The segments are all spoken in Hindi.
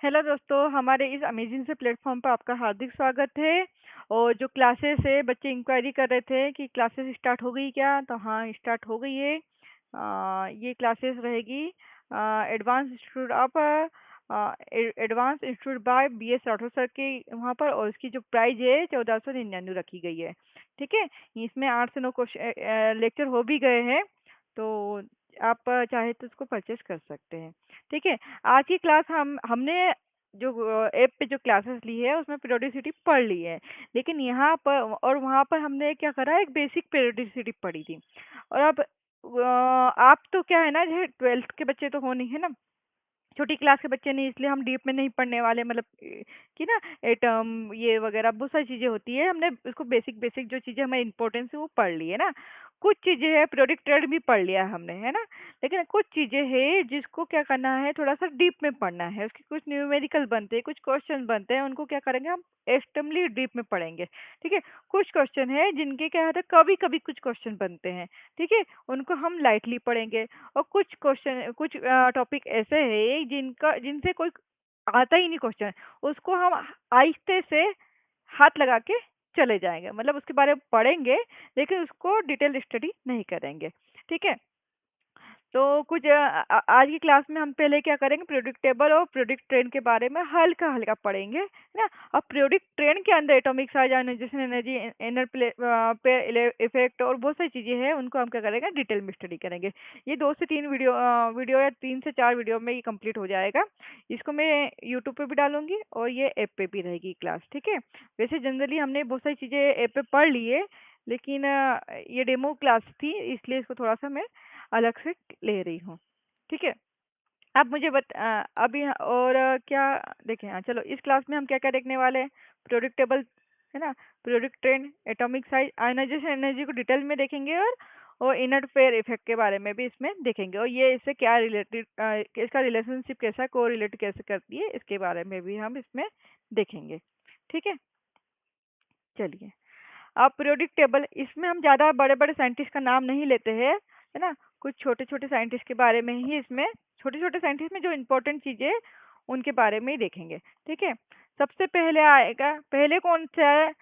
हेलो दोस्तों, हमारे इस अमेजिंग से प्लेटफॉर्म पर आपका हार्दिक स्वागत है। और जो क्लासेस है, बच्चे इंक्वायरी कर रहे थे कि क्लासेस स्टार्ट हो गई क्या, तो हाँ स्टार्ट हो गई है। ये क्लासेस रहेगी advance institute of advance institute by B S Rathore sir के वहाँ पर, और इसकी जो प्राइस है 1499 रखी गई है। ठीक है। इसमें 8 से 9 क्वेश्चन लेक्चर हो भी गए हैं, तो आप चाहे तो उसको परचेस कर सकते हैं। ठीक है। आज की क्लास हमने जो ऐप पे जो क्लासेस ली है उसमें पीरियोडिसिटी पढ़ ली है। लेकिन यहाँ पर और वहाँ पर हमने क्या करा, एक बेसिक पीरियोडिसिटी पढ़ी थी। और अब आप तो क्या है ना, जो 12th के बच्चे तो हो नहीं है ना, छोटी क्लास के बच्चे नहीं, इसलिए हम डीप में नहीं पढ़ने वाले। मतलब कि ना एटम ये वगैरह बहुत सारी चीजें होती है, हमने उसको बेसिक बेसिक जो चीजें हमें इम्पोर्टेंस है वो पढ़ ली है ना। कुछ चीजें है, पीरियोडिक टेबल भी पढ़ लिया है हमने, है ना। लेकिन कुछ चीजें है जिसको क्या करना है, थोड़ा सा डीप में पढ़ना है। उसके कुछ न्यूमेरिकल बनते हैं, कुछ क्वेश्चन बनते हैं, उनको क्या करेंगे हम एक्सट्रीमली डीप में पढ़ेंगे। ठीक है। कुछ क्वेश्चन है जिनके क्या होता है, कभी कभी कुछ क्वेश्चन बनते हैं। ठीक है। उनको हम लाइटली पढ़ेंगे। और कुछ क्वेश्चन कुछ टॉपिक ऐसे हैं जिनसे कोई आता ही नहीं क्वेश्चन, उसको हम आहिस्ते से हाथ लगा के चले जाएंगे, मतलब उसके बारे में पढ़ेंगे लेकिन उसको डिटेल स्टडी नहीं करेंगे। ठीक है। तो कुछ आज की क्लास में हम पहले क्या करेंगे, पीरियोडिक टेबल और पीरियोडिक ट्रेन के बारे में हल्का हल्का पढ़ेंगे, है ना। अब पीरियोडिक ट्रेन के अंदर atomic size, ionisation energy, inert pair effect और बहुत सारी चीजें हैं, उनको हम क्या करेंगे, डिटेल में स्टडी करेंगे। ये 2 से 3 वीडियो या 3 से 4 वीडियो में ये कंप्लीट हो जाएगा। इसको मैं यूट्यूब पे भी डालूंगी और ये ऐप पे भी रहेगी क्लास। ठीक है। वैसे जनरली हमने बहुत सारी चीजें ऐप पे पढ़ ली है, लेकिन ये डेमो क्लास थी, इसलिए इसको थोड़ा सा मैं अलग से ले रही हूँ। ठीक है। अब मुझे अभी और क्या देखें। हाँ चलो, इस क्लास में हम क्या क्या देखने वाले हैं, पीरियोडिक टेबल, है ना, periodic trend, atomic size, ionisation energy को डिटेल में देखेंगे, और इनर फेयर इफेक्ट के बारे में भी इसमें देखेंगे, और ये इससे क्या रिलेटेड, इसका रिलेशनशिप कैसा को रिलेट कैसे करती है, इसके बारे में भी हम इसमें देखेंगे। ठीक है। चलिए, अब पीरियोडिक टेबल, इसमें हम ज़्यादा बड़े बड़े साइंटिस्ट का नाम नहीं लेते हैं, है ना। कुछ छोटे छोटे साइंटिस्ट के बारे में ही इसमें, छोटे छोटे साइंटिस्ट में जो इम्पोर्टेंट चीज़ें उनके बारे में ही देखेंगे। ठीक है। सबसे पहले आएगा, पहले कौन सा है,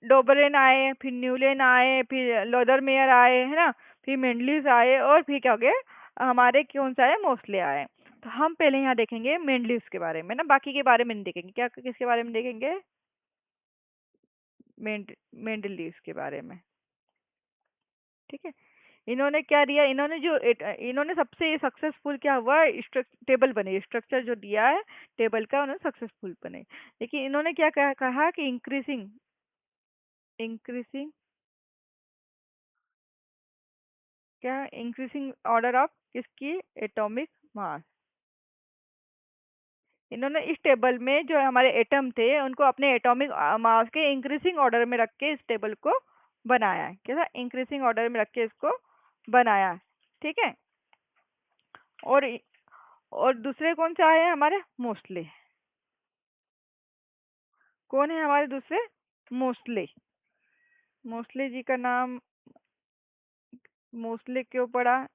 डोबरेन आए, फिर न्यूलेन आए, फिर लोदरमेयर आए, है ना, फिर मेंडलीज आए, और फिर क्या हो गया, हमारे कौन सा है, मोस्ले आए। तो हम पहले यहाँ देखेंगे मेंडलीव के बारे में ना, बाकी के बारे में नहीं देखेंगे। क्या किसके बारे में देखेंगे, मेंडलीव के बारे में। ठीक है। इन्होंने क्या दिया, इन्होंने सबसे सक्सेसफुल क्या हुआ, टेबल बने, स्ट्रक्चर जो दिया है टेबल का, उन्होंने सक्सेसफुल बने। लेकिन इन्होंने क्या कहा कि इंक्रीजिंग इंक्रीजिंग क्या, इंक्रीजिंग ऑर्डर ऑफ किसकी, एटॉमिक मास। इन्होंने इस टेबल में जो हमारे एटम थे उनको अपने एटॉमिक मास के इंक्रीजिंग ऑर्डर में रख के इस टेबल को बनाया है। कैसा, इंक्रीजिंग ऑर्डर में रख के इसको बनाया। ठीक है। और और दूसरे कौन से आए हैं हमारे, मोस्टली। कौन है हमारे दूसरे, मोस्टली। मोस्टली जी का नाम, मोस्टली क्यों पड़ा,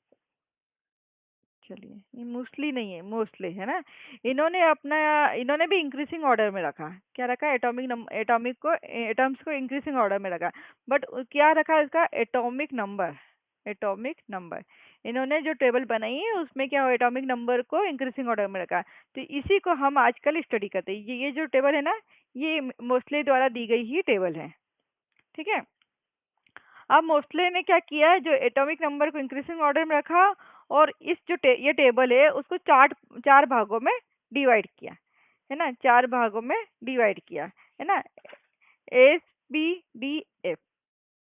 चलिए ये मोस्टली नहीं है, मोस्टली है ना। इन्होंने भी इंक्रीजिंग ऑर्डर में रखा, क्या रखा, एटॉमिक को, एटम्स को इंक्रीजिंग ऑर्डर में रखा। बट क्या रखा इसका, एटॉमिक नंबर, एटॉमिक नंबर। इन्होंने जो टेबल बनाई है उसमें क्या हो, एटॉमिक नंबर को इंक्रीजिंग ऑर्डर में रखा। तो इसी को हम आजकल स्टडी करते हैं। ये जो टेबल है ना, ये मोस्टली द्वारा दी गई ही टेबल है। ठीक है। अब मोस्टले ने क्या किया है, जो एटॉमिक नंबर को इंक्रीजिंग ऑर्डर में रखा, और इस जो ये टेबल है उसको चार चार भागों में डिवाइड किया, है ना, 4 भागों में डिवाइड किया, है ना। SPDF,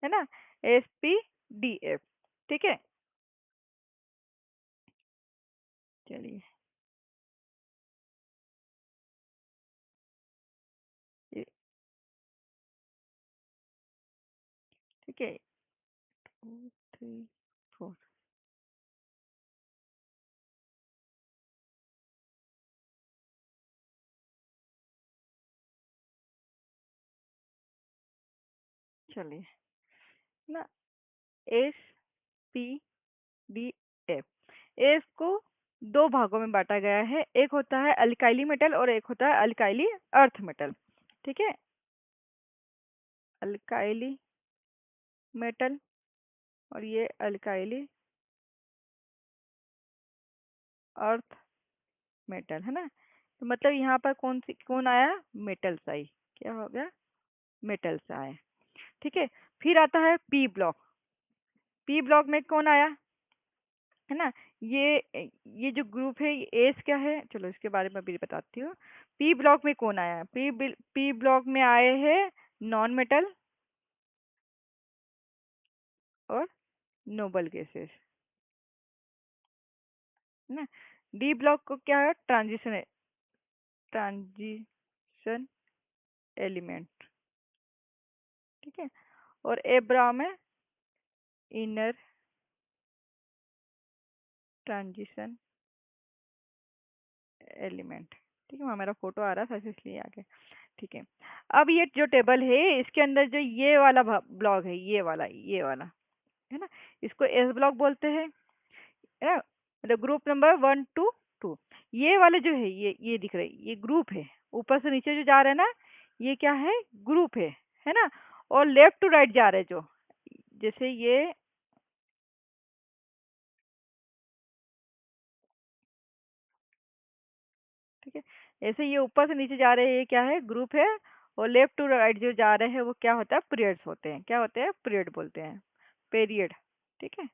है ना, SPDF। ठीक है। चलिए, ये- ठीक है, 2 3 4, चलिए ना, SPDF, एस को दो भागों में बांटा गया है, एक होता है अल्काइली मेटल और एक होता है अल्काइली अर्थ मेटल। ठीक है, अल्काइली मेटल और ये अल्काइली अर्थ मेटल है ना। तो मतलब यहाँ पर कौन आया, मेटल्स आई, क्या हो गया, मेटल्स आए। ठीक है, फिर आता है पी ब्लॉक। पी ब्लॉक में कौन आया, है ना, ये जो ग्रुप है ये एस क्या है, चलो इसके बारे में अभी बताती हूँ। पी ब्लॉक में कौन आया, पी ब्लॉक में आए हैं नॉन मेटल और नोबल गैसेस, है ना। डी ब्लॉक को क्या है, ट्रांजिशन एलिमेंट। ठीक है, और ए ब्रा में इनर ट्रांजिशन एलिमेंट। ठीक है, वहाँ मेरा फोटो आ रहा था इसलिए आ गया। ठीक है, अब ये जो टेबल है इसके अंदर जो ये वाला ब्लॉक है, ये वाला है ना, इसको एस ब्लॉक बोलते हैं, है ना। मतलब ग्रुप नंबर 1 to 2, ये वाले जो है ये दिख रहे, ये ग्रुप है। ऊपर से नीचे जो जा रहे हैं ना, ये क्या है, ग्रुप है ना। और लेफ्ट टू राइट जा रहे हैं जो, जैसे ये, ठीक है, ऐसे ये ऊपर से नीचे जा रहे हैं, ये क्या है, ग्रुप है। और लेफ्ट टू राइट जो जा रहे हैं वो क्या होता है, पीरियड्स होते हैं, क्या होते हैं, पीरियड बोलते हैं, पीरियड। ठीक है,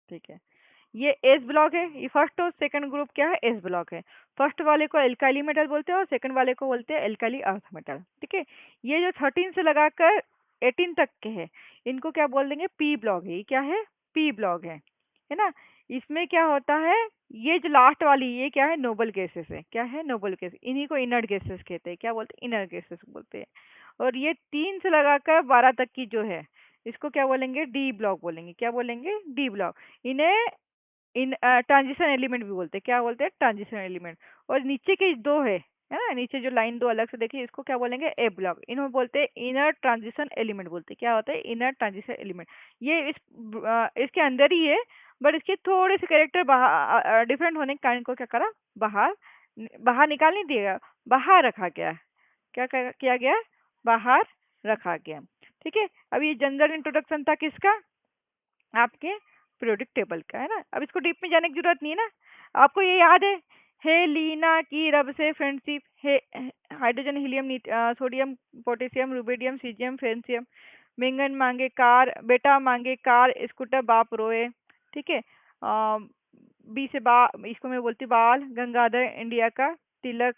ठीक है, ये एस ब्लॉक है, ये फर्स्ट और सेकंड ग्रुप क्या है, एस ब्लॉक है। फर्स्ट वाले को एल्काइली मेटल बोलते हैं और सेकंड वाले को बोलते हैं एल्काइली अर्थ मेटल। ठीक है, ये जो 13 से लगाकर 18 तक के हैं, इनको क्या बोल देंगे, पी ब्लॉक है। ये क्या है, पी ब्लॉक है ना। इसमें क्या होता है, ये जो लास्ट वाली ये क्या है, नोबल गैसेस है, क्या है, नोबल गैस, इन्हीं को इनर्ट गैसेस कहते हैं, क्या बोलते हैं, इनर्ट गैसेस बोलते हैं। और ये 3 से लगाकर 12 तक की जो है, इसको क्या बोलेंगे, डी ब्लॉक बोलेंगे, क्या बोलेंगे, डी ब्लॉक। इन्हें इन ट्रांजिशन एलिमेंट भी बोलते हैं, क्या बोलते हैं, ट्रांजिशन एलिमेंट। और नीचे के दो है ना, नीचे जो लाइन दो अलग से देखिए, इसको क्या बोलेंगे, ए ब्लॉक। इन्हों बोलते हैं इनर ट्रांजिशन एलिमेंट, बोलते हैं, क्या होता है, इनर ट्रांजिशन एलिमेंट। ये इसके अंदर ही है, बट इसके थोड़े से कैरेक्टर बाहर डिफरेंट होने के कारण को क्या करा, बाहर बाहर निकाल नहीं दिया, बाहर रखा गया। क्या किया गया, बाहर रखा गया। ठीक है, अब ये जनरल इंट्रोडक्शन था किसका, आपके पीरियोडिक टेबल का, है ना। अब इसको डीप में जाने की जरूरत नहीं है ना, आपको ये याद है लीना की रब से फ्रेंडशिप है, hydrogen helium sodium potassium rubidium caesium francium, मेंगन मांगे कार, बेटा मांगे कार, स्कूटर बाप रोए। ठीक है, बी से इसको मैं बोलती बाल गंगाधर इंडिया का तिलक।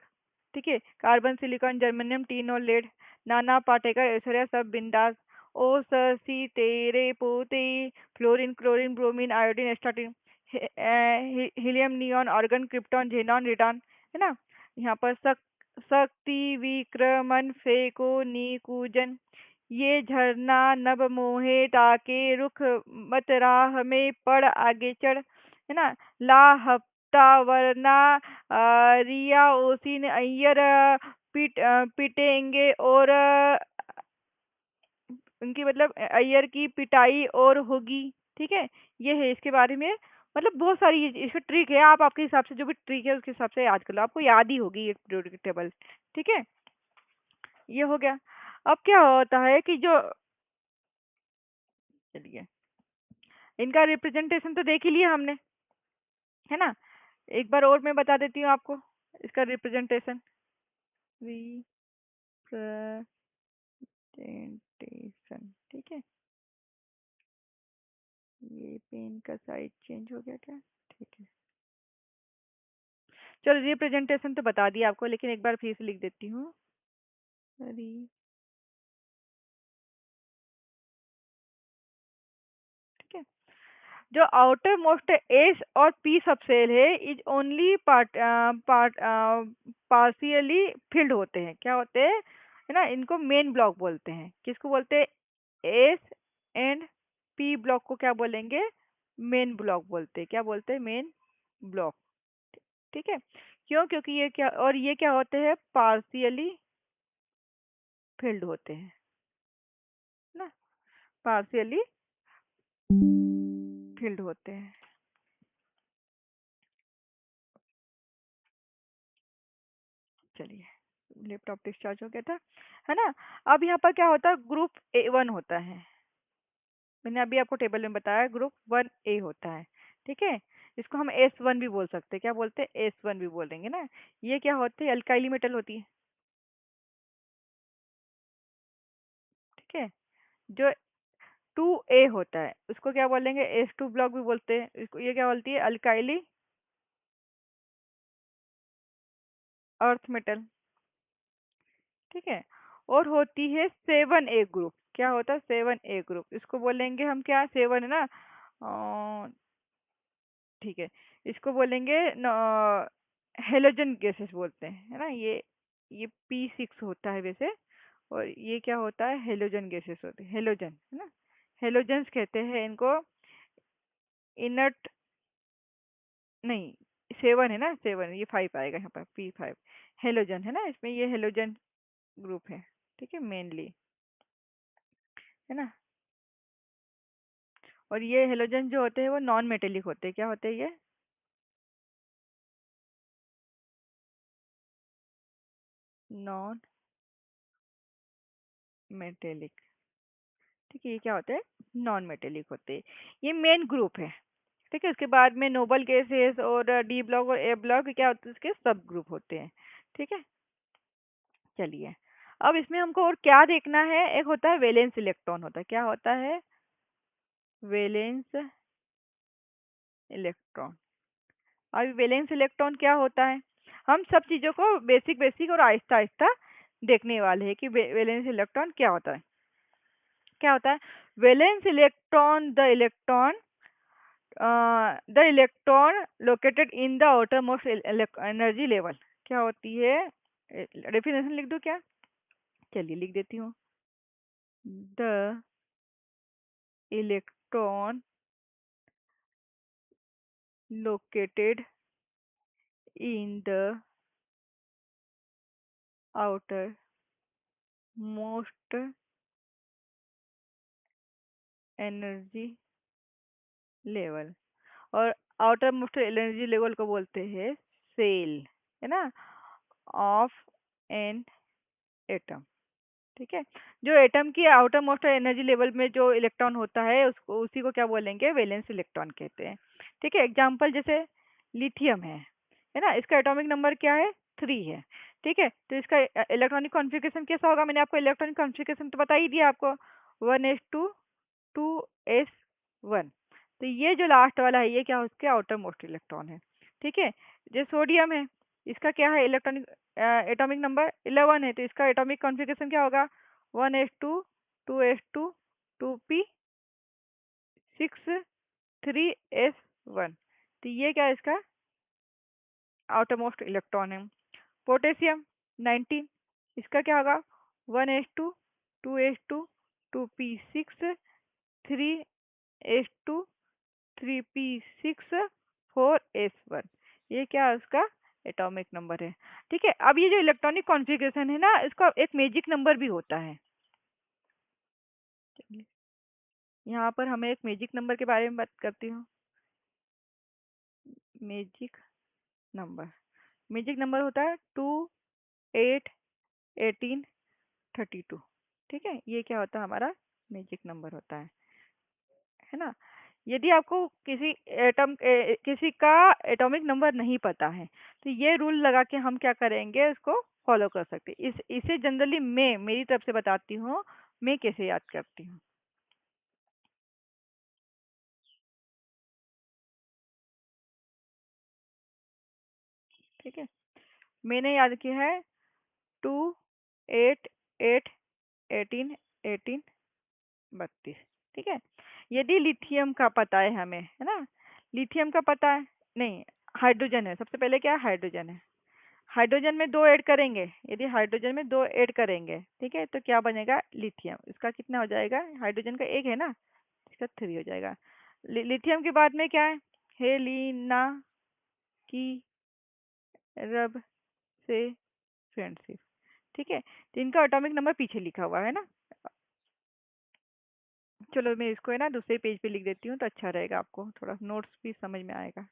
ठीक है, कार्बन सिलिकॉन जर्मेनियम टीन और लेड, नाना पाटेकर ऐश्वर्या सब बिंदास, ओ ससी तेरे पोते, fluorine chlorine bromine iodine astatine, helium neon argon krypton xenon radon, है ना। यहाँ पर शक्ति विक्रमन फेको नीकूजन, ये झरना नभ मोहे ताके रुख मत राह में पड़ आगे चढ़, है ना। ला हफ्ता वरना रिया ओसिन अय्यर पिटेंगे और उनकी मतलब अय्यर की पिटाई और होगी। ठीक है, ये है इसके बारे में, मतलब बहुत सारी ये इसका ट्रिक है, आप आपके हिसाब से जो भी ट्रिक है उसके हिसाब से याद कर लो, आपको याद ही होगी ये पीरियोडिक टेबल। ठीक है, ये हो गया। अब क्या होता है कि जो, चलिए, इनका रिप्रेजेंटेशन तो देख ही लिया हमने, है ना। एक बार और मैं बता देती हूँ आपको इसका रिप्रेजेंटेशन, रिप्रेजेंटेशन। ठीक है, ये पेन का साइज चेंज हो गया क्या, ठीक है, चलो रिप्रेजेंटेशन तो बता दिया आपको, लेकिन एक बार फिर से लिख देती हूँ, री, ठीक है। जो आउटर मोस्ट एस और पी सबसेल है is only part partially field होते हैं, क्या होते हैं, है ना, इनको मेन ब्लॉक बोलते हैं। किसको बोलते हैं, एस एंड पी ब्लॉक को क्या बोलेंगे, मेन ब्लॉक बोलते हैं, क्या बोलते हैं, मेन ब्लॉक। ठीक है, क्यों, क्योंकि ये क्या, और ये क्या होते हैं, पार्शियली फिल्ड होते हैं, ना। पार्शियली फिल्ड होते हैं। चलिए, लैपटॉप डिस्चार्ज हो गया था, है ना। अब यहाँ पर क्या होता है, ग्रुप A1 होता है। मैंने अभी आपको टेबल में बताया ग्रुप 1A होता है। ठीक है, इसको हम S1 भी बोल सकते हैं। क्या बोलते हैं, S1 भी बोलेंगे ना। ये क्या होते हैं, अल्काइली मेटल होती है। ठीक है, जो 2A होता है उसको क्या बोलेंगे, S2 ब्लॉक भी बोलते हैं इसको। ये क्या बोलती है, अल्काइली अर्थ मेटल। ठीक है, और होती है 7A ग्रुप। क्या होता है, 7A ग्रुप, इसको बोलेंगे हम क्या, 7 है ना। ठीक है, इसको बोलेंगे हेलोजन गैसेस बोलते हैं, है ना। ये P6 होता है वैसे। और ये क्या होता है, हेलोजन गैसेस होते हैं, हेलोजन, है ना। हेलोजन्स कहते हैं इनको। इनर्ट नहीं, 7 है ना, 7, ये 5 आएगा यहाँ पर, P5। हेलोजन है ना, इसमें ये हेलोजन ग्रुप है। ठीक है, मेनली, है ना। और ये हेलोजन जो होते हैं वो नॉन मेटेलिक होते हैं। क्या होते हैं ये, नॉन मेटेलिक। ठीक है, ये क्या होते हैं, नॉन मेटेलिक होते हैं। ये मेन ग्रुप है। ठीक है, उसके बाद में नोबल गैसेस और डी ब्लॉक और ए ब्लॉक क्या होते हैं, उसके सब ग्रुप होते हैं। ठीक है, चलिए, अब इसमें हमको और क्या देखना है। एक होता है वैलेंस इलेक्ट्रॉन होता है। क्या होता है, वैलेंस इलेक्ट्रॉन। अभी वैलेंस इलेक्ट्रॉन क्या होता है, हम सब चीज़ों को बेसिक बेसिक और आहिस्ता आहिस्ता देखने वाले हैं कि वैलेंस इलेक्ट्रॉन क्या होता है। क्या होता है, valence electron, the electron located in the outer most energy level. क्या होती है, डेफिनेशन लिख दूं क्या, चलिए लिख देती हूँ। The electron located in the outer most energy level. और आउटर मोस्ट एनर्जी लेवल को बोलते हैं सेल, है ना, ऑफ एन एटम। ठीक है, जो एटम की आउटर मोस्ट एनर्जी लेवल में जो इलेक्ट्रॉन होता है उसको, उसी को क्या बोलेंगे, वैलेंस इलेक्ट्रॉन कहते हैं। ठीक है, एग्जांपल जैसे लिथियम है ना, इसका एटॉमिक नंबर क्या है, 3 है। ठीक है, तो इसका इलेक्ट्रॉनिक कॉन्फ़िगरेशन कैसा होगा, मैंने आपको इलेक्ट्रॉनिक कॉन्फ़िगरेशन तो बता ही दिया आपको, 1s2 2s1। तो ये जो लास्ट वाला है ये क्या है, उसके आउटर मोस्ट इलेक्ट्रॉन है। ठीक है, जो सोडियम है, इसका क्या है इलेक्ट्रॉनिक एटॉमिक नंबर 11 है। तो इसका एटॉमिक कॉन्फ़िगरेशन क्या होगा, 1s2 2s2 2p6 3s1। तो ये क्या है, इसका आउटर मोस्ट इलेक्ट्रॉन है। पोटेशियम 19, इसका क्या होगा, 1s2 2s2 2p6 3s2 4s1। ये क्या है, उसका एटॉमिक नंबर है। ठीक है, अब ये जो इलेक्ट्रॉनिक कॉन्फ़िगरेशन है ना, इसका एक मैजिक नंबर भी होता है। चलिए, यहाँ पर हमें एक मैजिक नंबर के बारे में बात करती हूँ। मैजिक नंबर, मैजिक नंबर होता है 2 8 18 32। ठीक है, ये क्या होता है, हमारा मैजिक नंबर होता है ना। यदि आपको किसी का एटॉमिक नंबर नहीं पता है, तो ये रूल लगा के हम क्या करेंगे, उसको फॉलो कर सकते हैं। इसे जनरली मैं मेरी तरफ से बताती हूँ, मैं कैसे याद करती हूँ। ठीक है, मैंने याद किया है 2 8 8 18 18 32। ठीक है, यदि लिथियम का पता है हमें, है ना, लिथियम का पता है, नहीं, हाइड्रोजन है, सबसे पहले क्या है, हाइड्रोजन है। हाइड्रोजन में 2 ऐड करेंगे, यदि हाइड्रोजन में 2 ऐड करेंगे, ठीक है, तो क्या बनेगा, लिथियम। इसका कितना हो जाएगा, हाइड्रोजन का 1 है ना, इसका 3 हो जाएगा। लिथियम के बाद में क्या है, हेलिना की रब से फ्रेंडशिप। ठीक है, तो इनका एटॉमिक नंबर पीछे लिखा हुआ है ना। चलो मैं इसको है ना दूसरे पेज पे लिख देती हूँ तो अच्छा रहेगा, आपको थोड़ा नोट्स भी समझ में आएगा।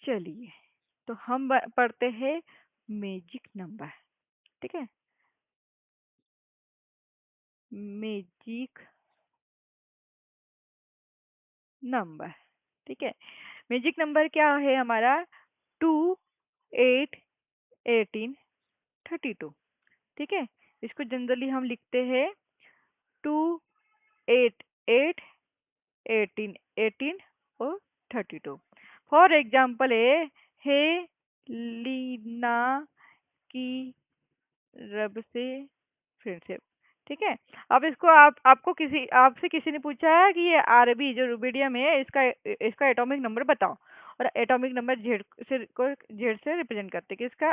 चलिए, तो हम पढ़ते हैं मैजिक नंबर। ठीक है, मैजिक नंबर। ठीक है, मैजिक नंबर क्या है हमारा? 2, 8, 18, 32। ठीक है, इसको जनरली हम लिखते हैं 2, 8, 8, 18, और 32। फॉर एग्जाम्पल है लीना की रब से फ्रेंडशिप। ठीक है, अब इसको आपको आपसे किसी ने पूछा है कि ये आरबी जो रुबिडियम है इसका इसका एटॉमिक नंबर बताओ, और एटॉमिक नंबर जेड से रिप्रेजेंट करते हैं किसका?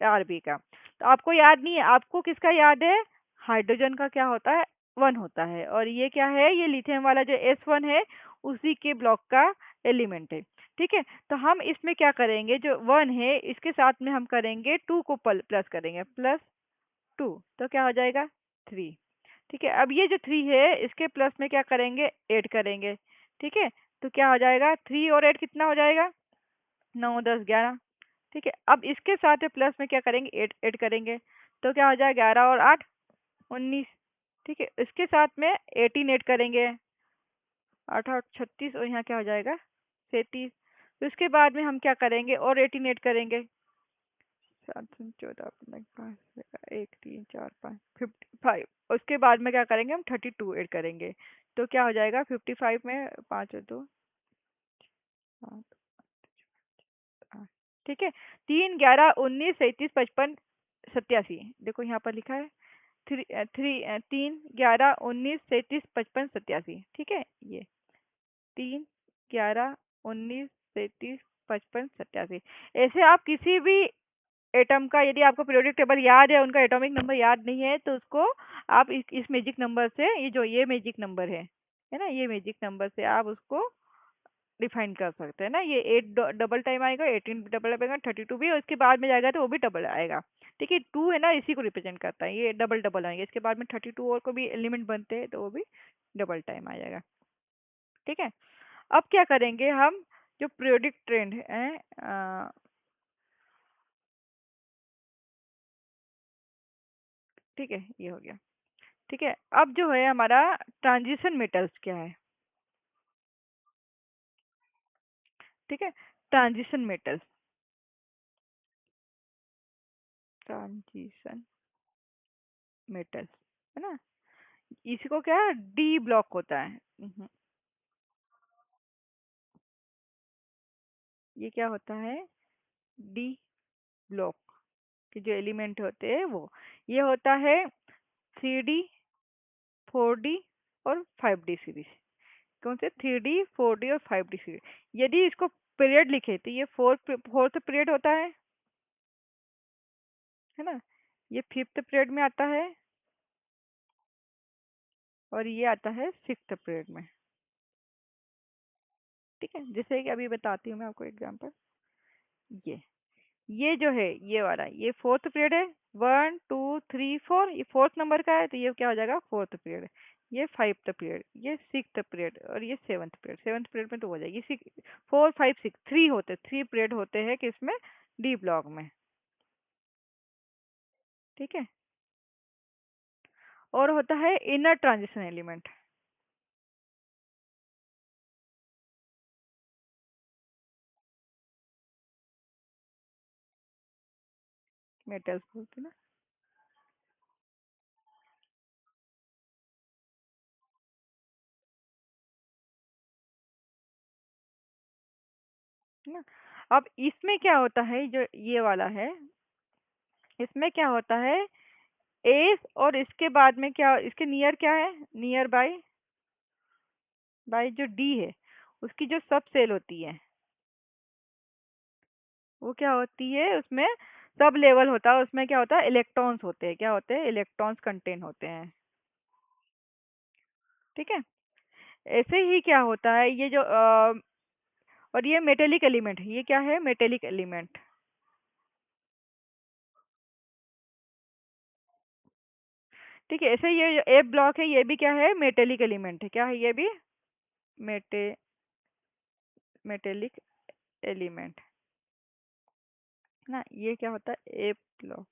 आरबी का। तो आपको याद नहीं है, आपको किसका याद है? हाइड्रोजन का क्या होता है? 1 होता है, और ये क्या है? ये लिथियम वाला जो S1 है उसी के ब्लॉक का एलिमेंट है। ठीक है, तो हम इसमें क्या करेंगे, जो 1 है इसके साथ में हम करेंगे 2 को प्लस करेंगे, +2, तो क्या हो जाएगा? 3। ठीक है, अब ये जो 3 है इसके प्लस में क्या करेंगे? 8 करेंगे। ठीक है, तो क्या हो जाएगा? 3 और 8 कितना हो जाएगा? 9, 10, 11। ठीक है, अब इसके साथ प्लस में क्या करेंगे? 8 ऐड करेंगे, तो क्या हो जाएगा? 11 और 8, 19। ठीक है, इसके साथ में 18 ऐड करेंगे, 8 8 36, और यहाँ क्या हो जाएगा? 37। तो इसके बाद में हम क्या करेंगे? और 18 ऐड करेंगे, 7 3 14 15 5 1 3 4 5 55। उसके बाद में क्या करेंगे? हम 32 ऐड करेंगे, तो क्या हो जाएगा? 55 में 5 और 2, 7, 8। ठीक है, 3 11 19 37 55 87। देखो यहाँ पर लिखा है 3 11 19 37 55 87। ठीक है, ये 3 11 19 37 55 87। ऐसे आप किसी भी एटम का, यदि आपको पीरियोडिक टेबल याद है, उनका एटॉमिक नंबर याद नहीं है, तो उसको आप इस मैजिक नंबर से, ये मैजिक नंबर है ना, ये मैजिक नंबर से आप उसको डिफाइन कर सकते हैं ना। ये 8 डबल टाइम आएगा, 18 डबल आएगा, 32 भी, और इसके बाद में जाएगा तो वो भी डबल आएगा। ठीक है, 2 है ना, इसी को रिप्रेजेंट करता है, ये डबल डबल आएंगे, इसके बाद में 32 और को भी एलिमेंट बनते हैं तो वो भी डबल टाइम आ जाएगा। ठीक है, अब क्या करेंगे हम? जो पीरियोडिक ट्रेंड है, ठीक है, ये हो गया। ठीक है, अब जो है हमारा ट्रांजिशन मेटल्स क्या है? ठीक है, ट्रांजिशन मेटल्स, ट्रांजिशन मेटल्स, है ना, इसको क्या डी ब्लॉक होता है। ये क्या होता है? डी ब्लॉक के जो एलिमेंट होते हैं वो, ये होता है 3D, 4D और 5D सीरीज। कौन से? 3D, 4D और 5D सीरीज। यदि इसको पीरियड लिखे तो ये फोर्थ पीरियड होता है ना, ये फिफ्थ पीरियड में आता है, और ये आता है सिक्स्थ पीरियड में। ठीक है, जैसे कि अभी बताती हूँ मैं आपको एग्जांपल। ये ये जो है, ये वाला, ये फोर्थ पीरियड है। 1 2 3 4, ये फोर्थ नंबर का है, तो ये क्या हो जाएगा? Fourth period. ये फाइव्थ पीरियड, ये सिक्स्थ पीरियड, और ये सेवन्थ पीरियड। सेवन्थ पीरियड में तो हो जाएगी 4 5 6, 3 पीरियड होते हैं किसमें? डी ब्लॉक में। ठीक है, और होता है इनर ट्रांजिशन एलिमेंट। मेटल्स बोलते हैं ना। अब इसमें क्या होता है, जो ये वाला है, इसमें क्या होता है? एस, और इसके बाद में क्या, इसके नियर क्या है? नियर बाय, जो डी है उसकी जो सब सेल होती है वो क्या होती है? उसमें सब लेवल होता है, उसमें क्या होता है? इलेक्ट्रॉन्स होते हैं। क्या होते हैं? इलेक्ट्रॉन्स कंटेन होते हैं। ठीक है, ऐसे ही क्या होता है, ये जो और ये मेटेलिक एलिमेंट है, ये क्या है? Metallic element. ठीक है, ऐसे ये ए ब्लॉक है, ये भी क्या है, मेटेलिक एलिमेंट है। क्या है ये भी? मेटे मेटेलिक एलिमेंट है ना। ये क्या होता है, ए ब्लॉक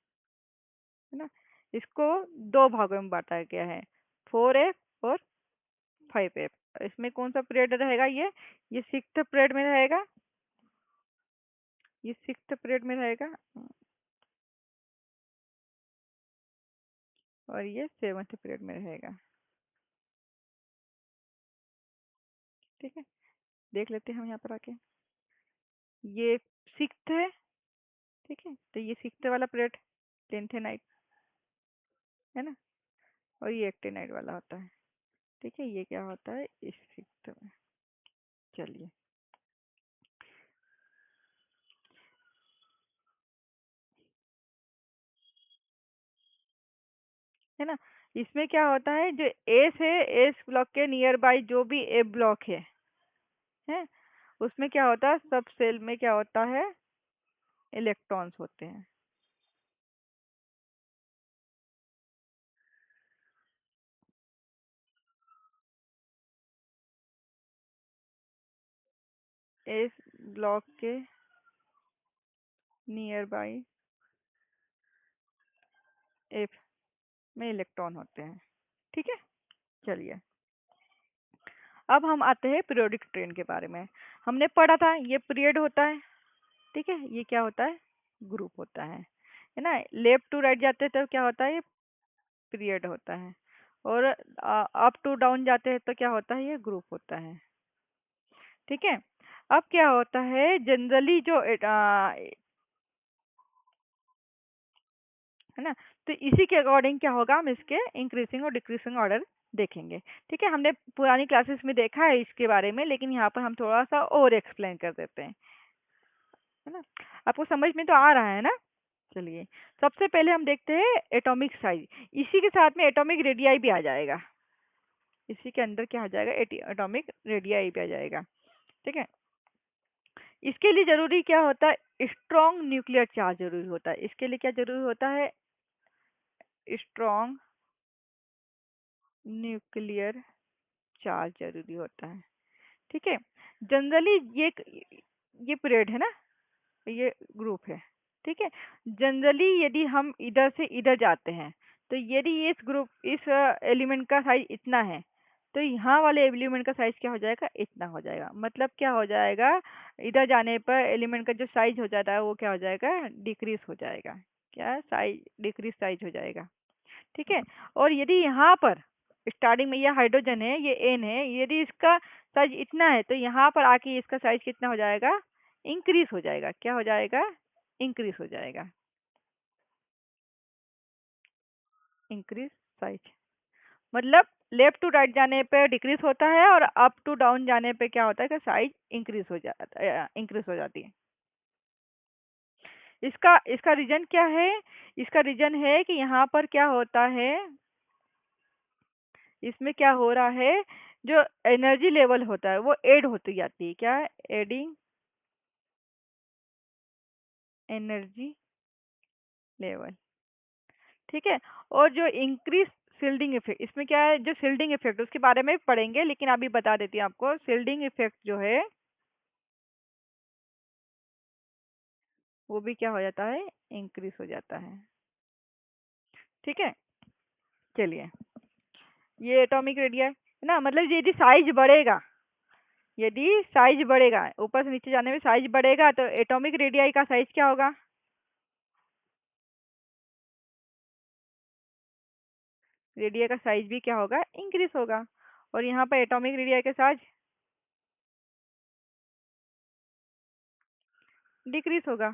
है ना। इसको दो भागों में बांटा गया है, 4f और 5f। इसमें कौन सा पीरियड रहेगा, ये सिक्स्थ पीरियड में रहेगा, ये सिक्स्थ पीरियड में रहेगा, और ये सेवन्थ पीरियड में रहेगा। ठीक है, देख लेते हैं हम यहाँ पर आके। ये सिक्स्थ है, ठीक है, तो ये सिक्स्थ वाला पीरियड टेंथ नाइट है ना, और ये एक्टे नाइट वाला होता है। ठीक है, ये क्या होता है इस सिक्स्थ में। चलिए, है ना। इसमें क्या होता है, जो एस है, एस ब्लॉक के नियर बाई जो भी ए ब्लॉक है, उसमें क्या होता है, सब सेल में क्या होता है, इलेक्ट्रॉन्स होते हैं। एस ब्लॉक के नियर बाई एफ में इलेक्ट्रॉन होते हैं। ठीक है, चलिए, अब हम आते हैं पीरियोडिक ट्रेन के बारे में। हमने पढ़ा था ये पीरियड होता है, ठीक है, ये क्या होता है, ग्रुप होता है ना। लेफ्ट टू राइट जाते हैं तो क्या होता है, ये पीरियड होता है, और अप टू डाउन जाते हैं तो क्या होता है, ये ग्रुप होता है। ठीक है, अब क्या होता है जनरली जो है ना, तो इसी के अकॉर्डिंग क्या होगा, हम इसके इंक्रीजिंग और डिक्रीजिंग ऑर्डर देखेंगे। ठीक है, हमने पुरानी क्लासेस में देखा है इसके बारे में, लेकिन यहाँ पर हम थोड़ा सा और एक्सप्लेन कर देते हैं, है ना। आपको समझ में तो आ रहा है ना। चलिए, सबसे पहले हम देखते हैं एटॉमिक साइज। इसी के साथ में एटॉमिक रेडियाई भी आ जाएगा, इसी के अंदर क्या आ जाएगा, एटॉमिक रेडियाई भी आ जाएगा। ठीक है, इसके लिए जरूरी क्या होता है, स्ट्रॉन्ग न्यूक्लियर चार्ज जरूरी होता है। इसके लिए क्या जरूरी होता है, स्ट्रॉन्ग न्यूक्लियर चार्ज जरूरी होता है। ठीक है, जनरली ये पीरियड है ना, ये ग्रुप है। ठीक है, जनरली यदि हम इधर से इधर जाते हैं, तो यदि इस ग्रुप इस एलिमेंट का साइज इतना है, तो यहाँ वाले एलिमेंट का साइज क्या हो जाएगा, इतना हो जाएगा। मतलब क्या हो जाएगा, इधर जाने पर एलिमेंट का जो साइज हो जाता है वो क्या हो जाएगा, डिक्रीज हो जाएगा। क्या साइज, डिक्रीज साइज हो जाएगा। ठीक है, और यदि यहाँ पर स्टार्टिंग में ये हाइड्रोजन है, ये एन है, यदि इसका साइज इतना है, तो यहाँ पर आके इसका साइज कितना हो जाएगा, इंक्रीज हो जाएगा। क्या हो जाएगा, इंक्रीज हो जाएगा, इंक्रीज साइज। मतलब लेफ्ट टू राइट जाने पे डिक्रीज होता है, और अप टू डाउन जाने पे क्या होता है कि साइज इंक्रीज हो जाता है, इंक्रीज हो जाती है। इसका इसका रीजन क्या है, इसका रीजन है कि यहाँ पर क्या होता है, इसमें क्या हो रहा है, जो एनर्जी लेवल होता है वो ऐड होती जाती है। क्या, एडिंग एनर्जी लेवल। ठीक है, और जो इंक्रीज शिल्डिंग इफेक्ट, इसमें क्या है, जो शिल्डिंग इफेक्ट उसके बारे में पढ़ेंगे, लेकिन अभी बता देती हूँ आपको, शिल्डिंग इफेक्ट जो है वो भी क्या हो जाता है, इंक्रीज हो जाता है। ठीक है, चलिए, ये एटॉमिक रेडियस है ना। मतलब यदि साइज बढ़ेगा, यदि साइज बढ़ेगा, ऊपर से नीचे जाने में साइज बढ़ेगा, तो एटॉमिक रेडियाई का साइज क्या होगा, रेडिया का साइज भी क्या होगा, इंक्रीज होगा। और यहाँ पर एटॉमिक रेडिया का साइज डिक्रीज होगा,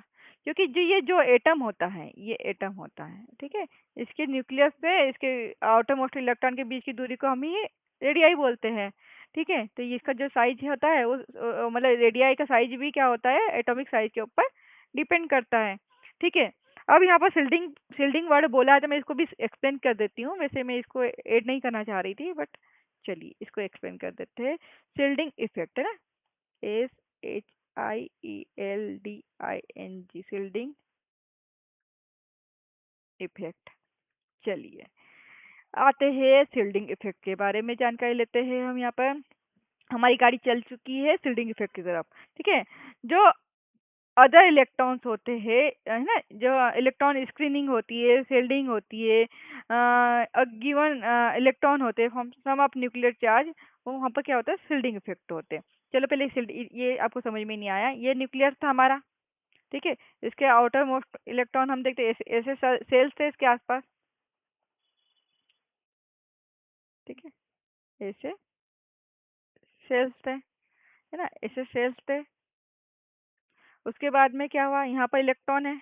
क्योंकि जो एटम होता है, ये एटम होता है, ठीक है, इसके न्यूक्लियस पे इसके आउटर मोस्ट इलेक्ट्रॉन के बीच की दूरी को हम ही रेडियाई बोलते हैं। ठीक है, तो ये इसका जो साइज होता है वो मतलब रेडियाई का साइज भी क्या होता है, एटॉमिक साइज के ऊपर डिपेंड करता है। ठीक है, अब यहाँ पर शिल्डिंग शिल्डिंग वर्ड बोला है, तो मैं इसको भी एक्सप्लेन कर देती हूँ। वैसे मैं इसको ऐड नहीं करना चाह रही थी, बट चलिए इसको एक्सप्लेन कर देते हैं। शिल्डिंग इफेक्ट है ना, SHIELDING, शिल्डिंग इफेक्ट। चलिए, आते हैं शील्डिंग इफेक्ट के बारे में जानकारी लेते हैं हम यहाँ पर। हमारी गाड़ी चल चुकी है शील्डिंग इफेक्ट की तरफ, ठीक है। जो अदर इलेक्ट्रॉन्स होते हैं, है ना, जो इलेक्ट्रॉन स्क्रीनिंग होती है, शील्डिंग होती है, गिवन इलेक्ट्रॉन होते हैं सम ऑफ न्यूक्लियर चार्ज, वो वहाँ पर क्या होता है शील्डिंग इफेक्ट होते हैं। चलो पहले शील्ड, ये आपको समझ में नहीं आया, ये न्यूक्लियस था हमारा, ठीक है। इसके आउटर मोस्ट इलेक्ट्रॉन हम देखते हैं ऐसे ऐसे सेल्स थे इसके आसपास, ठीक है, ऐसे सेल्स थे, है ना, ऐसे सेल्स थे। उसके बाद में क्या हुआ, यहाँ पर इलेक्ट्रॉन है,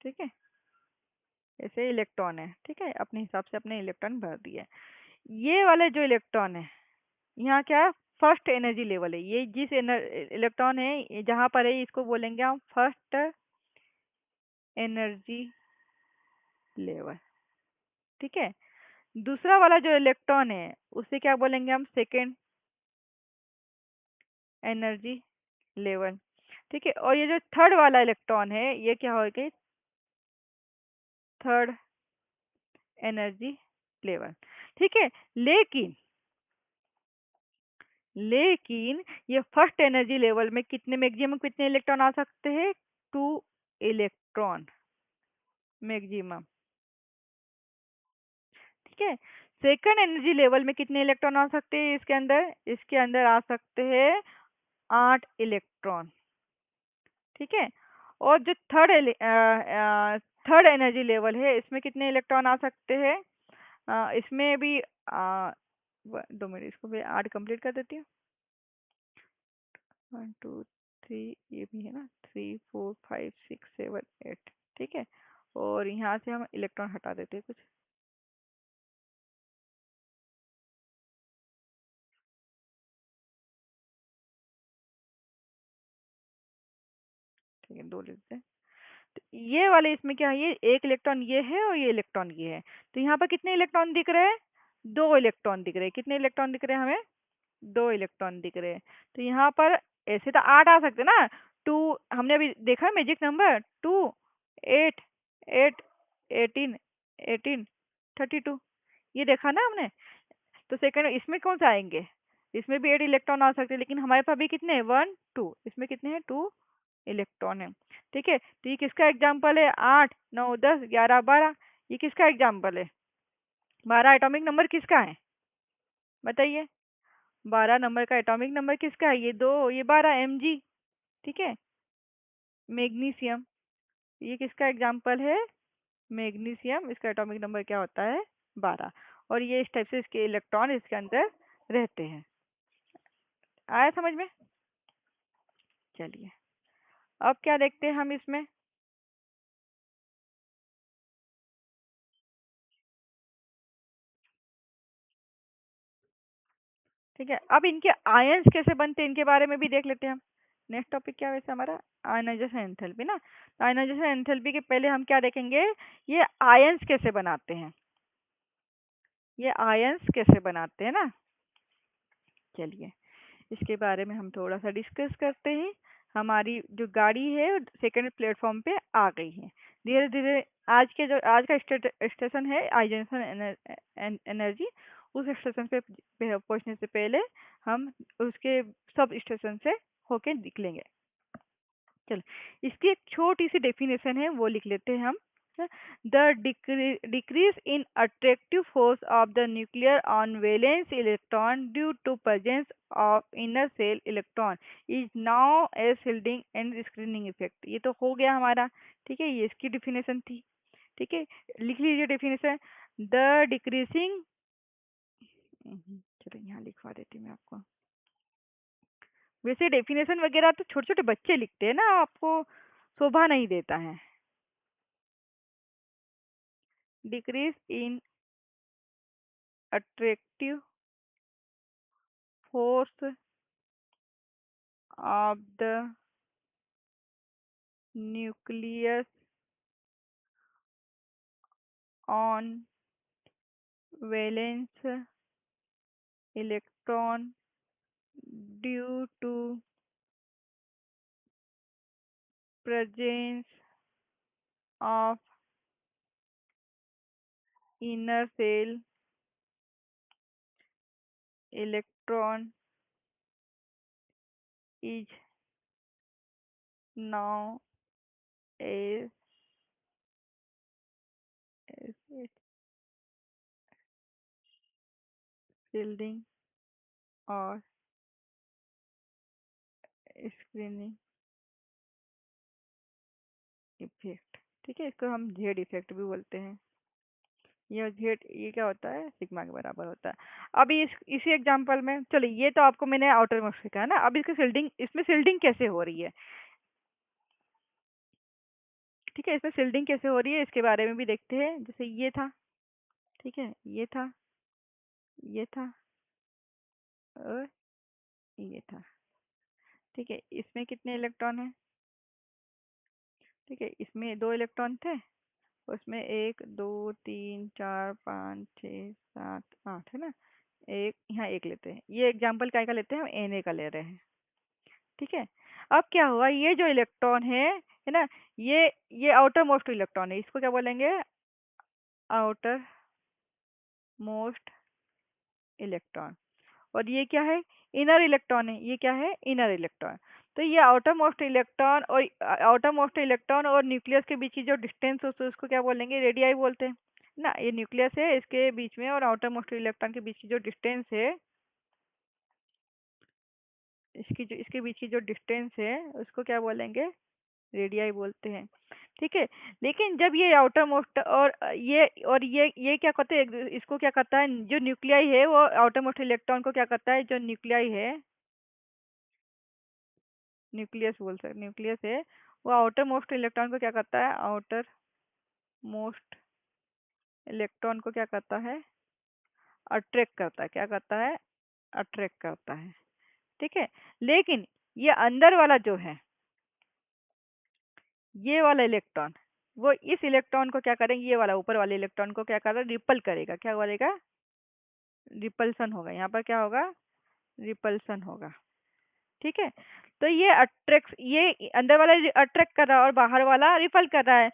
ठीक है, ऐसे इलेक्ट्रॉन है, ठीक है, अपने हिसाब से अपने इलेक्ट्रॉन भर दिए। ये वाले जो इलेक्ट्रॉन है, यहाँ क्या है, फर्स्ट एनर्जी लेवल है, ये जिस इलेक्ट्रॉन है जहाँ पर है इसको बोलेंगे हम फर्स्ट एनर्जी लेवल, ठीक है। दूसरा वाला जो इलेक्ट्रॉन है उसे क्या बोलेंगे हम, सेकेंड एनर्जी लेवल, ठीक है। और ये जो थर्ड वाला इलेक्ट्रॉन है ये क्या होगा, थर्ड एनर्जी लेवल, ठीक है। लेकिन लेकिन ये फर्स्ट एनर्जी लेवल में कितने मैक्सिमम कितने इलेक्ट्रॉन आ सकते हैं, 2 इलेक्ट्रॉन मैक्सिमम, ठीक है। सेकंड एनर्जी लेवल में कितने इलेक्ट्रॉन आ सकते हैं, इसके अंदर आ सकते हैं 8 इलेक्ट्रॉन, ठीक है। और जो थर्ड एनर्जी लेवल है इसमें कितने इलेक्ट्रॉन आ सकते हैं, इसमें भी 2 मिनट, इसको भी 8 कंप्लीट कर देती हूँ। 1 2 3, ये भी है ना, 3 4 5 6 7 8, ठीक है। और यहाँ से हम इलेक्ट्रॉन हटा देते हैं कुछ, ठीक है, 2 लिखते हैं। तो ये वाले इसमें क्या है, ये एक इलेक्ट्रॉन ये है और ये इलेक्ट्रॉन ये है, तो यहाँ पर कितने इलेक्ट्रॉन दिख रहे हैं, 2 इलेक्ट्रॉन दिख रहे हैं। कितने इलेक्ट्रॉन दिख रहे हैं हमें, 2 इलेक्ट्रॉन दिख रहे हैं। तो यहाँ पर ऐसे तो 8 आ सकते ना, 2, हमने अभी देखा मैजिक नंबर 2, 8, 8, 18, 18, 32, ये देखा ना हमने। तो सेकंड इसमें कौन सा आएंगे, इसमें भी 8 इलेक्ट्रॉन आ सकते हैं, लेकिन हमारे पास अभी कितने हैं, 1 2, इसमें कितने हैं, 2 इलेक्ट्रॉन है, ठीक है। तो ये किसका एग्जाम्पल है, 8 9 10 11 12, ये किसका एग्जाम्पल है, 12 एटॉमिक नंबर किसका है, बताइए। 12 नंबर का एटॉमिक नंबर किसका है, ये 2, ये 12 Mg, ठीक है, मैग्नीशियम, ये किसका एग्जाम्पल है, मैग्नीशियम, इसका एटॉमिक नंबर क्या होता है, 12। और ये इस टाइप से इसके इलेक्ट्रॉन इसके अंदर रहते हैं। आया समझ में, चलिए अब क्या देखते हैं हम इसमें, ठीक है। अब इनके आयंस कैसे बनते हैं इनके बारे में भी देख लेते हैं हम। नेक्स्ट टॉपिक क्या है वैसे हमारा, आयनाइजेशन एंथैल्पी ना। तो आयनाइजेशन एंथैल्पी के पहले हम क्या देखेंगे, ये आयंस कैसे बनाते हैं, ये आयंस कैसे बनाते हैं ना। चलिए इसके बारे में हम थोड़ा सा डिस्कस करते हैं। हमारी जो गाड़ी है सेकंड प्लेटफॉर्म पे आ गई है धीरे धीरे। आज का स्टेशन है आइजेंशन एनर्जी, उस स्टेशन पे पहुंचने से पहले हम उसके सब स्टेशन से होके निकलेंगे। चलो इसकी एक छोटी सी डेफिनेशन है वो लिख लेते हैं हम। The decrease in attractive force of the nuclear on valence electron due to presence of inner shell electron is now as shielding and screening effect। ये तो हो गया हमारा, ठीक है, ये इसकी डेफिनेशन थी, ठीक है। लिख लीजिए डेफिनेशन, द डिक्रीजिंग, चलो यहाँ लिखवा देती हूँ मैं आपको। वैसे डेफिनेशन वगैरह तो छोटे छोटे बच्चे लिखते हैं ना, आपको शोभा नहीं देता है। Decrease in attractive force of the nucleus on valence electron due to presence of inner shell electron is now a shielding or screening effect. ठीक है, इसको हम जेड इफेक्ट भी बोलते हैं। ये जेड ये क्या होता है, सिग्मा के बराबर होता है। अभी इसी एग्जांपल में चलो, ये तो आपको मैंने आउटर मोस्ट सिखाया ना, अब इसकी शिल्डिंग, इसमें शिल्डिंग कैसे हो रही है। ठीक है, इसमें शिल्डिंग कैसे हो रही है इसके बारे में भी देखते हैं। जैसे ये था, ठीक है, ये था, ये था और ये था। ठीक है, इसमें कितने इलेक्ट्रॉन है। ठीक है, इसमें 2 इलेक्ट्रॉन थे, उसमें 1 2 3 4 5 6 7 8 है ना। एक यहाँ एक लेते हैं, ये एग्जाम्पल क्या का लेते हैं, हम एन ए का ले रहे हैं। ठीक है, अब क्या हुआ, ये जो इलेक्ट्रॉन है ना, ये आउटर मोस्ट इलेक्ट्रॉन है, इसको क्या बोलेंगे, आउटर मोस्ट इलेक्ट्रॉन। और ये क्या है, इनर इलेक्ट्रॉन है, ये क्या है, इनर इलेक्ट्रॉन। तो ये आउटर मोस्ट इलेक्ट्रॉन और न्यूक्लियस के बीच की जो डिस्टेंस है उसको क्या बोलेंगे, रेडियाई बोलते हैं ना। ये न्यूक्लियस है, इसके बीच में और आउटर मोस्ट इलेक्ट्रॉन के बीच की जो डिस्टेंस है, इसके बीच की जो डिस्टेंस है उसको क्या बोलेंगे, रेडियाई बोलते हैं। ठीक है, लेकिन जब ये आउटर मोस्ट और ये क्या करते हैं, इसको क्या करता है, जो न्यूक्लियाई है वो आउटर मोस्ट इलेक्ट्रॉन को क्या करता है, जो न्यूक्लियाई है, न्यूक्लियस बोल सकते, न्यूक्लियस है, वो आउटर मोस्ट इलेक्ट्रॉन को क्या करता है, आउटर मोस्ट इलेक्ट्रॉन को क्या करता है, अट्रैक्ट करता है। क्या करता है, अट्रैक्ट करता है। ठीक है, लेकिन ये अंदर वाला जो है, ये वाला इलेक्ट्रॉन, वो इस इलेक्ट्रॉन को क्या करेंगे, ये वाला ऊपर वाले इलेक्ट्रॉन को क्या करेगा, रिपल करेगा। क्या करेगा, रिपल्सन होगा, यहाँ पर क्या होगा, रिपल्सन होगा। ठीक है, तो ये अट्रैक्ट, ये अंदर वाला अट्रैक्ट कर रहा है और बाहर वाला रिपल कर रहा है।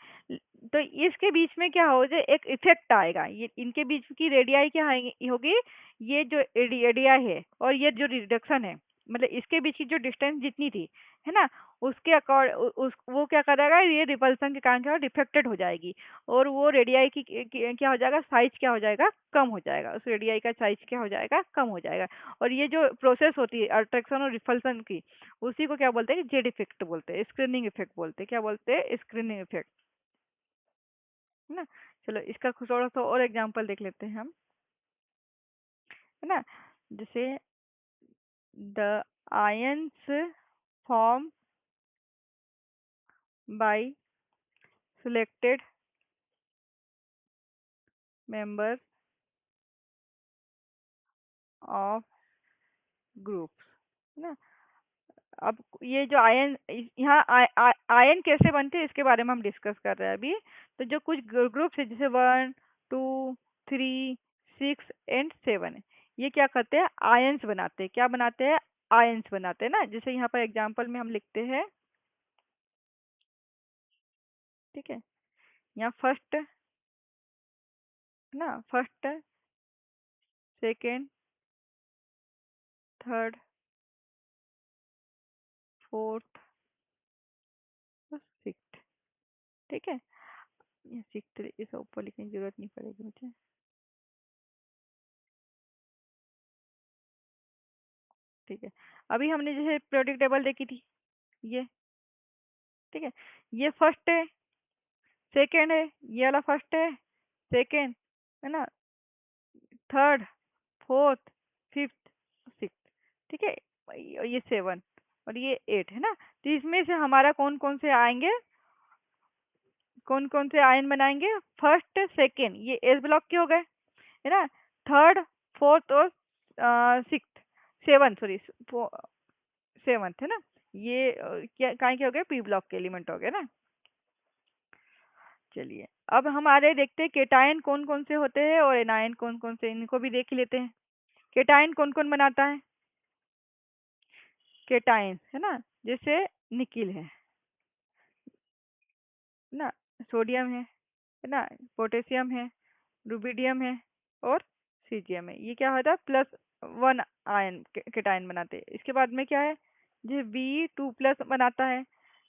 तो इसके बीच में क्या हो जाए, एक इफेक्ट आएगा, ये इनके बीच की रेडियाई क्या होगी, ये जो रेडियाई है और ये जो रिडक्शन है, मतलब इसके बीच की जो डिस्टेंस जितनी थी, है ना, उसके अकॉर्ड उस वो क्या करेगा, ये रिपल्सन के कारण क्या डिफेक्टेड हो जाएगी। और वो रेडियाई क्या हो जाएगा, साइज क्या हो जाएगा, कम हो जाएगा, उस रेडियाई का साइज क्या हो जाएगा, कम हो जाएगा। और ये जो प्रोसेस होती है अट्रैक्शन और रिपल्सन की, उसी को क्या बोलते हैं, जेड इफेक्ट बोलते हैं, स्क्रीनिंग इफेक्ट बोलते हैं। क्या बोलते हैं, स्क्रीनिंग इफेक्ट, है ना। चलो इसका थोड़ा सा और एग्जांपल देख लेते हैं हम, है ना। जैसे the ions form by selected member of groups, है ना। अब ये जो आयन, यहाँ आयन कैसे बनते हैं इसके बारे में हम डिस्कस कर रहे हैं अभी। तो जो कुछ ग्रुप्स है, जैसे 1 2 3 6 एंड 7 है, ये क्या करते हैं, आयंस बनाते हैं। क्या बनाते हैं, आयंस बनाते हैं ना। जैसे यहाँ पर एग्जांपल में हम लिखते हैं, ठीक है, यहाँ फर्स्ट, है ना, first, second, third, fourth, sixth. ठीक है, ये सिक्स्थ इस ऊपर लिखने की जरूरत नहीं पड़ेगी मुझे। ठीक है, अभी हमने जैसे पीरियोडिक टेबल देखी थी, ये, ठीक है, ये फर्स्ट है, सेकेंड है, ये वाला फर्स्ट है, सेकेंड, है ना, थर्ड, फोर्थ, फिफ्थ, सिक्स्थ। ठीक है, ये 7 और ये 8 है ना। तो इसमें से हमारा कौन कौन से आएंगे, कौन कौन से आयन बनाएंगे, फर्स्ट सेकेंड ये एस ब्लॉक के हो गए, है ना। थर्ड, फोर्थ और सिक्स्थ, सेवन सॉरी, सेवंथ, है ना। ये क्या काय के हो गए, पी ब्लॉक के एलिमेंट हो गए ना। चलिए, अब हमारे देखते हैं केटायन कौन कौन से होते हैं और एनायन कौन कौन से, इनको भी देख ही लेते हैं। केटायन कौन कौन बनाता है, केटायन, है ना, जैसे निकिल है, ना, सोडियम है ना, पोटेशियम है, रुबिडियम है और सीजियम है। ये क्या होता है, +1 आयन केटायन बनाते हैं। इसके बाद में क्या है, जो B2+ बनाता है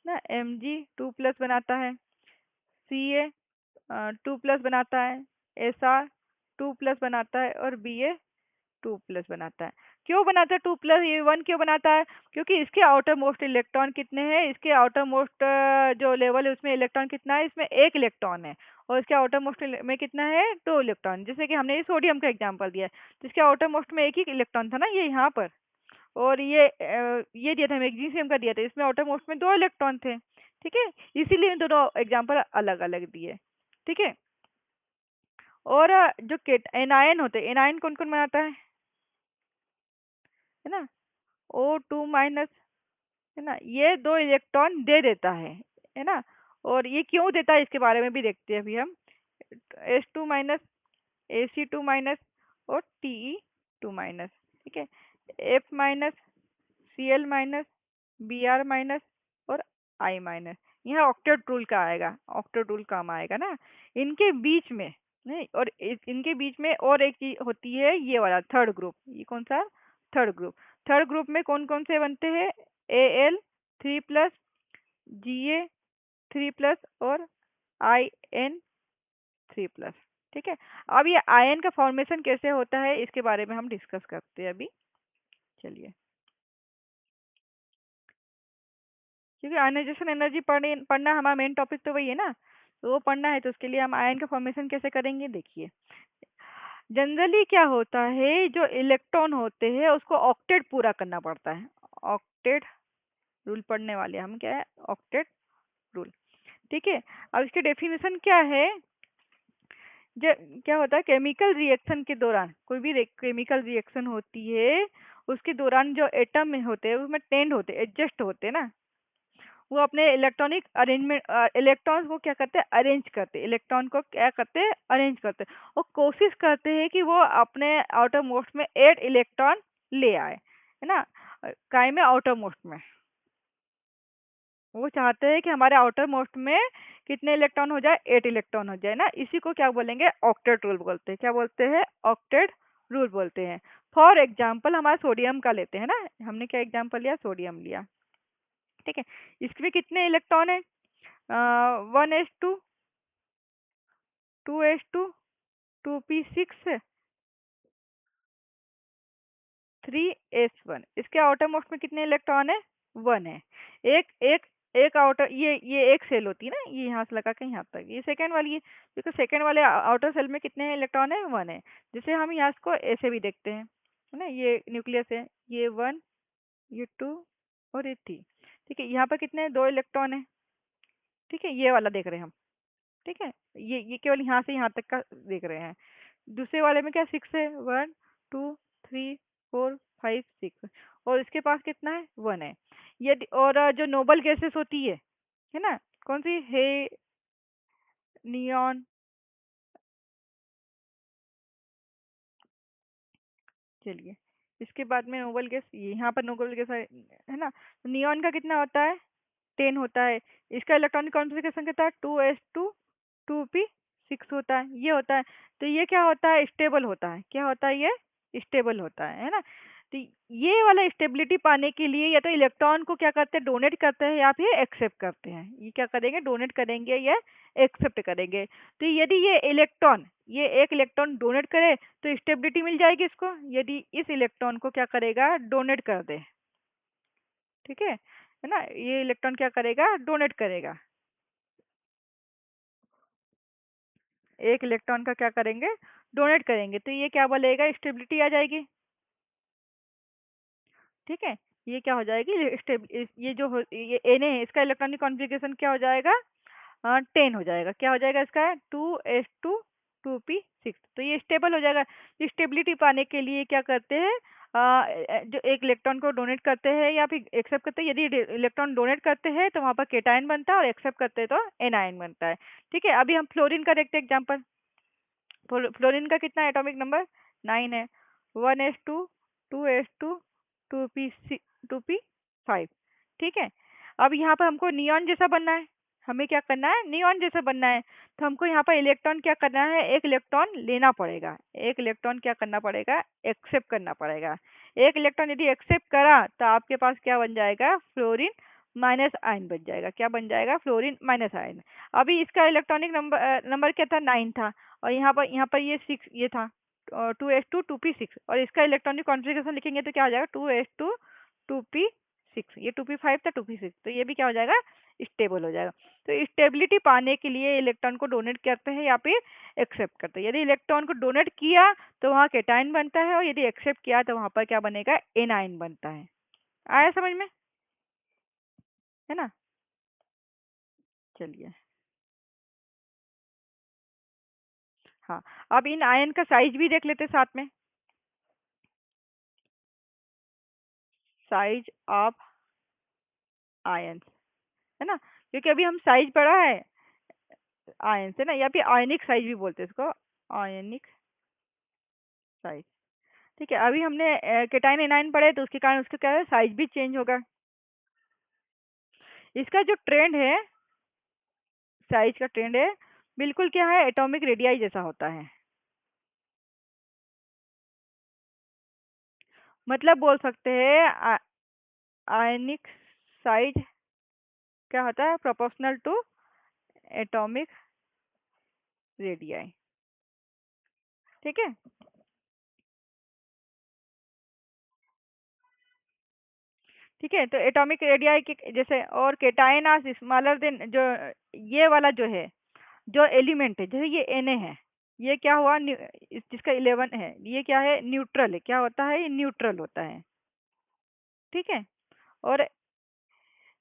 ना, Mg2+ बनाता है, Ca 2+ बनाता है, Sr 2+ बनाता है और Ba 2+ बनाता है। क्यों बनाता है 2+, ये 1 क्यों बनाता है? क्योंकि इसके आउटर मोस्ट इलेक्ट्रॉन कितने हैं, इसके आउटर मोस्ट जो लेवल है उसमें इलेक्ट्रॉन कितना है, इसमें 1 इलेक्ट्रॉन है और इसके आउटर मोस्ट में कितना है, 2 इलेक्ट्रॉन। जैसे कि हमने ये सोडियम का एग्जांपल दिया है, तो इसके आउटर मोस्ट में एक ही इलेक्ट्रॉन था ना, ये यहाँ पर। और ये दिया था, मैग्नीशियम का दिया था, इसमें आउटर मोस्ट में 2 इलेक्ट्रॉन थे। ठीक है, इसीलिए इन दोनों एग्जाम्पल अलग अलग दिए। ठीक है, और जो एनायन होते हैं, एनायन कौन कौन बनाता है ना, O2-, है ना, ये 2 इलेक्ट्रॉन दे देता है ना। और ये क्यों देता है इसके बारे में भी देखते हैं अभी हम। S2-, Ac2-, और Te2-। ठीक है, F-, Cl-, Br-, और I-। यहाँ ऑक्टेट रूल का आएगा, ऑक्टेट रूल काम आएगा ना इनके बीच में। नहीं, और इनके बीच में और एक चीज होती है, ये वाला थर्ड ग्रुप। ये कौन सा, थर्ड ग्रुप। थर्ड ग्रुप में कौन कौन से बनते हैं, Al3+, Ga3+, और In3+। ठीक है, अब ये आयन का फॉर्मेशन कैसे होता है इसके बारे में हम डिस्कस करते हैं अभी। चलिए, क्योंकि आयनाइजेशन एनर्जी पढ़ना हमारा मेन टॉपिक तो वही है ना, तो वो पढ़ना है, तो उसके लिए हम आयन का फॉर्मेशन कैसे करेंगे देखिए। जनरली क्या होता है, जो इलेक्ट्रॉन होते हैं उसको ऑक्टेट पूरा करना पड़ता है। ऑक्टेट रूल पढ़ने वाले हम, क्या है, ऑक्टेट रूल। ठीक है, अब इसके डेफिनेशन क्या है। जो क्या होता है, केमिकल रिएक्शन के दौरान, कोई भी केमिकल रिएक्शन होती है उसके दौरान जो एटम में होते हैं उसमें टेंड होते, एडजस्ट होते हैं ना, वो अपने इलेक्ट्रॉनिक अरेंजमेंट, इलेक्ट्रॉन्स को क्या करते हैं, अरेंज करते, इलेक्ट्रॉन को क्या करते हैं, अरेंज करते, और कोशिश करते हैं कि वो अपने आउटर मोस्ट में 8 इलेक्ट्रॉन ले आए, है ना। काय में, आउटर मोस्ट में। वो चाहते हैं कि हमारे आउटर मोस्ट में कितने इलेक्ट्रॉन हो जाए, 8 इलेक्ट्रॉन हो जाए ना। इसी को क्या बोलेंगे, ऑक्टेट रूल बोलते हैं। क्या बोलते हैं, ऑक्टेट रूल बोलते हैं। फॉर एग्जाम्पल हमारा सोडियम का लेते हैं ना, हमने क्या एग्जाम्पल लिया, सोडियम लिया। ठीक है, इसमें कितने इलेक्ट्रॉन है, 1s2, 2s2, 2p6, 3s1। इसके आउटर मोस्ट में कितने इलेक्ट्रॉन है, 1 है। एक एक एक आउटर, ये एक सेल होती है ना, ये यहाँ से लगा के यहाँ तक, ये सेकंड वाली है, क्योंकि सेकंड वाले आउटर सेल में कितने इलेक्ट्रॉन है, 1 है। जैसे हम यहाँ इसको ऐसे भी देखते हैं, है ना, ये न्यूक्लियस है, ये 1, ये 2 और ये 3। ठीक है, यहाँ पर कितने, 2 इलेक्ट्रॉन है। ठीक है, ये वाला देख रहे हैं हम। ठीक है, ये केवल यहाँ से यहाँ तक का देख रहे हैं। दूसरे वाले में क्या, 6 है, 1 2 3 4 5 6, और इसके पास कितना है, 1 है। यदि और जो नोबल गैसेस होती है ना, कौन सी है, नियॉन। चलिए, इसके बाद में नोबल गैस, यहाँ पर नोबल गैस है ना, तो नियॉन का कितना होता है, 10 होता है। इसका इलेक्ट्रॉनिक कॉन्फ़िगरेशन कितना है, 2s2, 2p6 होता है, ये होता है। तो ये क्या होता है, स्टेबल होता है। क्या होता है, ये स्टेबल होता है ना। तो ये वाला स्टेबिलिटी पाने के लिए या तो इलेक्ट्रॉन को क्या करते हैं, डोनेट करते हैं या फिर एक्सेप्ट करते हैं। ये क्या करेंगे, डोनेट करेंगे या एक्सेप्ट करेंगे। तो यदि ये एक इलेक्ट्रॉन डोनेट करे तो स्टेबिलिटी मिल जाएगी इसको। यदि इस इलेक्ट्रॉन को क्या करेगा, डोनेट कर दे, ठीक है ना, ये इलेक्ट्रॉन क्या करेगा, डोनेट करेगा, एक इलेक्ट्रॉन का क्या करेंगे, डोनेट करेंगे, तो ये क्या बोलेगा, स्टेबिलिटी आ जाएगी। ठीक है, ये क्या हो जाएगी, ये जो ये एन है, इसका इलेक्ट्रॉनिक कॉन्फ़िगरेशन क्या हो जाएगा, 10 हो जाएगा। क्या हो जाएगा इसका, 2s2 2p6। तो ये स्टेबल हो जाएगा। स्टेबिलिटी पाने के लिए क्या करते हैं, जो एक इलेक्ट्रॉन को डोनेट करते हैं या फिर एक्सेप्ट करते हैं। यदि इलेक्ट्रॉन डोनेट करते हैं तो वहाँ पर केटायन बनता है, और एक्सेप्ट करते हैं तो एनायन बनता है। ठीक है, अभी हम फ्लोरीन का देखते हैं एग्जाम्पल। फ्लोरीन का कितना एटॉमिक नंबर, 9 है। 1s2, 2s2, 2p5। ठीक है, अब यहाँ पर हमको नियॉन जैसा बनना है। हमें क्या करना है, नियॉन जैसा बनना है। तो हमको यहाँ पर इलेक्ट्रॉन क्या करना है, एक इलेक्ट्रॉन लेना पड़ेगा, एक इलेक्ट्रॉन क्या करना पड़ेगा, एक्सेप्ट करना पड़ेगा। एक इलेक्ट्रॉन यदि एक्सेप्ट करा तो आपके पास क्या बन जाएगा, फ्लोरीन माइनस आयन बन जाएगा। क्या बन जाएगा, फ्लोरीन माइनस आयन। अभी इसका इलेक्ट्रॉनिक नंबर क्या था, 9 था, और यहाँ पर ये 6 ये था, 2s2 2p6, और इसका इलेक्ट्रॉनिक कॉन्फ़िगरेशन लिखेंगे तो क्या हो जाएगा, 2s2 2p6, ये 2p5 था, 2p6, तो ये भी क्या हो जाएगा, स्टेबल हो जाएगा। तो स्टेबिलिटी पाने के लिए इलेक्ट्रॉन को डोनेट करते हैं या फिर एक्सेप्ट करते हैं। यदि इलेक्ट्रॉन को डोनेट किया तो वहाँ केटाइन बनता है, और यदि एक्सेप्ट किया तो वहाँ पर क्या बनेगा, एनाइन बनता है। आया समझ में, है ना। चलिए, हाँ, अब इन आयन का साइज भी देख लेते हैं साथ में। साइज ऑफ आयन, है ना, क्योंकि अभी हम साइज पढ़ा है आयन से ना, या फिर आयनिक साइज भी बोलते हैं इसको, आयनिक साइज। ठीक है, अभी हमने केटाइन एनाइन पढ़े तो उसके कारण उसका क्या है, साइज भी चेंज होगा। इसका जो ट्रेंड है, साइज का ट्रेंड है, बिल्कुल क्या है, एटॉमिक रेडियाई जैसा होता है। मतलब बोल सकते हैं आयनिक साइज क्या होता है, प्रोपोर्शनल टू एटॉमिक रेडियाई। ठीक है, ठीक है, तो एटॉमिक रेडियाई के जैसे, और केटाइन आर स्मॉलर देन, जो ये वाला जो है, जो एलिमेंट है, जैसे ये Na है, ये क्या हुआ, जिसका 11 है, ये क्या है, न्यूट्रल है। क्या होता है, ये न्यूट्रल होता है। ठीक है, और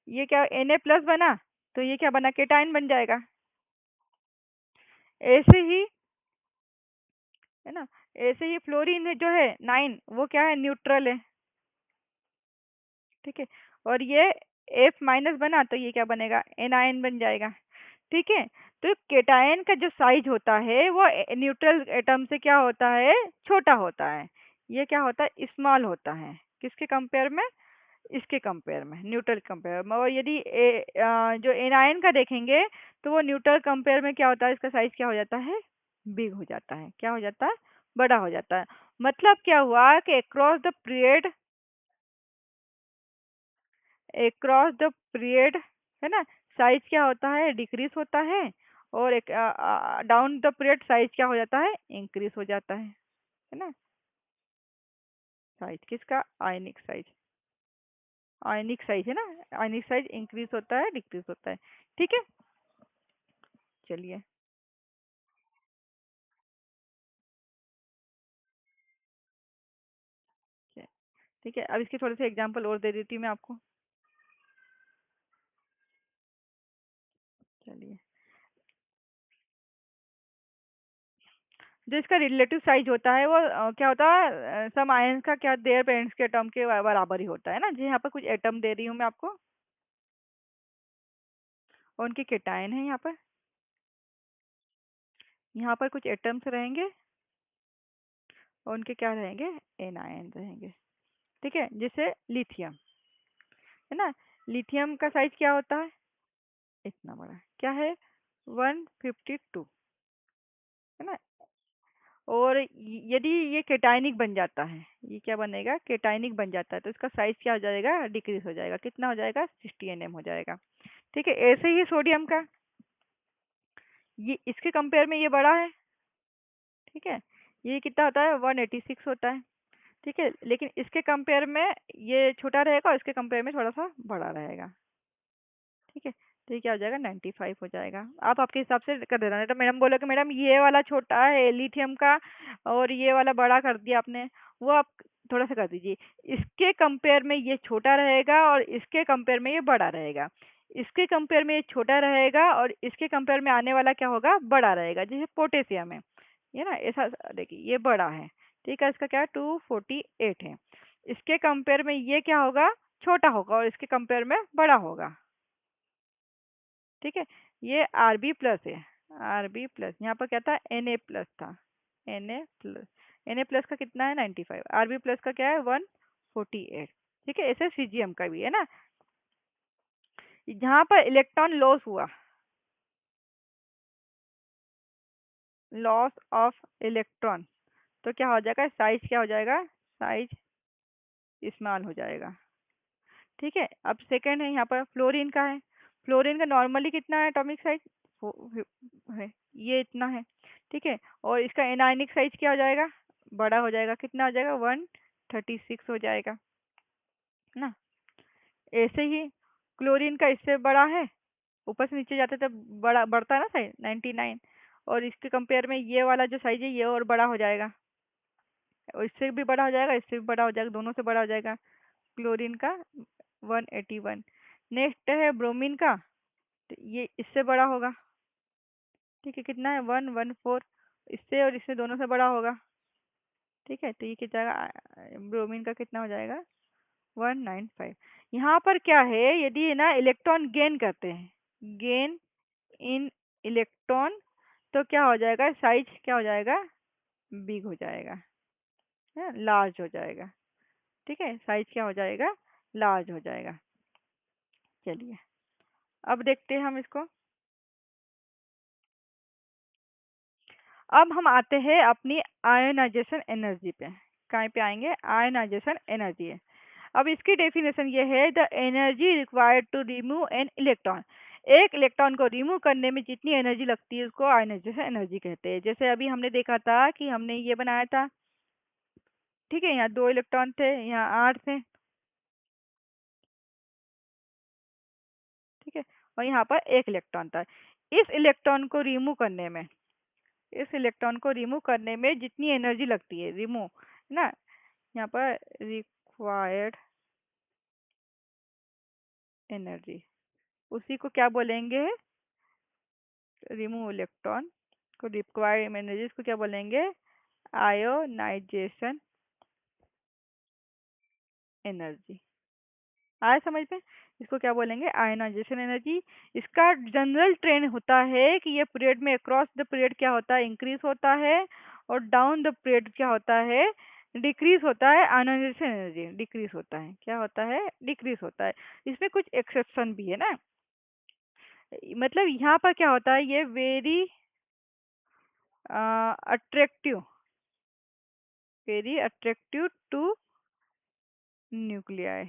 ये क्या Na+ बना, तो ये क्या बना, केटाइन बन जाएगा। ऐसे ही, है ना, ऐसे ही फ्लोरीन है जो है 9, वो क्या है, न्यूट्रल है। ठीक है, और ये F- बना तो ये क्या बनेगा, एनायन बन जाएगा। ठीक है, तो केटायन का जो साइज होता है वो न्यूट्रल एटम से क्या होता है, छोटा होता है। ये क्या होता है, स्मॉल होता है, किसके कंपेयर में, इसके कंपेयर में, न्यूट्रल कंपेयर में। और यदि जो एनायन का देखेंगे तो वो न्यूट्रल कंपेयर में क्या होता है, इसका साइज क्या हो जाता है, बिग हो जाता है। क्या हो जाता है, बड़ा हो जाता है। मतलब क्या हुआ कि अक्रॉस द पीरियड, है ना, साइज क्या होता है, डिक्रीज होता है, और एक डाउन द पीरियड साइज क्या हो जाता है, इंक्रीज हो जाता है ना। साइज किसका, आयनिक साइज, आयनिक साइज है ना, आयनिक साइज इंक्रीज होता है, डिक्रीज होता है। ठीक है, चलिए, ठीक है, अब इसके थोड़े से एग्जांपल और दे देती हूँ मैं आपको। चलिए, जो इसका रिलेटिव साइज होता है वो क्या होता है, सम आयंस का क्या, देयर पेरेंट्स के एटम के बराबर ही होता है ना। जी, यहाँ पर कुछ एटम दे रही हूँ मैं आपको, और उनके केटायन है यहाँ पर, यहाँ पर कुछ एटम्स रहेंगे, और उनके क्या रहेंगे, एनायन रहेंगे। ठीक है, जैसे लिथियम, है ना, लिथियम का साइज क्या होता है, इतना बड़ा, क्या है, 152, है ना। और यदि ये केटाइनिक बन जाता है, ये क्या बनेगा, केटाइनिक बन जाता है, तो इसका साइज क्या हो जाएगा, डिक्रीज हो जाएगा। कितना हो जाएगा, 60 nm हो जाएगा। ठीक है, ऐसे ही सोडियम का, ये इसके कंपेयर में ये बड़ा है। ठीक है, ये कितना होता है, 186 होता है। ठीक है, लेकिन इसके कंपेयर में ये छोटा रहेगा, और इसके कंपेयर में थोड़ा सा बड़ा रहेगा। ठीक है, तो ये क्या हो जाएगा, 95 हो जाएगा। आप आपके हिसाब से कर देना, नहीं तो मैडम बोलो कि मैडम ये वाला छोटा है लिथियम का, और ये वाला बड़ा कर दिया आपने, वो आप थोड़ा सा कर दीजिए। इसके कंपेयर में ये छोटा रहेगा, और इसके कंपेयर में ये बड़ा रहेगा। इसके कंपेयर में ये छोटा रहेगा, और इसके कंपेयर में आने वाला क्या होगा, बड़ा रहेगा। जैसे पोटेशियम है, ये ना ऐसा, देखिए ये बड़ा है। ठीक है, इसका क्या है, 248 है। इसके कंपेयर में ये क्या होगा, छोटा होगा, और इसके कंपेयर में बड़ा होगा। ठीक है, ये Rb+ है, Rb+, यहाँ पर क्या था, Na+ था, Na+, Na+ का कितना है, 95, Rb+ का क्या है, 148। ठीक है, ऐसे सीजियम का भी है ना, जहाँ पर इलेक्ट्रॉन लॉस हुआ, लॉस ऑफ इलेक्ट्रॉन, तो क्या हो जाएगा, साइज क्या हो जाएगा, साइज स्मॉल हो जाएगा। ठीक है, अब सेकंड है यहाँ पर फ्लोरीन का है। फ्लोरीन का नॉर्मली कितना है एटॉमिक साइज, है ये इतना है। ठीक है, और इसका एनायनिक साइज क्या हो जाएगा, बड़ा हो जाएगा, कितना हो जाएगा, 136 हो जाएगा, है ना। ऐसे ही क्लोरीन का इससे बड़ा है, ऊपर से नीचे जाते तब बड़ा बढ़ता है ना साइज 99, और इसके कंपेयर में ये वाला जो साइज है ये और बड़ा हो जाएगा, और इससे भी बड़ा हो जाएगा, इससे भी बड़ा हो जाएगा, दोनों से बड़ा हो जाएगा क्लोरीन का 181। नेक्स्ट है ब्रोमीन का, तो ये इससे बड़ा होगा। ठीक है, कितना है, 114, इससे और इससे दोनों से बड़ा होगा। ठीक है, तो ये कितना जाएगा, ब्रोमीन का कितना हो जाएगा, 195। यहाँ पर क्या है, यदि है ना इलेक्ट्रॉन गेन करते हैं, गेन इन इलेक्ट्रॉन, तो क्या हो जाएगा, साइज क्या हो जाएगा, बिग हो जाएगा, है लार्ज हो जाएगा। ठीक है, साइज क्या हो जाएगा, लार्ज हो जाएगा। चलिए अब देखते हैं हम इसको। अब हम आते हैं अपनी आयोनाइजेशन एनर्जी पे। कहाँ पे आएंगे, आयोनाइजेशन एनर्जी है। अब इसकी डेफिनेशन ये है, the energy required to remove an electron. एक इलेक्ट्रॉन को रिमूव करने में जितनी एनर्जी लगती है उसको आयोनाइजेशन एनर्जी कहते हैं। जैसे अभी हमने देखा था कि हमने ये बनाया था, ठीक है, यहाँ 2 इलेक्ट्रॉन थे, यहाँ 8 थे, ठीक है, और यहाँ पर 1 इलेक्ट्रॉन था। इस इलेक्ट्रॉन को रिमूव करने में, इस इलेक्ट्रॉन को रिमूव करने में जितनी एनर्जी लगती है, रिमूव ना, यहाँ पर रिक्वायर्ड एनर्जी, उसी को क्या बोलेंगे, रिमूव इलेक्ट्रॉन को रिक्वायर्ड एनर्जी, इसको क्या बोलेंगे, आयोनाइजेशन एनर्जी। आया समझ में, इसको क्या बोलेंगे, आयोनाइजेशन एनर्जी। इसका जनरल ट्रेंड होता है कि ये पीरियड में अक्रॉस द पीरियड क्या होता है, इंक्रीज होता है, और डाउन द पीरियड क्या होता है, डिक्रीज होता है। आयोनाइजेशन एनर्जी डिक्रीज होता है, क्या होता है, डिक्रीज होता है। इसमें कुछ एक्सेप्शन भी है ना, मतलब यहाँ पर क्या होता है, ये very attractive, very attractive to nuclei,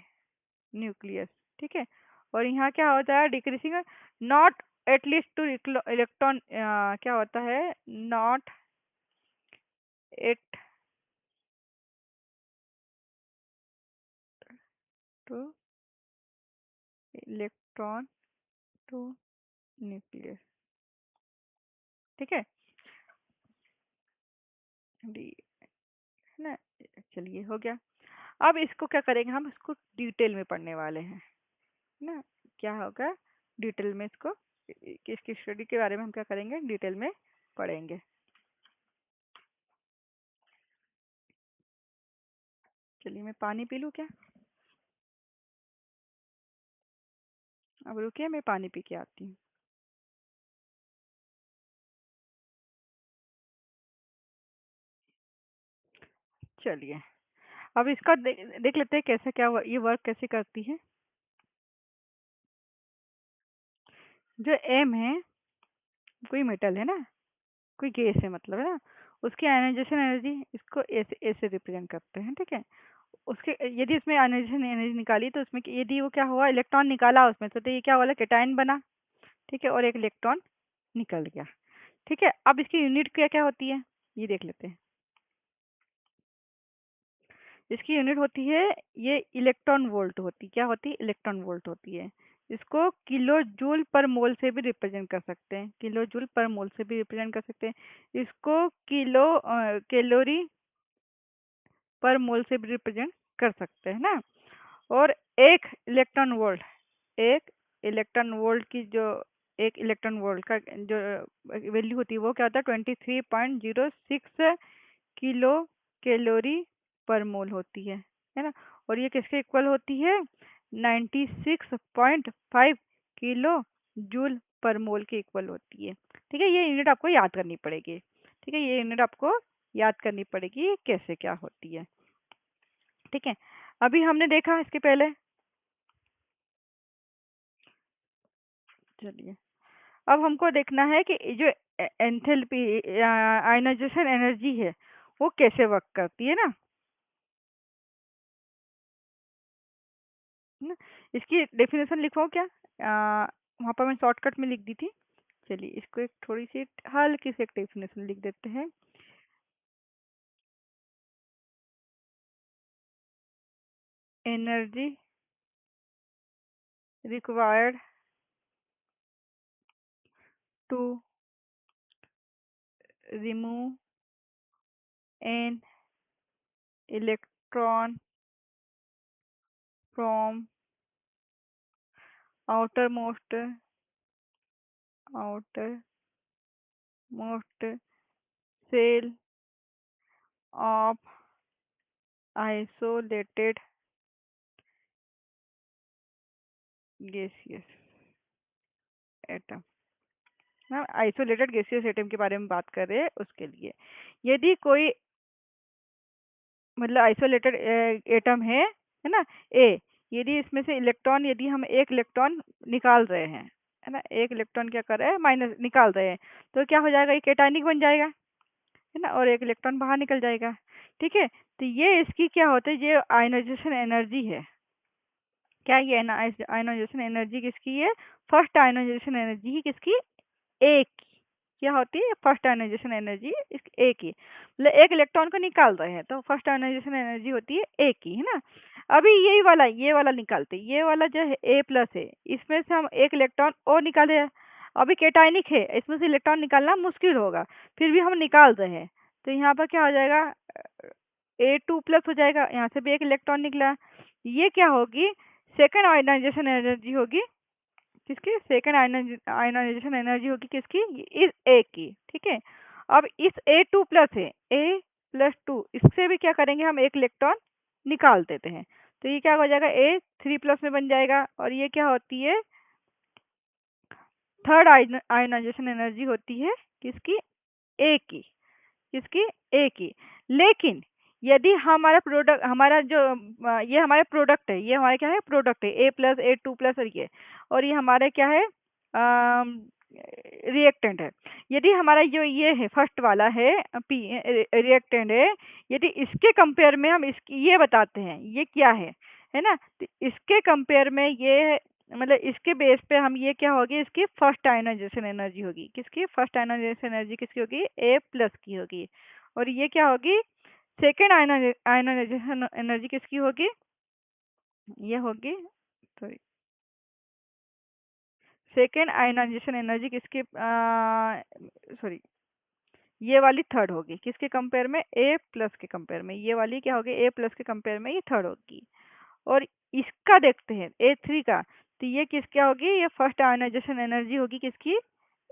nucleus. ठीक है, और यहाँ क्या होता है, decreasing, not at least to electron, क्या होता है, not at to electron to nucleus. ठीक है, डी, है ना। चलिए हो गया। अब इसको क्या करेंगे, हम इसको डिटेल में पढ़ने वाले हैं, है ना। क्या होगा, डिटेल में इसको, किसकी स्टडी के बारे में हम क्या करेंगे, डिटेल में पढ़ेंगे। चलिए मैं पानी पी लूँ क्या, अब रुकिए मैं पानी पी के आती हूँ। चलिए अब इसका देख लेते हैं कैसे, क्या ये वर्क कैसे करती है। जो एम है, कोई मेटल है ना, कोई गैस है मतलब, है ना, उसकी आयनाइजेशन एनर्जी, इसको ऐसे ऐसे रिप्रेजेंट करते हैं। ठीक है, उसके यदि इसमें आयनाइजेशन एनर्जी निकाली तो उसमें यदि वो क्या हुआ, इलेक्ट्रॉन निकाला उसमें से, तो ये क्या हुआ, कैटायन बना। ठीक है, और एक इलेक्ट्रॉन निकल गया। ठीक है, अब इसकी यूनिट क्या क्या होती है, ये देख लेते हैं। इसकी यूनिट होती है, ये इलेक्ट्रॉन वोल्ट होती, क्या होती, इलेक्ट्रॉन वोल्ट होती है। इसको किलो जूल पर मोल से भी रिप्रेजेंट कर सकते हैं, किलो जूल पर मोल से भी रिप्रेजेंट कर सकते हैं। इसको किलो कैलोरी पर मोल से भी रिप्रेजेंट कर सकते हैं ना। और एक इलेक्ट्रॉन वोल्ट, एक इलेक्ट्रॉन वोल्ट की जो, एक इलेक्ट्रॉन वोल्ट का जो वैल्यू होती है वो क्या होता है, 23.06 किलो कैलोरी पर मोल होती है ना। और ये किसके इक्वल होती है, 96.5 किलो जूल पर मोल के इक्वल होती है। ठीक है, ये यूनिट आपको याद करनी पड़ेगी। ठीक है, ये यूनिट आपको याद करनी पड़ेगी कैसे क्या होती है। ठीक है, अभी हमने देखा इसके पहले। चलिए अब हमको देखना है कि जो एंथैल्पी आयनाइजेशन एनर्जी है वो कैसे वर्क करती है ना। ना, इसकी डेफिनेशन लिखो क्या, वहाँ पर मैं शॉर्टकट में लिख दी थी। चलिए इसको एक थोड़ी सी हल्की सी एक डेफिनेशन लिख देते हैं। Energy required to remove an electron from outermost outermost cell of isolated gaseous atom। हम आइसोलेटेड गैसियस एटम के बारे में बात कर रहे हैं उसके लिए। यदि कोई मतलब आइसोलेटेड एटम है ना, ए, यदि इसमें से इलेक्ट्रॉन, यदि हम एक इलेक्ट्रॉन निकाल रहे हैं, है ना, एक इलेक्ट्रॉन क्या कर रहे हैं, माइनस निकाल रहे हैं, तो क्या हो जाएगा, ये केटायनिक बन जाएगा, है ना, और एक इलेक्ट्रॉन बाहर निकल जाएगा। ठीक है, तो ये इसकी क्या होता है, ये आयनाइजेशन एनर्जी है। क्या ये आयनाइजेशन एनर्जी किसकी है, फर्स्ट आयनाइजेशन एनर्जी ही किसकी, एक की। क्या होती है फर्स्ट आयनाइजेशन एनर्जी, एक ही, मतलब एक इलेक्ट्रॉन को निकाल रहे हैं तो फर्स्ट आयनाइजेशन एनर्जी होती है एक ही, है ना। अभी यही वाला, ये वाला निकालते हैं, ये वाला जो है ए प्लस है, इसमें से हम एक इलेक्ट्रॉन और निकाले हैं। अभी केटाइनिक है, इसमें से इलेक्ट्रॉन निकालना मुश्किल होगा, फिर भी हम निकाल रहे हैं, तो यहाँ पर क्या हो जाएगा, A2+ हो जाएगा, यहाँ से भी एक इलेक्ट्रॉन निकला। ये क्या होगी, सेकेंड आयनाइजेशन एनर्जी होगी किसकी, सेकेंड आयनाइजेशन एनर्जी होगी किसकी, इस ए की। ठीक है, अब इस A2+ है, A+2, इससे भी क्या करेंगे, हम एक इलेक्ट्रॉन निकाल देते हैं, तो ये क्या हो जाएगा, A3+ में बन जाएगा, और ये क्या होती है, थर्ड आयनाइजेशन एनर्जी होती है किसकी, ए की, किसकी, ए की। लेकिन यदि हमारा प्रोडक्ट, हमारा जो ये हमारे प्रोडक्ट है, ये हमारे क्या है, प्रोडक्ट है, A+A2+ और ये हमारे क्या है, रिएक्टेंट है। यदि हमारा जो ये है फर्स्ट वाला है पी रिएक्टेंट है, यदि इसके कंपेयर में हम इसकी ये बताते हैं ये क्या है ना, तो इसके कंपेयर में ये, मतलब इसके बेस पे हम ये क्या होगी, इसकी फर्स्ट आयनाइजेशन एनर्जी होगी, किसकी फर्स्ट आयनाइजेशन एनर्जी किसकी होगी, A+ की होगी। और ये क्या होगी, सेकेंड आयनाइजेशन एनर्जी किसकी होगी, ये होगी, सॉरी, सेकेंड आयनाइजेशन एनर्जी किसकी, सॉरी, ये वाली थर्ड होगी किसके कंपेयर में, A+ के कंपेयर में, ये वाली क्या होगी, A+ के कंपेयर में ये थर्ड होगी। और इसका देखते हैं A3 का, तो ये किस क्या होगी, ये फर्स्ट आयनाइजेशन एनर्जी होगी किसकी,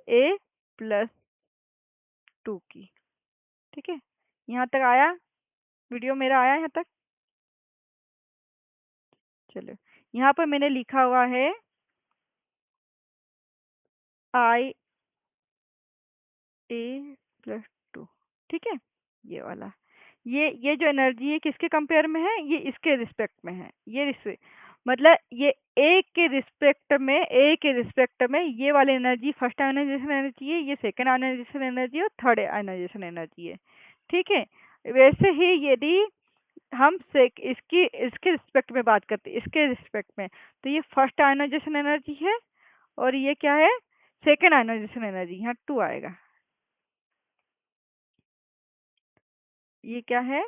A+2 की। ठीक है, यहाँ तक आया, वीडियो मेरा आया यहाँ तक। चलो, यहाँ पर मैंने लिखा हुआ है IA+2। ठीक है, ये वाला, ये जो एनर्जी है किसके कंपेयर में है, ये इसके रिस्पेक्ट में है, ये रिस्पेक्ट, मतलब ये ए के रिस्पेक्ट में ये वाली एनर्जी फर्स्ट आयनाइजेशन एनर्जी है, ये सेकंड आयनाइजेशन एनर्जी है, और थर्ड आयनाइजेशन एनर्जी है। ठीक है, वैसे ही यदि हम से इसकी इसके रिस्पेक्ट में बात करते हैं, इसके रिस्पेक्ट में, तो ये फर्स्ट आयनाइजेशन एनर्जी है, और ये क्या है, सेकेंड आयनाइजेशन एनर्जी, यहाँ 2 आएगा। ये क्या है,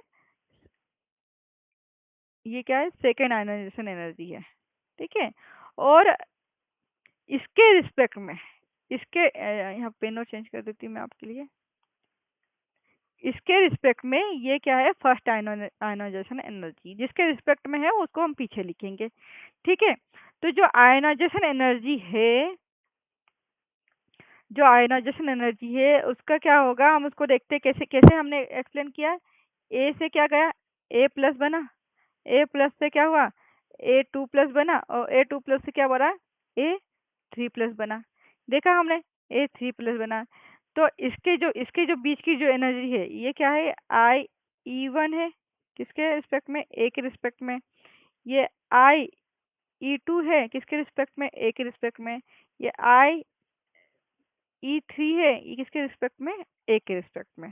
ये क्या है, सेकेंड आयनाइजेशन एनर्जी है। ठीक है, और इसके रिस्पेक्ट में, इसके यहाँ पेन और चेंज कर देती हूँ मैं आपके लिए, इसके रिस्पेक्ट में ये क्या है, फर्स्ट आयनाइजेशन एनर्जी, जिसके रिस्पेक्ट में है उसको हम पीछे लिखेंगे। ठीक है, तो जो आयनाइजेशन एनर्जी है, जो आयनाइजेशन एनर्जी है उसका क्या होगा, हम उसको देखते हैं कैसे, कैसे हमने एक्सप्लेन किया, ए से क्या गया, A+ बना, A+ से क्या हुआ, A2+ बना, और A2+ से क्या बना, A3+ बना, देखा हमने, A3+ बना। तो इसके जो बीच की जो एनर्जी है ये क्या है, IE1 है, किसके रिस्पेक्ट में, A के रिस्पेक्ट में। ये IE2 है, किसके रिस्पेक्ट में, A के रिस्पेक्ट में। ये E3 है, ये किसके रिस्पेक्ट में, ए के रिस्पेक्ट में।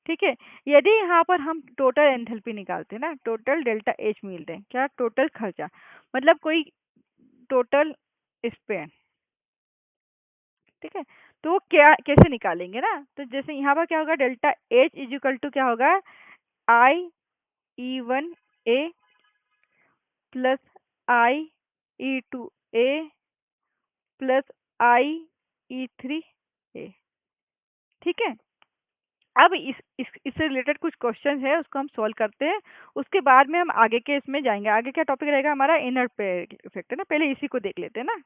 ठीक है, यदि यहाँ पर हम टोटल एंथैल्पी निकालते हैं ना, टोटल डेल्टा एच मिलते हैं, क्या टोटल खर्चा, मतलब कोई टोटल स्पेन। ठीक है, तो वो क्या कैसे निकालेंगे ना, तो जैसे यहाँ पर क्या होगा, delta H is equal to क्या होगा, I E1A plus I E2A plus I E3A। ठीक है, अब इससे रिलेटेड कुछ क्वेश्चन है, उसको हम सॉल्व करते हैं, उसके बाद में हम आगे के इसमें जाएंगे। आगे क्या टॉपिक रहेगा हमारा, इनर पेयर इफेक्ट है ना, पहले इसी को देख लेते हैं ना।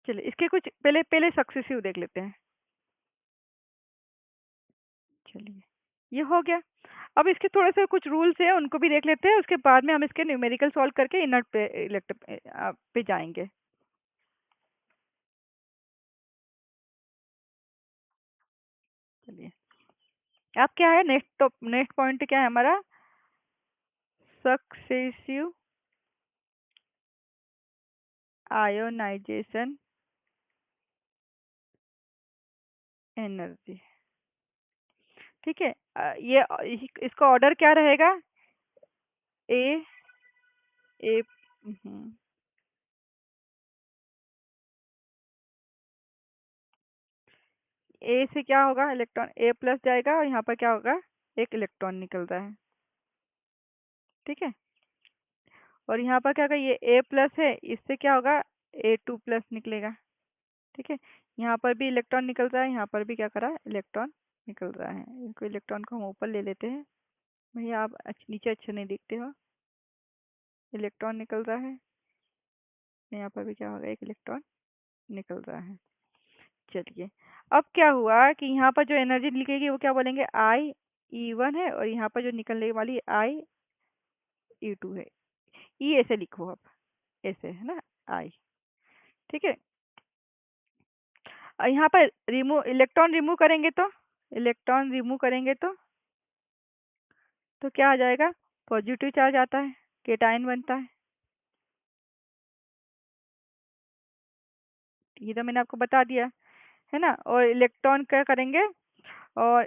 चलिए इसके कुछ पहले पहले सक्सेसिव देख लेते हैं। चलिए ये हो गया। अब इसके थोड़े से कुछ रूल्स हैं, उनको भी देख लेते हैं, उसके बाद में हम इसके न्यूमेरिकल सॉल्व करके इनर पे इलेक्ट पे जाएंगे। चलिए, अब क्या है, नेक्स्ट पॉइंट क्या है हमारा, सक्सेसिव आयोनाइजेशन एनर्जी। ठीक है, ये इसका ऑर्डर क्या रहेगा, ए ए ए से क्या होगा, इलेक्ट्रॉन ए प्लस जाएगा और यहाँ पर क्या होगा, एक इलेक्ट्रॉन निकल रहा है। ठीक है, और यहाँ पर क्या होगा, ये ए प्लस है, इससे क्या होगा, A2 प्लस निकलेगा। ठीक है, यहाँ पर भी इलेक्ट्रॉन निकल रहा है, यहाँ पर भी क्या करा, इलेक्ट्रॉन निकल रहा है। इनको इलेक्ट्रॉन को हम ऊपर ले लेते हैं, भैया आप नीचे अच्छे नहीं दिखते हो। इलेक्ट्रॉन निकल रहा है, यहाँ पर भी क्या होगा, एक इलेक्ट्रॉन निकल रहा है। चलिए, अब क्या हुआ कि यहाँ पर जो एनर्जी निकलेगी वो क्या बोलेंगे, I E1 है, और यहाँ पर जो निकलने वाली I E2 है। ई ऐसे लिखो आप, ऐसे है ना, आई। ठीक है, और यहाँ पर इलेक्ट्रॉन रिमूव करेंगे तो, इलेक्ट्रॉन रिमूव करेंगे तो क्या आ जाएगा, पॉजिटिव चार्ज आता है, केटायन बनता है। ये तो मैंने आपको बता दिया है ना, और इलेक्ट्रॉन क्या करेंगे, और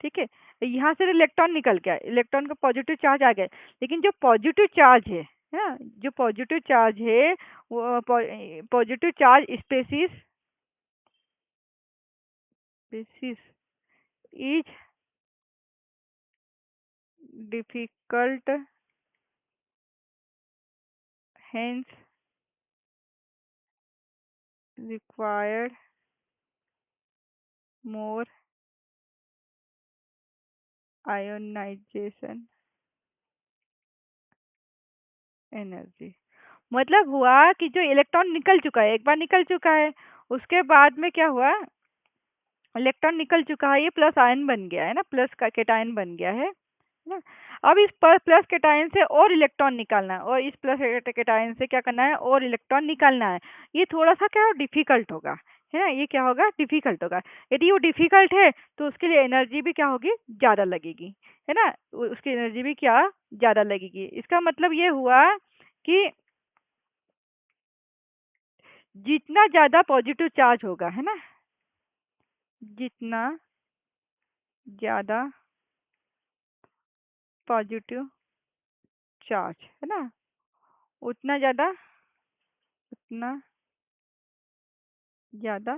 ठीक है, यहाँ से इलेक्ट्रॉन निकल गया, इलेक्ट्रॉन का पॉजिटिव चार्ज आ गया, लेकिन जो पॉजिटिव चार्ज है ना, जो पॉजिटिव चार्ज है, वो positive charge species species is difficult, hence required more ionisation energy. मतलब हुआ कि जो इलेक्ट्रॉन निकल चुका है, एक बार निकल चुका है, उसके बाद में क्या हुआ, इलेक्ट्रॉन निकल चुका है, ये प्लस आयन बन गया है ना, प्लस का केटायन बन गया है ना। अब इस प्लस केटायन से और इलेक्ट्रॉन निकालना है, और इस प्लस केटायन से क्या करना है, और इलेक्ट्रॉन निकालना है। ये थोड़ा सा क्या डिफिकल्ट होगा, है ना, ये क्या होगा, डिफिकल्ट होगा। यदि वो डिफिकल्ट है तो उसके लिए एनर्जी भी क्या होगी, ज़्यादा लगेगी, है ना, उसकी एनर्जी भी क्या ज़्यादा लगेगी। इसका मतलब ये हुआ कि जितना ज़्यादा पॉजिटिव चार्ज होगा, है ना, जितना ज़्यादा पॉजिटिव चार्ज है ना, उतना ज़्यादा, उतना ज़्यादा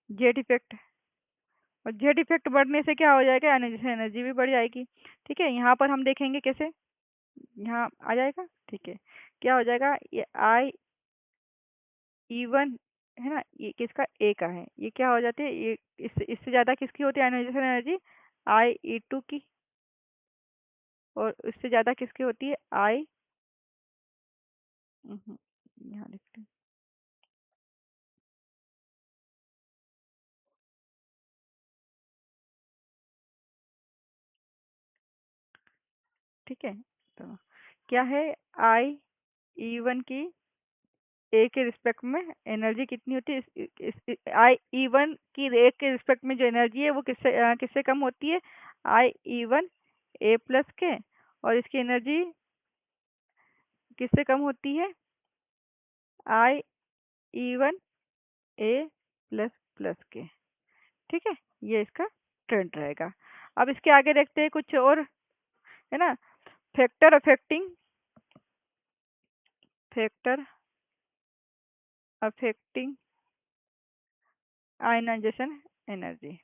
जेड इफेक्ट, और जेड इफेक्ट बढ़ने से क्या हो जाएगा, एनर्जी एनर्जी भी बढ़ जाएगी। ठीक है, यहाँ पर हम देखेंगे कैसे, यहाँ आ जाएगा। ठीक है, क्या हो जाएगा, ये I E1 है ना, ये किसका, ए का है, ये क्या हो जाती है, ये इससे ज़्यादा किसकी होती है एनर्जी एनर्जी, I E2 की, और उससे ज़्यादा किसकी होती है, यहाँ लिखते हैं। ठीक है, तो क्या है, I E1 की ए के रिस्पेक्ट में एनर्जी कितनी होती है, I E1 की ए के रिस्पेक्ट में जो एनर्जी है वो किससे कम होती है, I E1 A प्लस के, और इसकी एनर्जी किससे कम होती है? I even a plus plus के। ठीक है, ये इसका ट्रेंड रहेगा। अब इसके आगे देखते हैं कुछ और, है ना। Factor affecting, factor affecting ionisation energy.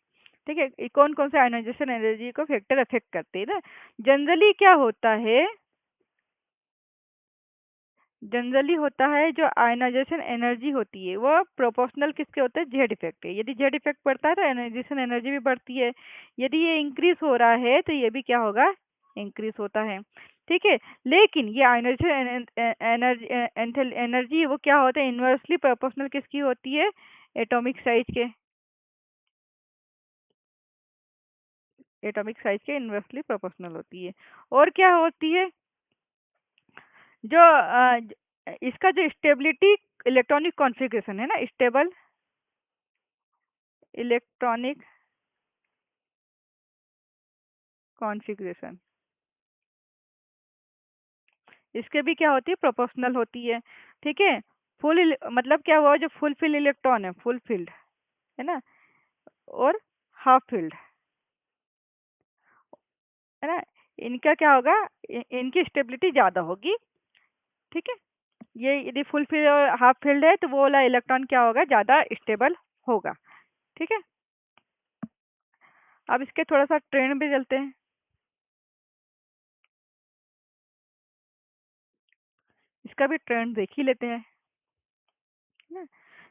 ठीक है, ये कौन कौन से आयनाइजेशन एनर्जी को फैक्टर अफेक्ट करते हैं ना। जनरली क्या होता है, जनरली होता है जो आयनाइजेशन एनर्जी होती है वो प्रोपोर्शनल किसके होते हैं? जेड इफेक्ट है। यदि जेड इफेक्ट बढ़ता है तो आयनाइजेशन एनर्जी भी बढ़ती है। यदि ये इंक्रीज हो रहा है तो ये भी क्या होगा? इंक्रीज होता है। ठीक है, लेकिन ये आयनाइजेशन एनर्जी एनर्जी वो क्या होता है? इन्वर्सली प्रोपोर्शनल किसकी होती है? एटॉमिक साइज के, एटॉमिक साइज के इन्वर्सली प्रोपोर्शनल होती है। और क्या होती है? जो इसका जो स्टेबिलिटी इलेक्ट्रॉनिक कॉन्फ़िगरेशन है ना, स्टेबल इलेक्ट्रॉनिक कॉन्फ़िगरेशन, इसके भी क्या होती है? प्रोपोर्शनल होती है। ठीक है, मतलब क्या हुआ? जो फुल फिल इलेक्ट्रॉन है, फुल फिल्ड, है ना, और हाफ फिल्ड, है ना, इनका क्या होगा? इनकी स्टेबिलिटी ज़्यादा होगी। ठीक है, ये यदि फुल फिल और हाफ फिल्ड है तो वो वाला इलेक्ट्रॉन क्या होगा? ज़्यादा स्टेबल होगा। ठीक है, अब इसके थोड़ा सा ट्रेंड पे चलते हैं। इसका भी ट्रेंड देख ही लेते हैं ना।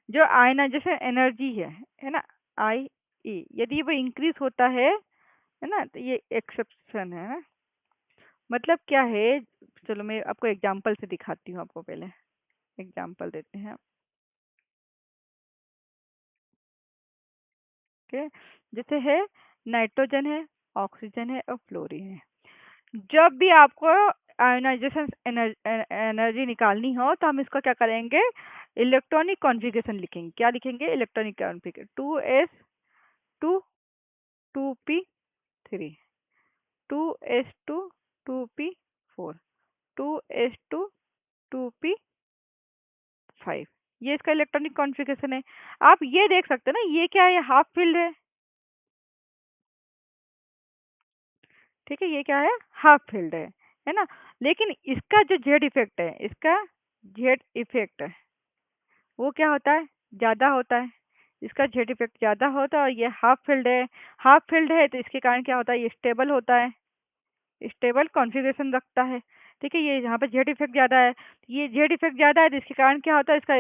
जो आयनाइजेशन एनर्जी है ना, आई ई, यदि वो इंक्रीज होता है ना, तो ये एक्सेप्शन है ना। मतलब क्या है? चलो मैं आपको एग्जांपल से दिखाती हूँ। आपको पहले एग्जांपल देते हैं। ओके, जैसे है नाइट्रोजन है, ऑक्सीजन है और फ्लोरीन है। जब भी आपको आयोनाइजेशन एनर्जी निकालनी हो तो हम इसका क्या करेंगे? इलेक्ट्रॉनिक कॉन्फ़िगरेशन लिखेंगे। क्या लिखेंगे? Electronic configuration. 2s2 2p3, 2s2 2p4, 2s2 2p5। ये इसका इलेक्ट्रॉनिक कॉन्फ़िगरेशन है। आप ये देख सकते हैं ना, ये क्या है? हाफ फील्ड ठीक है, ये क्या है? हाफ फील्ड है ना। लेकिन इसका जो जेड इफेक्ट है, इसका जेड इफेक्ट वो क्या होता है? ज़्यादा होता है। इसका जेड इफेक्ट ज़्यादा होता है और ये हाफ फील्ड है। हाफ फील्ड है तो इसके कारण क्या होता है? ये स्टेबल होता है, स्टेबल कॉन्फ़िगरेशन रखता है। ठीक है, ये यहाँ पे जेड इफेक्ट ज़्यादा है। ये जेड इफेक्ट ज़्यादा है तो इसके कारण क्या होता है? इसका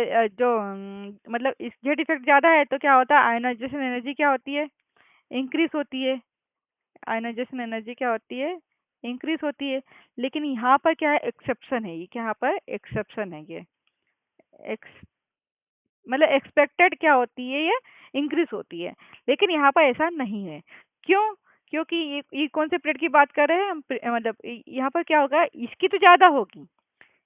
मतलब इस जेड इफेक्ट ज़्यादा है तो क्या होता है? आयनाइजेशन एनर्जी क्या होती है? इंक्रीज होती है। आयनाइजेशन एनर्जी क्या होती है? इंक्रीज होती है। लेकिन यहाँ पर क्या है? एक्सेप्शन है। ये क्या यहाँ पर एक्सेप्शन है? ये एक्स मतलब एक्सपेक्टेड क्या होती है? ये इंक्रीज होती है। लेकिन यहाँ पर ऐसा नहीं है। क्यों? क्योंकि ये कौन से पीरियड की बात कर रहे हैं हम? मतलब यहाँ पर क्या होगा? इसकी तो ज़्यादा होगी,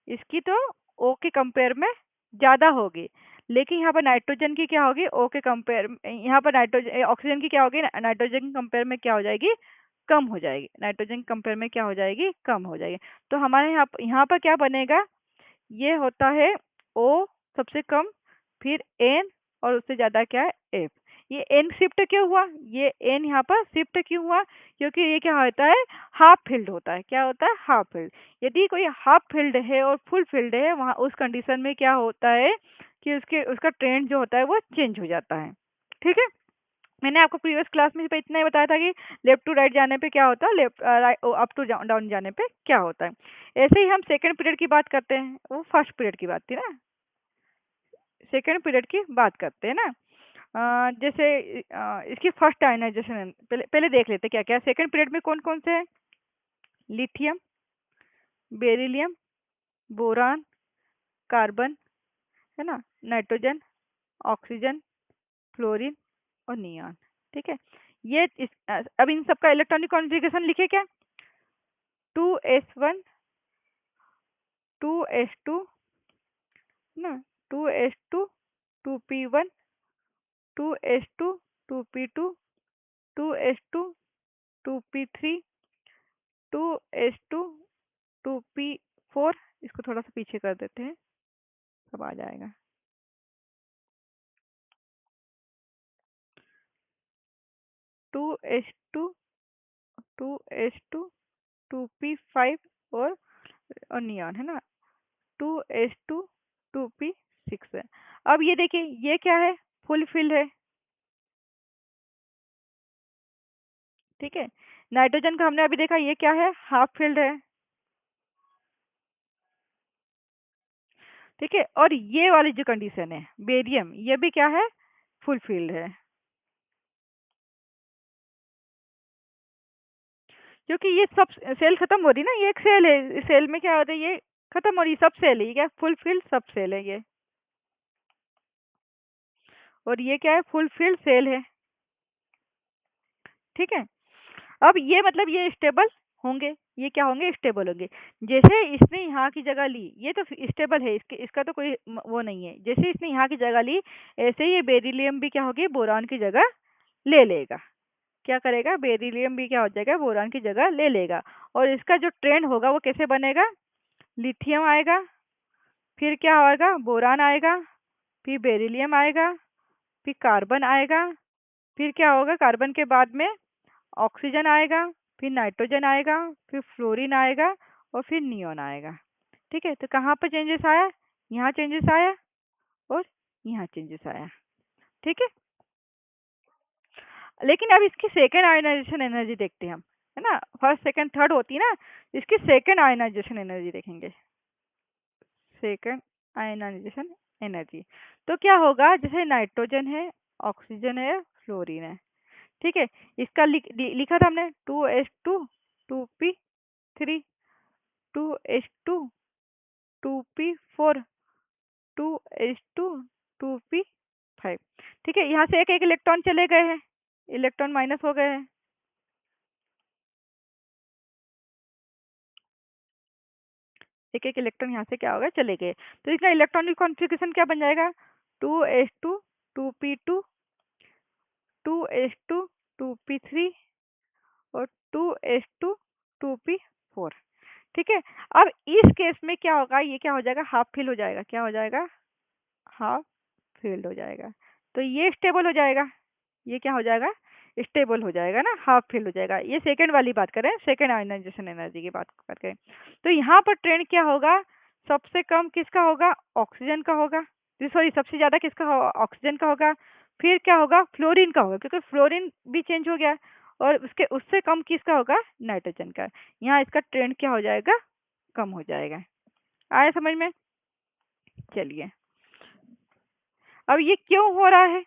इसकी तो ओ के कंपेयर में ज़्यादा होगी। लेकिन यहाँ पर नाइट्रोजन की क्या होगी? ओ के कंपेयर, यहाँ पर नाइट्रोजन ऑक्सीजन की क्या होगी? नाइट्रोजन के कंपेयर में क्या हो जाएगी? कम हो जाएगी। नाइट्रोजन के कंपेयर में क्या हो जाएगी? कम हो जाएगी। तो हमारे यहाँ पर क्या बनेगा? ये होता है ओ सबसे कम, फिर एन, और उससे ज़्यादा क्या है? एफ। ये एन शिफ्ट क्यों हुआ? ये एन यहाँ पर शिफ्ट क्यों हुआ? क्योंकि ये क्या होता है? हाफ फील्ड होता है। क्या होता है? Half field. यदि कोई हाफ फील्ड है और फुल फील्ड है, वहाँ उस कंडीशन में क्या होता है कि उसके उसका ट्रेंड जो होता है वो चेंज हो जाता है। ठीक है, मैंने आपको प्रीवियस क्लास में पे इतना ही बताया था कि लेफ्ट टू राइट जाने पे क्या होता है, लेफ्ट अप टू डाउन जाने पे क्या होता है। ऐसे ही हम सेकंड पीरियड की बात करते हैं। वो फर्स्ट पीरियड की बात थी ना, सेकंड पीरियड की बात करते हैं ना। जैसे इसकी फर्स्ट आयनाइजेशन पहले पहले देख लेते हैं क्या क्या सेकंड पीरियड में कौन कौन से हैं। लिथियम, बेरिलियम, बोरान, कार्बन, है ना, नाइट्रोजन, ऑक्सीजन, फ्लोरीन और नियॉन। ठीक है, अब इन सबका इलेक्ट्रॉनिक कॉन्फ़िगरेशन लिखे क्या? 2s1 2s2 ना, 2s2 2p1 2s2 2p2 2s2 2p3 2s2 2p4 4, इसको थोड़ा सा पीछे कर देते हैं, सब आ जाएगा। 2s2 2s2 2p5 और नियॉन है ना, 2s2 2p6 है। अब ये देखिए ये क्या है, फुल फिल है, ठीक है। नाइट्रोजन का हमने अभी देखा ये क्या है, हाफ फिल्ड है, ठीक है। और ये वाली जो कंडीशन है बेरियम, ये भी क्या है, फुल फिल्ड है, क्योंकि ये सब सेल खत्म हो रही है ना, ये एक सेल है, इस सेल में क्या होता है, ये खत्म हो रही है, सब सेल है, ये क्या फुल फिल्ड सब सेल है ये, और ये क्या है, फुल फिल्ड सेल है, ठीक है। अब ये मतलब ये स्टेबल होंगे, ये क्या होंगे, स्टेबल होंगे। जैसे इसने यहाँ की जगह ली, ये तो स्टेबल है, इसके इसका तो कोई वो नहीं है, जैसे इसने यहाँ की जगह ली, ऐसे ही ये बेरिलियम भी क्या होगी, बोरान की जगह ले लेगा। क्या करेगा, बेरिलियम भी क्या हो जाएगा, बोरान की जगह ले लेगा। और इसका जो ट्रेंड होगा वो कैसे बनेगा, लिथियम आएगा, फिर क्या आएगा, बोरान आएगा, फिर बेरिलियम आएगा, फिर कार्बन आएगा, फिर क्या होगा, कार्बन के बाद में ऑक्सीजन आएगा, फिर नाइट्रोजन आएगा, फिर फ्लोरीन आएगा, और फिर नियॉन आएगा, ठीक है। तो कहाँ पर चेंजेस आया, यहाँ चेंजेस आया, और यहाँ चेंजेस आया, ठीक है। लेकिन अब इसकी सेकेंड आयोनाइजेशन एनर्जी देखते हैं हम, है ना, फर्स्ट सेकंड थर्ड होती है ना, इसकी सेकेंड आयोनाइजेशन एनर्जी देखेंगे, सेकेंड आयोनाइजेशन एनर्जी। तो क्या होगा, जैसे नाइट्रोजन है, ऑक्सीजन है, फ्लोरीन है, ठीक है। इसका लिखा था हमने 2s2 2p3 2h2 2p4 2h2 2p5, ठीक है। यहाँ से एक एक इलेक्ट्रॉन चले गए हैं, इलेक्ट्रॉन माइनस हो गए हैं, एक एक इलेक्ट्रॉन यहाँ से क्या हो गया, चले गए। तो इसका इलेक्ट्रॉनिक कॉन्फ़िगरेशन क्या बन जाएगा, 2s2 2p2 2s2 2p3 और 2s2 2p4, ठीक है। अब इस केस में क्या होगा, ये क्या हो जाएगा, हाफ फिल हो जाएगा, क्या हो जाएगा, हाफ फिल्ड हो जाएगा। तो ये स्टेबल हो जाएगा, ये क्या हो जाएगा, स्टेबल हो जाएगा ना, हाफ फिल्ड हो जाएगा। ये सेकंड वाली बात करें, सेकंड आयनाइजेशन एनर्जी की बात करें, तो यहाँ पर ट्रेंड क्या होगा, सबसे कम किसका होगा, ऑक्सीजन का होगा, सॉरी सबसे ज्यादा किसका होगा, ऑक्सीजन का होगा, फिर क्या होगा, फ्लोरीन का होगा, क्योंकि फ्लोरीन भी चेंज हो गया, और उसके उससे कम किसका होगा, नाइट्रोजन का। यहाँ इसका ट्रेंड क्या हो जाएगा, कम हो जाएगा। आया समझ में, चलिए। अब ये क्यों हो रहा है,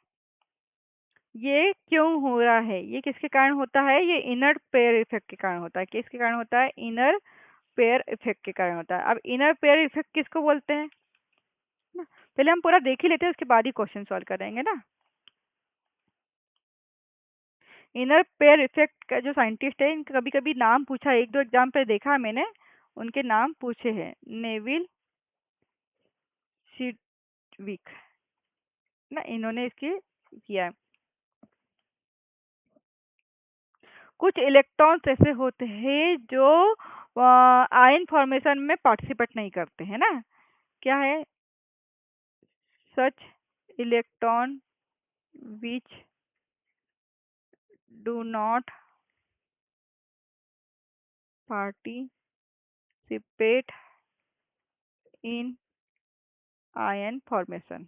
ये क्यों हो रहा है, ये किसके कारण होता है, ये इनर पेयर इफेक्ट के कारण होता है, किसके कारण होता है, इनर पेयर इफेक्ट के कारण होता है। अब इनर पेयर इफेक्ट किसको बोलते हैं ना, पहले हम पूरा देख ही लेते हैं, उसके बाद ही क्वेश्चन सॉल्व करेंगे ना। इनर पेयर इफेक्ट का जो साइंटिस्ट है, इनका कभी कभी नाम पूछा है, एक दो एग्जाम पे देखा है मैंने, उनके नाम पूछे हैं, नेविल सीडविक ना, इन्होंने इसकी किया है। कुछ इलेक्ट्रॉन्स ऐसे होते हैं जो आयन फॉर्मेशन में पार्टिसिपेट नहीं करते हैं ना, क्या है, such electron which do not participate in ion formation.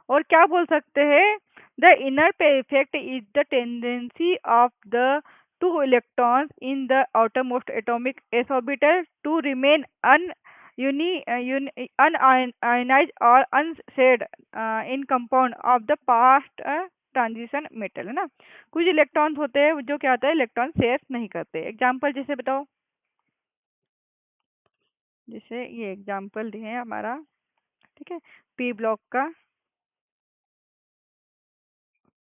और क्या बोल सकते हैं, the inner pair effect is the tendency of the two electrons in the outermost atomic s orbital to remain unionized or unsaid in compound of the past transition metal, है ना। कुछ इलेक्ट्रॉन्स होते हैं जो क्या होता है, इलेक्ट्रॉन शेयर नहीं करते। एग्जांपल जैसे बताओ, जैसे ये एग्जांपल है हमारा, ठीक है, पी ब्लॉक का,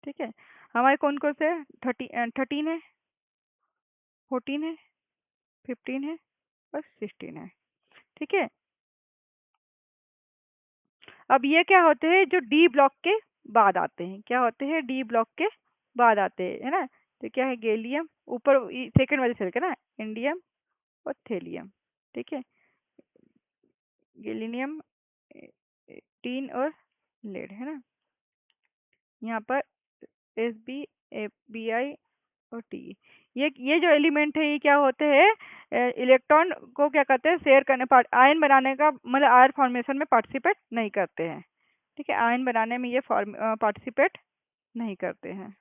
ठीक है। हमारे कौन कौन से 13 है, 14 है, 15 है, और 16 है, ठीक है। अब ये क्या होते हैं, जो डी ब्लॉक के बाद आते हैं, क्या होते हैं, डी ब्लॉक के बाद आते हैं, है ना। तो क्या है, गैलियम ऊपर सेकंड वाली सेल का ना, इंडियम और थेलियम। ठीक है, गैलिनियम, टीन और लेड, है ना। यहाँ पर S B, A B I और टी। ये जो एलिमेंट है ये क्या होते हैं, इलेक्ट्रॉन को क्या करते हैं, शेयर करने, आयन बनाने का मतलब आयन फॉर्मेशन में पार्टिसिपेट नहीं करते हैं। ठीक है, आयन बनाने में ये पार्टिसिपेट नहीं करते हैं।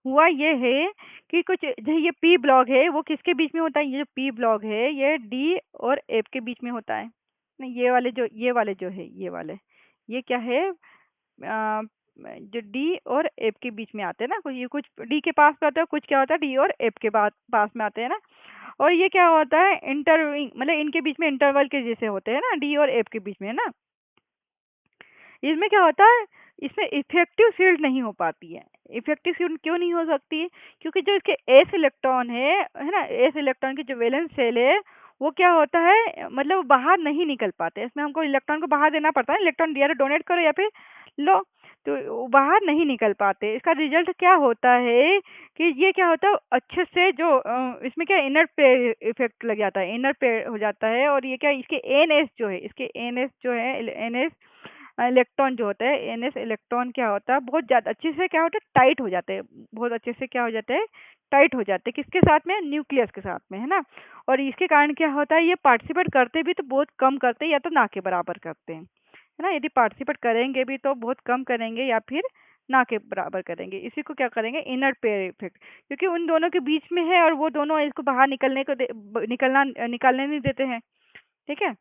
हुआ ये है कि कुछ जो ये पी ब्लॉक है वो किसके बीच में होता है, ये जो पी ब्लॉक है ये डी और एफ के बीच में होता है। नहीं, ये वाले जो है ये वाले, ये क्या है, जो डी और एफ के बीच में आते हैं ना, कुछ ये कुछ डी के पास में होता है, कुछ क्या होता है डी और एफ के पास में आते हैं ना। और ये क्या होता है, इंटरविंग मतलब इनके बीच में इंटरवल के जैसे होते हैं ना, डी और एफ के बीच में, है ना। इसमें क्या होता है, इसमें इफेक्टिव शील्ड नहीं हो पाती है। इफेक्टिव शील्ड क्यों नहीं हो सकती है, क्योंकि जो इसके एस इलेक्ट्रॉन है ना, एस इलेक्ट्रॉन की जो वैलेंस सेल है वो क्या होता है, मतलब वो बाहर नहीं निकल पाते, इसमें हमको इलेक्ट्रॉन को बाहर देना पड़ता है, इलेक्ट्रॉन दिया तो डोनेट करो या फिर लो, तो वो बाहर नहीं निकल पाते। इसका रिजल्ट क्या होता है कि ये क्या होता है, अच्छे से जो इसमें क्या इनर पे इफेक्ट लग जाता है, इनर पे हो जाता है। और ये क्या, इसके एन एस जो है, इसके एन एस जो है, एन एस इलेक्ट्रॉन जो होता है, एन एस इलेक्ट्रॉन क्या होता है, बहुत ज़्यादा अच्छे से क्या होता है, टाइट हो जाते हैं, बहुत अच्छे से क्या हो जाते हैं, टाइट हो जाते हैं, किसके साथ में, न्यूक्लियस के साथ में, है ना। और इसके कारण क्या होता है, ये पार्टिसिपेट करते भी तो बहुत कम करते हैं या तो ना के बराबर करते हैं, है ना। यदि पार्टिसिपेट करेंगे भी तो बहुत कम करेंगे या फिर ना के बराबर करेंगे। इसी को क्या करेंगे, इनर पेयर इफेक्ट, क्योंकि उन दोनों के बीच में है और वो दोनों इसको बाहर निकलने को निकालने नहीं देते हैं। ठीक है,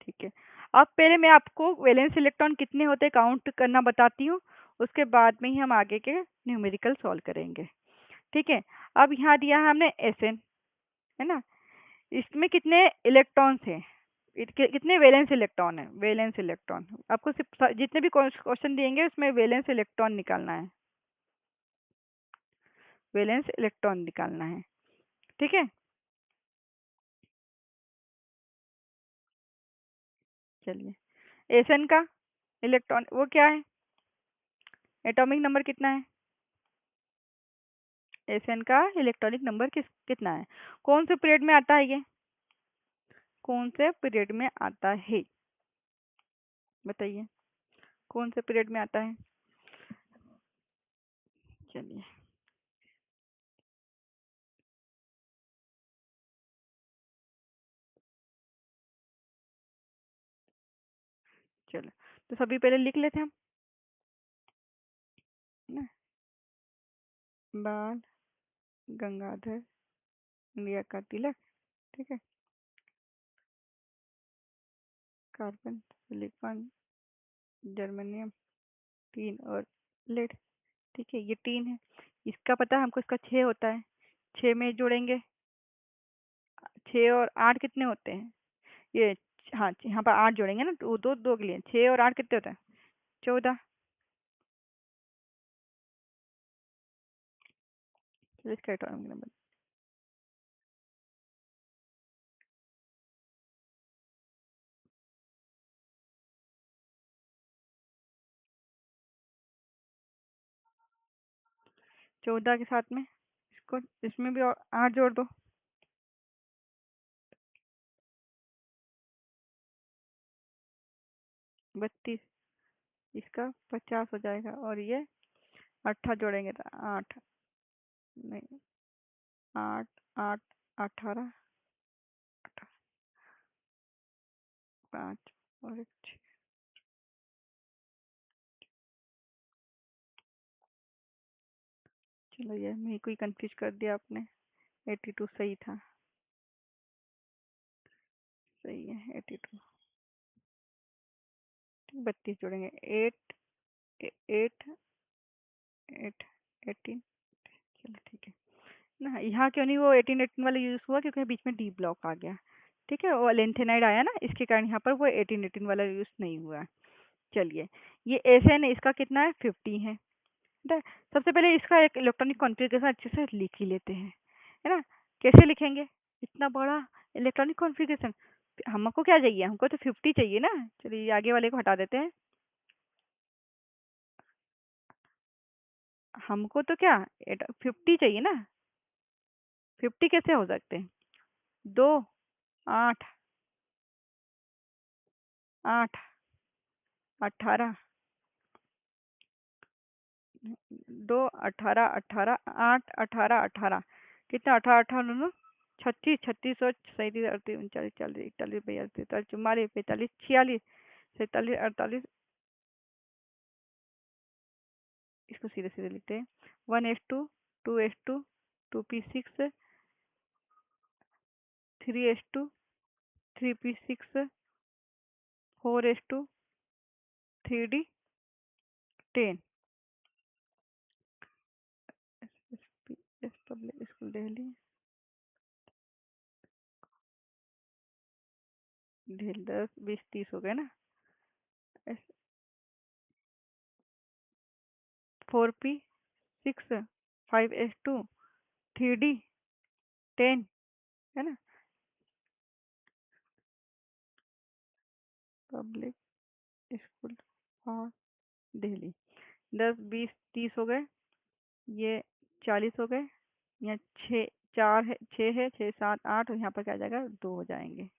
ठीक है। अब पहले मैं आपको वैलेंस इलेक्ट्रॉन कितने होते हैं काउंट करना बताती हूँ, उसके बाद में ही हम आगे के न्यूमेरिकल सॉल्व करेंगे। ठीक है, अब यहाँ दिया है हमने एसएन, है ना। इसमें कितने इलेक्ट्रॉन्स हैं, कितने वैलेंस इलेक्ट्रॉन है, वैलेंस इलेक्ट्रॉन आपको सिर्फ जितने भी क्वेश्चन दिएंगे उसमें वैलेंस इलेक्ट्रॉन निकालना है, वैलेंस इलेक्ट्रॉन निकालना है। ठीक है, चलिए, एसएन का इलेक्ट्रॉन वो क्या है, एटॉमिक नंबर कितना है, एसएन का इलेक्ट्रॉनिक नंबर कितना है, कौन से पीरियड में आता है ये, कौन से पीरियड में आता है, बताइए कौन से पीरियड में आता है। चलिए, चलो तो सभी पहले लिख लेते हैं हम, है ना। बाल गंगाधर इंडिया का तिलक। ठीक है, कार्बन, सिलिकॉन, जर्मनियम, टीन और लेड। ठीक है, ये टीन है, इसका पता है हमको, इसका 6 होता है, 6 में जोड़ेंगे, 6 और 8 कितने होते हैं, ये, हाँ यहाँ पर 8 जोड़ेंगे ना, दो दो दो के लिए 6 और 8 कितने होते हैं, 14। चलो इसका एटॉमिक नंबर 14 के साथ में इसको, इसमें भी और 8 जोड़ दो, 32, इसका 50 हो जाएगा, और ये 8 जोड़ेंगे तो 8, नहीं, 8, 8, 18, 5 और एक 6। चलो ये मेरे को ही कंफ्यूज कर दिया आपने, 82 सही था, सही है 82। 32 जोड़ेंगे, 8, 8, 8, 18। चलो ठीक है ना, यहाँ क्यों नहीं वो 18 वाला यूज हुआ, क्योंकि बीच में डी ब्लॉक आ गया। ठीक है, वो लेंथेनाइड आया ना, इसके कारण यहाँ पर वो 18 वाला यूज नहीं हुआ। चलिए, ये ऐसे है ना, इसका कितना है, 50 है। सबसे पहले इसका एक इलेक्ट्रॉनिक कॉन्फ़िगरेशन अच्छे से लिख ही लेते हैं, है ना। कैसे लिखेंगे, इतना बड़ा इलेक्ट्रॉनिक कॉन्फ़िगरेशन, हमको क्या चाहिए, हमको तो 50 चाहिए ना। चलिए आगे वाले को हटा देते हैं, हमको तो क्या 50 चाहिए ना। 50 कैसे हो सकते हैं? 2 8 8 18 2 18 18 8 18 18 कितना 18 18 9 36 36 और 37 38 39 40 41 42 43 44 45 46 47 48 इसको सीधे सीधे लिखते हैं 1:2 2:2 2p6 3:2 3p6 4:2 3d10 S public school Delhi ढेल 10 20 30 हो गए ना। 4p6 5:2 3d10 है ना। पब्लिक स्कूल और दिल्ली 10 20 30 हो गए। ये 40 हो गए। यहाँ 6 4 है 6 है 6 7 8 और यहाँ पर क्या आ जाएगा 2 हो जाएंगे।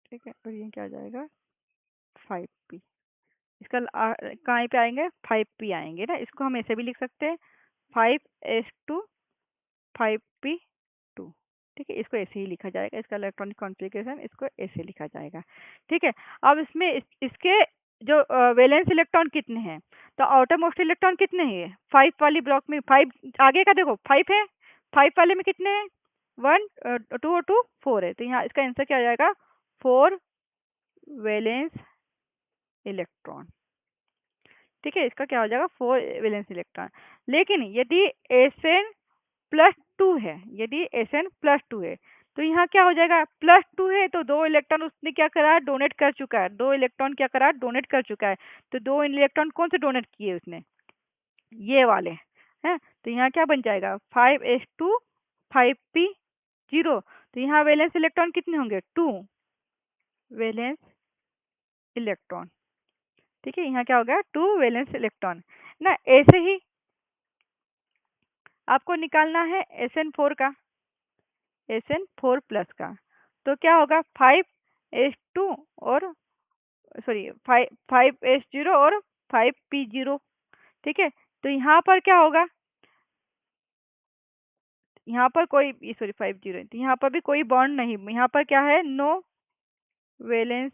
ठीक है और ये क्या आ जाएगा 5p। इसका कहाँ पे आएंगे 5p आएंगे ना। इसको हम ऐसे भी लिख सकते हैं 5s2 5p2। ठीक है इसको ऐसे ही लिखा जाएगा। इसका इलेक्ट्रॉनिक कॉन्फ़िगरेशन इसको ऐसे लिखा जाएगा। ठीक है अब इसमें इसके जो वैलेंस इलेक्ट्रॉन कितने हैं तो आउटर मोस्ट इलेक्ट्रॉन कितने हैं 5 वाली ब्लॉक में 5 आगे का देखो 5 है 5 वाले में कितने हैं 1 2 और 2 4 है। तो यहाँ इसका आंसर क्या आ जाएगा 4 वैलेंस इलेक्ट्रॉन। ठीक है इसका क्या हो जाएगा 4 वैलेंस इलेक्ट्रॉन। लेकिन यदि Sn+2 है यदि Sn+2 है तो यहाँ क्या हो जाएगा +2 है तो 2 इलेक्ट्रॉन उसने क्या करा है डोनेट कर चुका है। 2 इलेक्ट्रॉन क्या करा डोनेट कर चुका है। तो 2 इलेक्ट्रॉन कौन से डोनेट किए उसने ये वाले हैं। तो यहाँ क्या बन जाएगा 5s2 5p0। तो यहाँ वैलेंस इलेक्ट्रॉन कितने होंगे 2 वैलेंस इलेक्ट्रॉन। ठीक है यहाँ क्या हो गया 2 वैलेंस इलेक्ट्रॉन ना। ऐसे ही आपको निकालना है Sn4 का Sn4+ का। तो क्या होगा 5s2 और सॉरी 5s0 और 5p0। ठीक है तो यहाँ पर क्या होगा यहाँ पर कोई सॉरी 50 तो यहाँ पर भी कोई बॉन्ड नहीं। यहाँ पर क्या है नो वैलेंस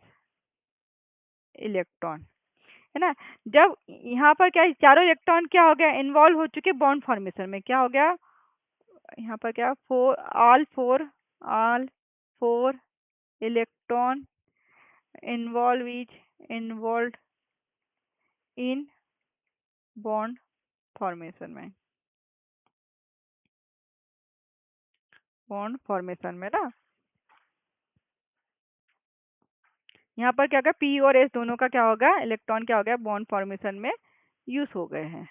इलेक्ट्रॉन है ना। जब यहाँ पर क्या चारों इलेक्ट्रॉन क्या हो गया इन्वॉल्व हो चुके बॉन्ड फॉर्मेशन में। क्या हो गया यहाँ पर क्या all four electron involve in bond formation में ना। यहाँ पर क्या होगा पी और एस दोनों का क्या होगा इलेक्ट्रॉन क्या हो गया बॉन्ड फॉर्मेशन में यूज हो गए हैं।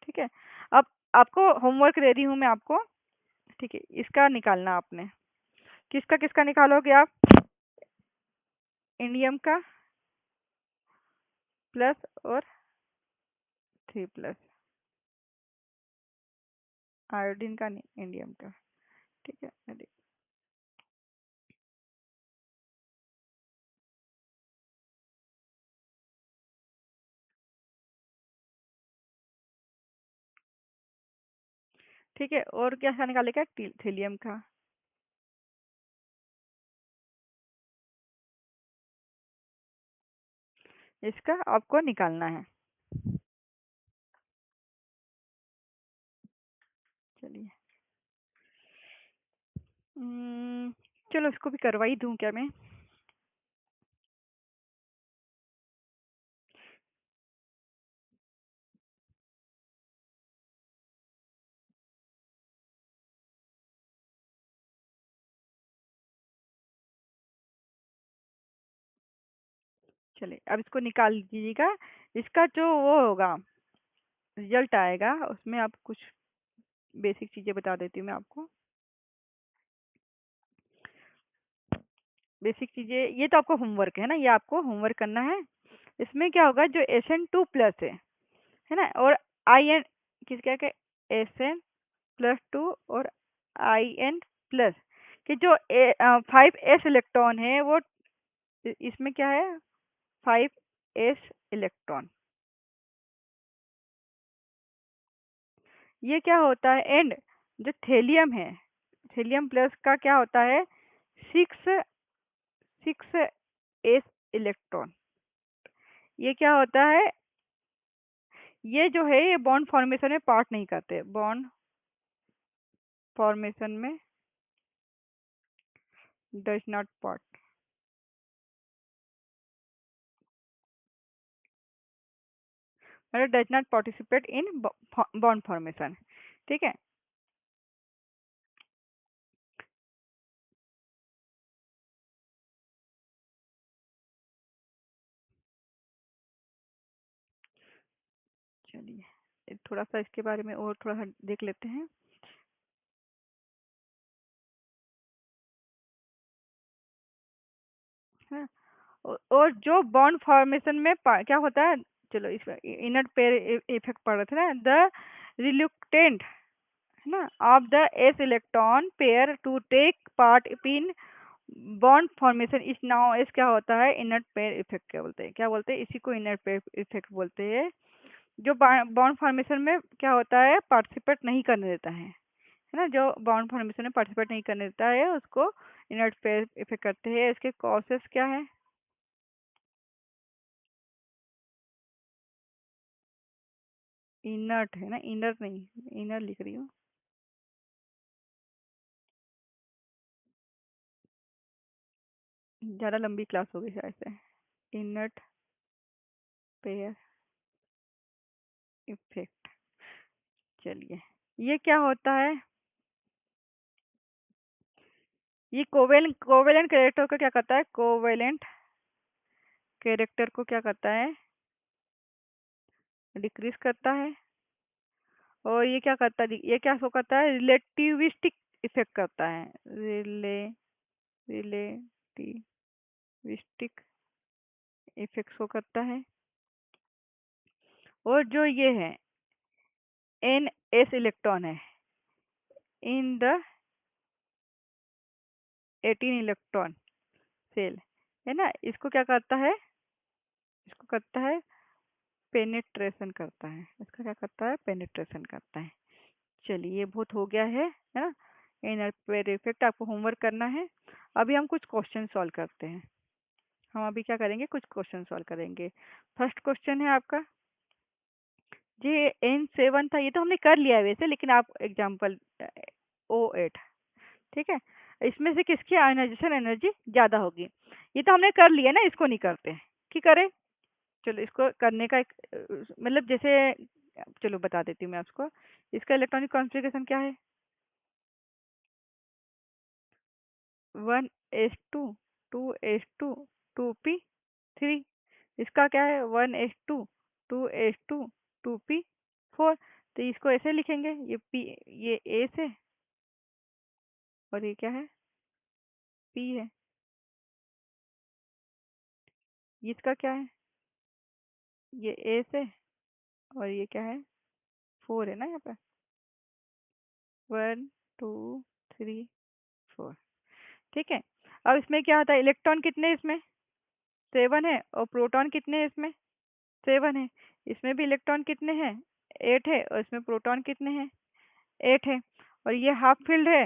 ठीक है अब आपको होमवर्क दे रही हूँ मैं आपको। ठीक है इसका निकालना आपने किसका किसका निकालोगे आप इंडियम का प्लस और 3+ आयोडीन का नहीं इंडियम का। ठीक है ठीक है और क्या निकालेगा थीलियम का। इसका आपको निकालना है। चलिए चलो इसको भी करवा ही दूं क्या मैं। चलिए अब इसको निकाल दीजिएगा। इसका जो वो होगा रिजल्ट आएगा उसमें आप कुछ बेसिक चीज़ें बता देती हूँ मैं आपको। बेसिक चीजें ये तो आपको होमवर्क है ना, ये आपको होमवर्क करना है। इसमें क्या होगा, जो SN2+ है ना, और IN किस क्या क्या SN+2 और IN+ कि जो 5s इलेक्ट्रॉन है वो इसमें क्या है, 5s इलेक्ट्रॉन। ये क्या होता है, एंड जो थेलियम है, थेलियम प्लस का क्या होता है, 6 इलेक्ट्रॉन। ये क्या होता है, ये जो है ये बॉन्ड फॉर्मेशन में पार्ट नहीं करते, बॉन्ड फॉर्मेशन में डज नॉट पार्ट, मतलब does not participate in bond formation. ठीक है, चलिए थोड़ा सा इसके बारे में और थोड़ा सा देख लेते हैं। हाँ, और जो बॉन्ड फॉर्मेशन में क्या होता है, चलो इस इनर पेयर इफेक्ट पढ़ रहे थे ना, द रिलुक्टेंट है ना of the S electron pair to take part in bond formation is now इस क्या होता है, इनर पेयर इफेक्ट क्या बोलते हैं, क्या बोलते हैं, इसी को इनर पेयर इफेक्ट बोलते हैं। जो बॉन्ड फॉर्मेशन में क्या होता है, पार्टिसिपेट नहीं करने देता है ना, जो बॉन्ड फॉर्मेशन में पार्टिसिपेट नहीं करने देता है उसको इनर पेयर इफेक्ट करते हैं। इसके कॉसेस क्या है, इनर्ट है ना, इनर नहीं, इनर लिख रही हूँ, ज़्यादा लंबी क्लास हो गई शायद से। इनर्ट पेयर इफेक्ट, चलिए ये क्या होता है, ये कोवेलेंट कैरेक्टर को क्या करता है, कोवेलेंट कैरेक्टर को क्या करता है, डिक्रीज करता है। और ये क्या करता है, ये क्या शो करता है, रिलेटिविस्टिक इफेक्ट करता है, रिलेटिविस्टिक इफेक्ट शो करता है। और जो ये है NS इलेक्ट्रॉन है इन द 18 इलेक्ट्रॉन सेल है ना, इसको क्या करता है, इसको करता है पेनिट्रेशन करता है, इसका क्या करता है, पेनिट्रेशन करता है। चलिए ये बहुत हो गया है ना, इनर पेयर इफेक्ट आपको होमवर्क करना है। अभी हम कुछ क्वेश्चन सॉल्व करते हैं, हम अभी क्या करेंगे, कुछ क्वेश्चन सॉल्व करेंगे। फर्स्ट क्वेश्चन है आपका, ये N7 था, ये तो हमने कर लिया है वैसे, लेकिन आप एग्जाम्पल O8, ठीक है, इसमें से किसकी आयनाइजेशन एनर्जी ज़्यादा होगी, ये तो हमने कर लिया ना, इसको नहीं करते, कि करें, चलो इसको करने का एक मतलब जैसे, चलो बता देती हूँ मैं आपको, इसका इलेक्ट्रॉनिक कॉन्फ़िगरेशन क्या है, 1s2 2s2 2p3। इसका क्या है, 1s2 2s2 2p4। तो इसको ऐसे लिखेंगे, ये p, ये a से, और ये क्या है, p है, इसका क्या है, ये a से, और ये क्या है, 4 है ना यहाँ पे, 1 2 3 4, ठीक है। अब इसमें क्या होता है, इलेक्ट्रॉन कितने इसमें, 7 है, और प्रोटॉन कितने हैं इसमें, 7 है। इसमें भी इलेक्ट्रॉन कितने हैं, 8 है, और इसमें प्रोटॉन कितने हैं, 8 है। और ये हाफ फील्ड है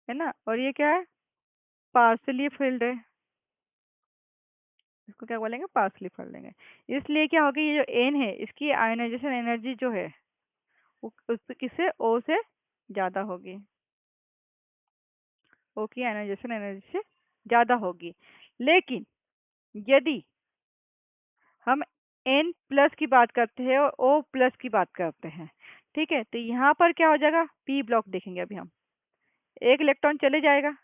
ना, और ये क्या है, पार्सली फील्ड है, इसको क्या बोलेंगे, पार्सली फील्ड लेंगे। इसलिए क्या होगी, ये जो एन है इसकी आयोनाइजेशन एनर्जी जो है वो उस किससे, ओ से ज़्यादा होगी, ओ की आयोनाइजेशन एनर्जी से ज़्यादा होगी। लेकिन यदि हम N+ की बात करते हैं और O+ की बात करते हैं, ठीक है, तो यहाँ पर क्या हो जाएगा, P ब्लॉक देखेंगे अभी हम, एक इलेक्ट्रॉन चले जाएगा,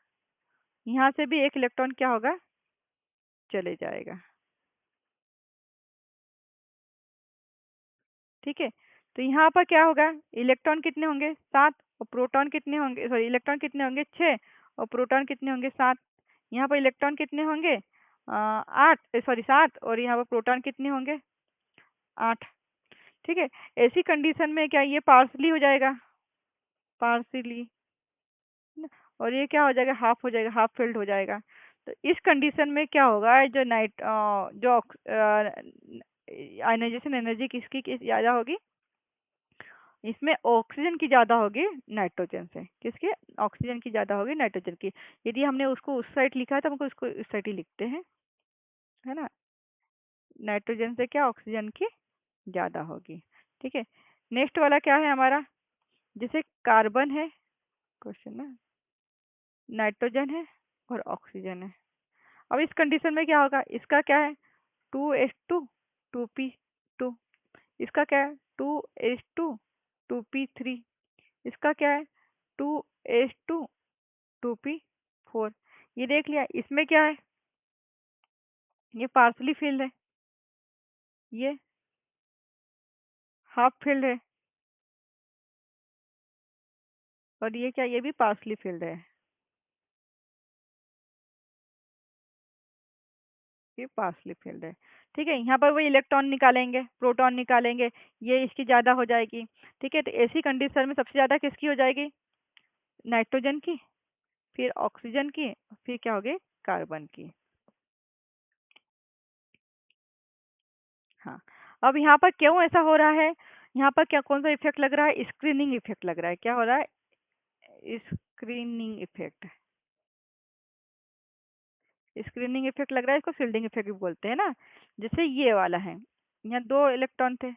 यहाँ से भी एक इलेक्ट्रॉन क्या होगा, चले जाएगा, ठीक है। तो यहाँ पर क्या होगा, इलेक्ट्रॉन कितने होंगे 7, और प्रोटॉन कितने होंगे, सॉरी इलेक्ट्रॉन कितने होंगे 6, और प्रोटॉन कितने होंगे 7। यहाँ पर इलेक्ट्रॉन कितने होंगे 8, सॉरी 7, और यहाँ पर प्रोटॉन कितने होंगे 8। ठीक है, ऐसी कंडीशन में क्या ये पार्सली हो जाएगा, पार्सली, और ये क्या हो जाएगा, हाफ हो जाएगा, हाफ फिल्ड हो जाएगा। तो इस कंडीशन में क्या होगा, जो जो आयनाइजेशन एनर्जी किसकी ज़्यादा होगी, इसमें ऑक्सीजन की ज़्यादा होगी नाइट्रोजन से। किसके, ऑक्सीजन की ज़्यादा होगी नाइट्रोजन की। यदि हमने उसको उस साइड लिखा है तो हमको उसको इस साइड ही लिखते हैं, है ना। नाइट्रोजन से क्या, ऑक्सीजन की ज़्यादा होगी। ठीक है, नेक्स्ट वाला क्या है हमारा, जैसे कार्बन है, क्वेश्चन ना, नाइट्रोजन है और ऑक्सीजन है। अब इस कंडीशन में क्या होगा, इसका क्या है 2s2 2p2, इसका क्या है 2s2 2p3, इसका क्या है 2s2 2p4। ये देख लिया, इसमें क्या है, ये पार्सली फिल्ड है, ये हाफ फिल्ड है, और ये क्या, ये भी पार्सली फिल्ड है, ये पार्सली फील्ड है। ठीक है, यहाँ पर वो इलेक्ट्रॉन निकालेंगे, प्रोटॉन निकालेंगे, ये इसकी ज़्यादा हो जाएगी। ठीक है, तो ऐसी कंडीशन में सबसे ज़्यादा किसकी हो जाएगी, नाइट्रोजन की, फिर ऑक्सीजन की, फिर क्या होगी, कार्बन की। हाँ, अब यहाँ पर क्यों ऐसा हो रहा है, यहाँ पर क्या, कौन सा इफेक्ट लग रहा है, स्क्रीनिंग इफेक्ट लग रहा है। क्या हो रहा है, स्क्रीनिंग इफेक्ट, स्क्रीनिंग इफेक्ट लग रहा है, इसको फील्डिंग इफेक्ट भी बोलते हैं ना। जैसे ये वाला है, यहाँ 2 इलेक्ट्रॉन थे,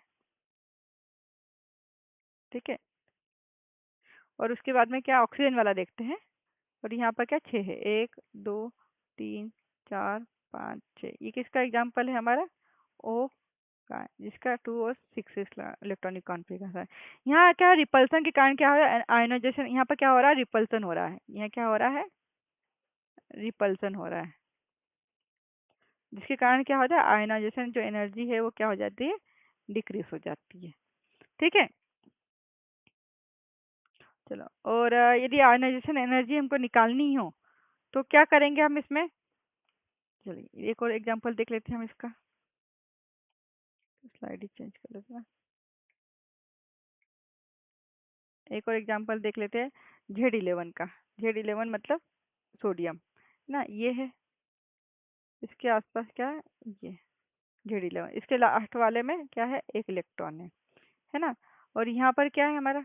ठीक है, और उसके बाद में क्या, ऑक्सीजन वाला देखते हैं, और यहाँ पर क्या 6 है, 1 2 3 4 5 6, ये किसका एग्जाम्पल है हमारा, ओ का है, जिसका 2 और 6 इलेक्ट्रॉनिक कॉन्फ़िगरेशन है। यहाँ क्या रिपल्सन के कारण क्या हो रहा है, आयनाइजेशन, यहाँ पर क्या हो रहा है, रिपल्सन हो रहा है, यहाँ क्या हो रहा है, रिपल्सन हो रहा है, जिसके कारण क्या होता है, आयनाइजेशन जो एनर्जी है वो क्या हो जाती है, डिक्रीज हो जाती है। ठीक है, चलो, और यदि आयनाइजेशन एनर्जी हमको निकालनी हो तो क्या करेंगे हम इसमें, चलिए एक और एग्जांपल देख लेते हैं हम इसका, स्लाइड ही चेंज कर लेते हैं। एक और एग्जांपल देख लेते हैं, Z11 का। Z11 मतलब सोडियम ना, ये है, इसके आसपास क्या है, ये Z11, इसके लास्ट वाले में क्या है, एक इलेक्ट्रॉन है ना। और यहाँ पर क्या है हमारा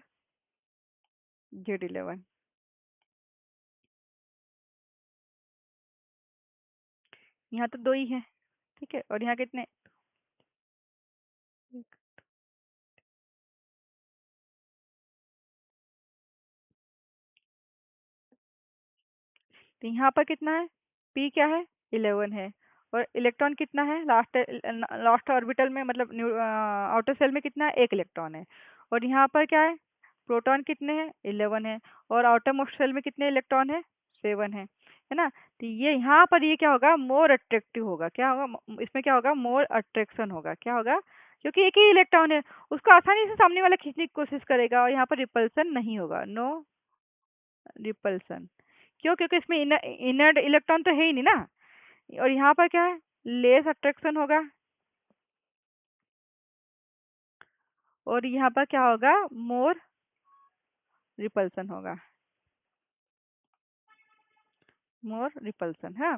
Z11, यहाँ तो 2 ही है, ठीक है, और यहाँ कितने, तो यहाँ पर कितना है, P क्या है 11 है, और इलेक्ट्रॉन कितना है, लास्ट लास्ट ऑर्बिटल में, मतलब आउटर सेल में कितना है, एक इलेक्ट्रॉन है। और यहाँ पर क्या है, प्रोटॉन कितने हैं 11 है, और आउटर मोस्ट सेल में कितने इलेक्ट्रॉन है 7 है ना। तो ये यहाँ पर ये क्या होगा, मोर अट्रैक्टिव होगा, क्या होगा, इसमें क्या होगा, मोर अट्रैक्शन होगा, क्या होगा, क्योंकि एक ही इलेक्ट्रॉन है, उसको आसानी से सामने वाला खींचने की कोशिश करेगा, और यहाँ पर रिपल्सन नहीं होगा, नो रिपल्सन। क्यों, क्योंकि इसमें इनर्ट इलेक्ट्रॉन तो है ही नहीं ना, और यहाँ पर क्या है, लेस अट्रैक्शन होगा, और यहाँ पर क्या होगा, मोर रिपल्सन होगा, मोर रिपल्सन है।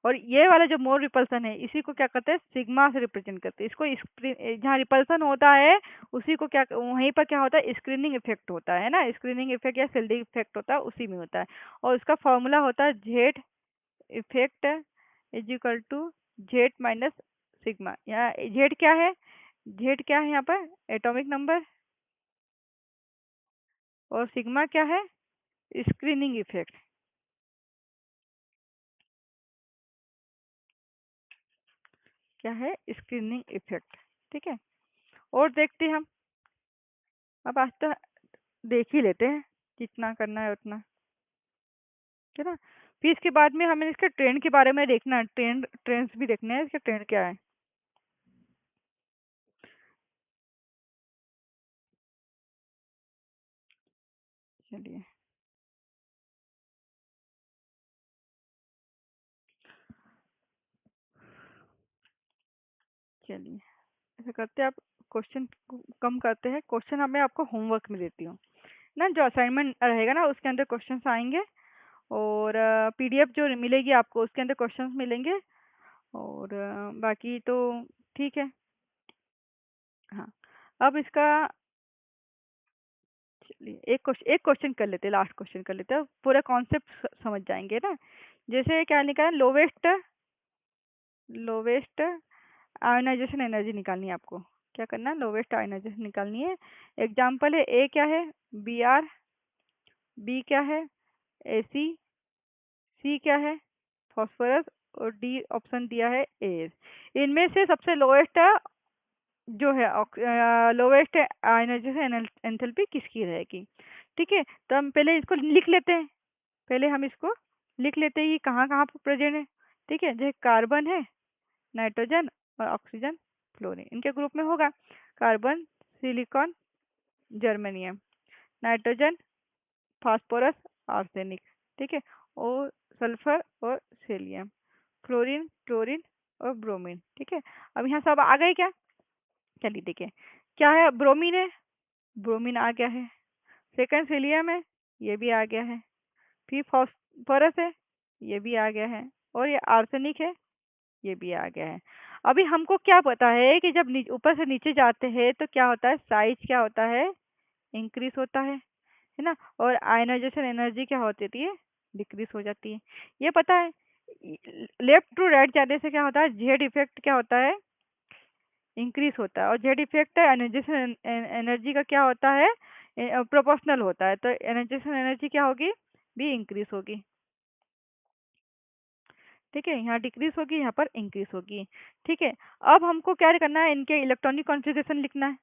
और ये वाला जो मोर रिपल्सन है, इसी को क्या करते हैं, सिग्मा से रिप्रेजेंट करते हैं इसको, जहाँ रिपल्सन होता है उसी को क्या, वहीं पर क्या होता है, स्क्रीनिंग इफेक्ट होता है ना, स्क्रीनिंग इफेक्ट या फील्डिंग इफेक्ट होता है, उसी में होता है। और उसका फॉर्मूला होता है Z effect is equal to Z minus sigma. यहाँ जेड क्या है, जेड क्या है यहाँ पर, एटॉमिक नंबर, और सिग्मा क्या है, स्क्रीनिंग इफेक्ट, क्या है, स्क्रीनिंग इफेक्ट। ठीक है, और देखते हैं हम, अब आज तो देख ही लेते हैं, जितना करना है उतना, है ना। फिर इसके बाद में हमें इसके ट्रेंड के बारे में देखना है, ट्रेंड्स भी देखने हैं, इसके ट्रेंड क्या है। चलिए। चलिए, ऐसा करते हैं, आप क्वेश्चन कम करते हैं, क्वेश्चन अब मैं आपको होमवर्क में देती हूँ ना, जो असाइनमेंट रहेगा ना उसके अंदर क्वेश्चंस आएंगे, और पीडीएफ जो मिलेगी आपको उसके अंदर क्वेश्चंस मिलेंगे, और बाकी तो ठीक है। हाँ, अब इसका, चलिए एक क्वेश्चन कर लेते हैं, लास्ट क्वेश्चन कर लेते हैं, पूरा कॉन्सेप्ट समझ जाएंगे ना। जैसे क्या निकालना, लोवेस्ट लोवेस्ट आयोनाइजेशन एनर्जी निकालनी है आपको। क्या करना है, लोवेस्ट आयोनाइजेशन निकालनी है। एग्जाम्पल है, ए क्या है, बी आर, बी क्या है, ए सी, सी क्या है, फॉस्फोरस, और डी ऑप्शन दिया है एज। इनमें से सबसे लोएस्ट जो है, लोवेस्ट आयोनाइजेशन एंथैल्पी किसकी रहेगी। ठीक है, तो हम पहले इसको लिख लेते हैं, पहले हम इसको लिख लेते हैं, ये कहाँ कहाँ पर प्रेजेंट है। ठीक है, जैसे कार्बन है, नाइट्रोजन और ऑक्सीजन, फ्लोरीन इनके ग्रुप में होगा। Carbon, silicon, germanium, nitrogen, phosphorus, arsenic. ठीक है, और सल्फर और सीलियम, क्लोरीन, क्लोरीन और ब्रोमीन। ठीक है, अब यहाँ सब आ गए क्या। चलिए देखिए, क्या है, ब्रोमीन है, ब्रोमीन आ गया है। सेकंड सीलियम है, ये भी आ गया है। फिर फॉस्फोरस है, ये भी आ गया है। और ये आर्सेनिक है, ये भी आ गया है। अभी हमको क्या पता है कि जब ऊपर से नीचे जाते हैं तो क्या होता है, साइज क्या होता है, इंक्रीज होता है ना, और आयनाइजेशन एनर्जी क्या होती है, डिक्रीज हो जाती है, ये पता है। लेफ्ट टू राइट जाने से क्या होता है, जेड इफेक्ट क्या होता है, इंक्रीज होता है, और जेड इफेक्ट आयनाइजेशन एनर्जी का क्या होता है, प्रोपोर्शनल होता है, तो आयनाइजेशन एनर्जी क्या होगी, भी इंक्रीज होगी। ठीक है, यहाँ डिक्रीज होगी, यहाँ पर इंक्रीज होगी। ठीक है, अब हमको क्या करना है, इनके इलेक्ट्रॉनिक कॉन्फ़िगरेशन लिखना है,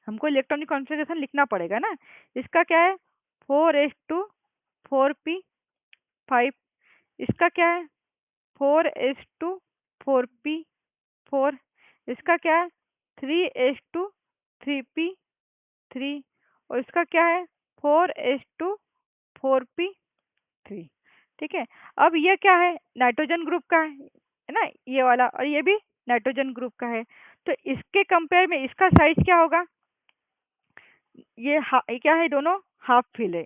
हमको इलेक्ट्रॉनिक कॉन्फ़िगरेशन लिखना पड़ेगा ना। इसका क्या है, 4s2 4p5, इसका क्या है, 4s2 4p4, इसका क्या है, 3s2 3p3, और इसका क्या है, 4s2 4p3। ठीक है, अब ये क्या है, नाइट्रोजन ग्रुप का है ना, ये वाला, और ये भी नाइट्रोजन ग्रुप का है। तो इसके कंपेयर में इसका साइज क्या होगा, ये क्या है, दोनों हाफ फिल है,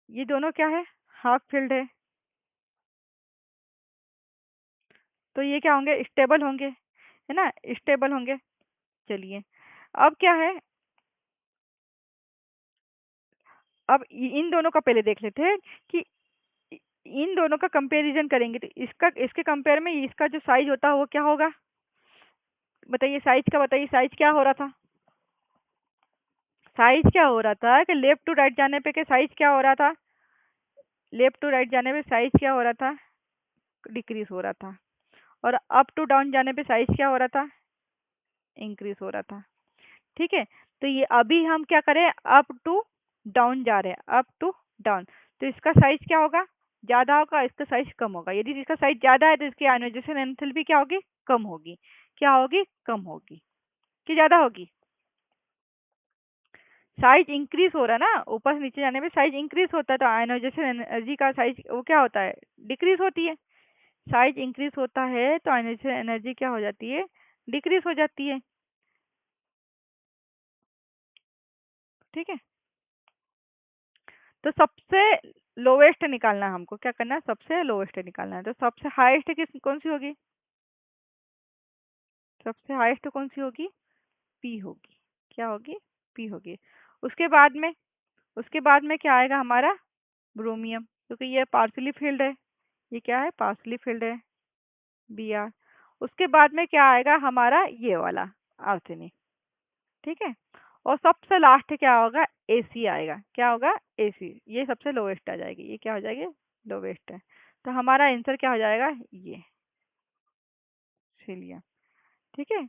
ये दोनों क्या है, हाफ फिल्ड है, तो ये क्या होंगे, स्टेबल होंगे, है ना, स्टेबल होंगे। चलिए, अब क्या है, अब इन दोनों का पहले देख लेते हैं कि इन दोनों का कंपैरिजन करेंगे, तो इसका इसके कंपेयर में इसका जो साइज होता है वो क्या होगा, बताइए साइज का, बताइए साइज क्या हो रहा था, साइज क्या हो रहा था कि लेफ्ट टू राइट जाने पे के साइज क्या हो रहा था, लेफ्ट टू राइट जाने पे साइज क्या हो रहा था, डिक्रीज हो रहा था, और अप टू डाउन जाने पे साइज क्या हो रहा था, इंक्रीज हो रहा था। ठीक है, तो ये अभी हम क्या करें, अप टू डाउन जा रहे हैं, अप टू डाउन, तो इसका साइज क्या होगा, ज्यादा होगा, इसका साइज कम होगा। यदि इसका साइज ज्यादा है तो इसकी आयोनाइजेशन एंथैल्पी क्या होगी, कम होगी, क्या होगी, कम होगी कि ज्यादा होगी। साइज इंक्रीज हो रहा है ना, ऊपर से नीचे जाने में साइज इंक्रीज होता है, तो आयोनाइजेशन एनर्जी का साइज वो क्या होता है, डिक्रीज होती है। साइज इंक्रीज होता है तो आयोनाइजेशन एनर्जी क्या हो जाती है, डिक्रीज हो जाती है। ठीक है, तो सबसे लोवेस्ट निकालना है हमको, क्या करना है, सबसे लोवेस्ट निकालना है, तो सबसे हाईएस्ट किस कौन सी होगी, सबसे हाईएस्ट कौन सी होगी, पी होगी, क्या होगी, पी होगी। उसके बाद में, उसके बाद में क्या आएगा हमारा, ब्रोमियम, क्योंकि ये पार्सली फिल्ड है, ये क्या है, पार्सली फिल्ड है, बी आर। उसके बाद में क्या आएगा हमारा, ये वाला आर्सेनिक। ठीक है, और सबसे लास्ट क्या होगा, एसी आएगा, क्या होगा, एसी, ये सबसे लोवेस्ट आ जाएगी, ये क्या हो जाएगी, लोवेस्ट है। तो हमारा आंसर क्या हो जाएगा, ये सीलिया। ठीक है,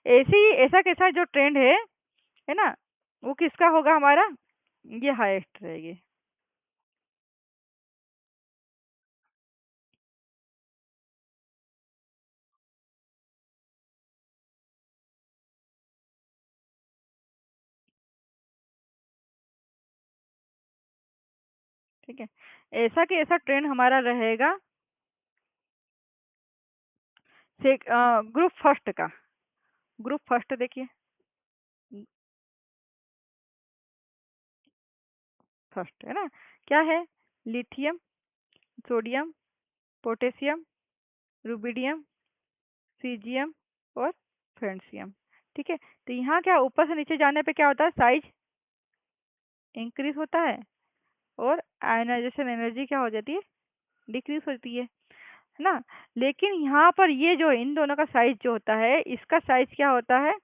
एसी ऐसा कैसा जो ट्रेंड है ना, वो किसका होगा हमारा, ये हाईएस्ट रहेगी। ठीक है, ऐसा कि ऐसा ट्रेंड हमारा रहेगा से ग्रुप फर्स्ट का। ग्रुप फर्स्ट देखिए, फर्स्ट है ना, क्या है? Lithium, sodium, potassium, rubidium, caesium और फ्रेंसियम। ठीक है, तो यहाँ क्या ऊपर से नीचे जाने पे क्या होता है, साइज इंक्रीज होता है और आयनाइजेशन एनर्जी क्या हो जाती है, डिक्रीज होती है ना। लेकिन यहाँ पर ये जो इन दोनों का साइज जो होता है, इसका साइज क्या होता है,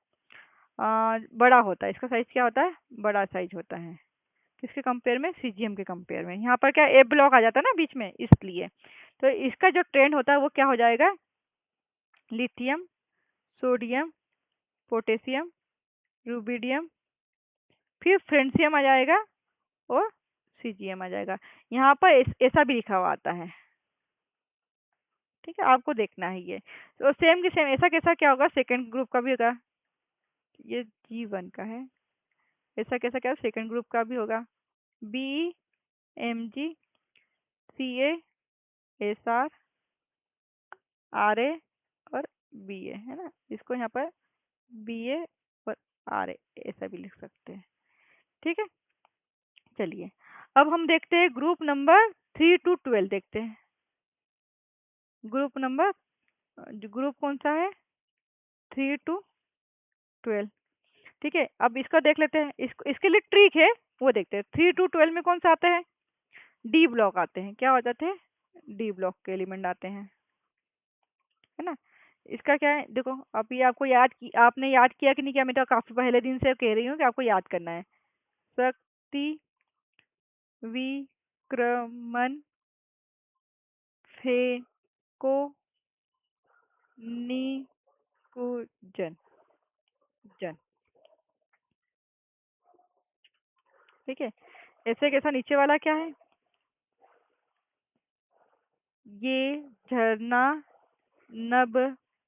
बड़ा होता है। इसका साइज क्या होता है, बड़ा साइज होता है। किसके कंपेयर में, सीजीएम के कंपेयर में। यहाँ पर क्या ए ब्लॉक आ जाता है ना बीच में, इसलिए। तो इसका जो ट्रेंड होता है वो क्या हो जाएगा, लिथियम, सोडियम, पोटेशियम, रुबिडियम, फिर फ्रेंसियम आ जाएगा और सीजीएम आ जाएगा। यहाँ पर ऐसा भी लिखा हुआ आता है। ठीक है, आपको देखना है ये। तो सेम की सेम ऐसा कैसा क्या होगा, सेकंड ग्रुप का भी होगा। ये G1 का है। ऐसा कैसा क्या सेकंड ग्रुप का भी होगा, BMG, CA, SR, RA और BA, है ना। इसको यहाँ पर BA और RA ऐसा भी लिख सकते हैं। ठीक है, चलिए अब हम देखते हैं ग्रुप नंबर 3 to 12 देखते हैं। ग्रुप नंबर, ग्रुप कौन सा है, 3 to 12। ठीक है, अब इसका देख लेते हैं। इसके लिए ट्रिक है, वो देखते हैं। 3 to 12 में कौन सा आता है, डी ब्लॉक आते हैं। क्या हो जाते हैं, डी ब्लॉक के एलिमेंट आते हैं, है ना। इसका क्या है, देखो अभी आपको आपने याद किया कि नहीं किया, मैं तो काफी पहले दिन से कह रही हूँ कि आपको याद करना है। शक्ति विक्रमन फेको निकुंजन जन। ठीक है, ऐसे कैसा नीचे वाला क्या है, ये झरना नभ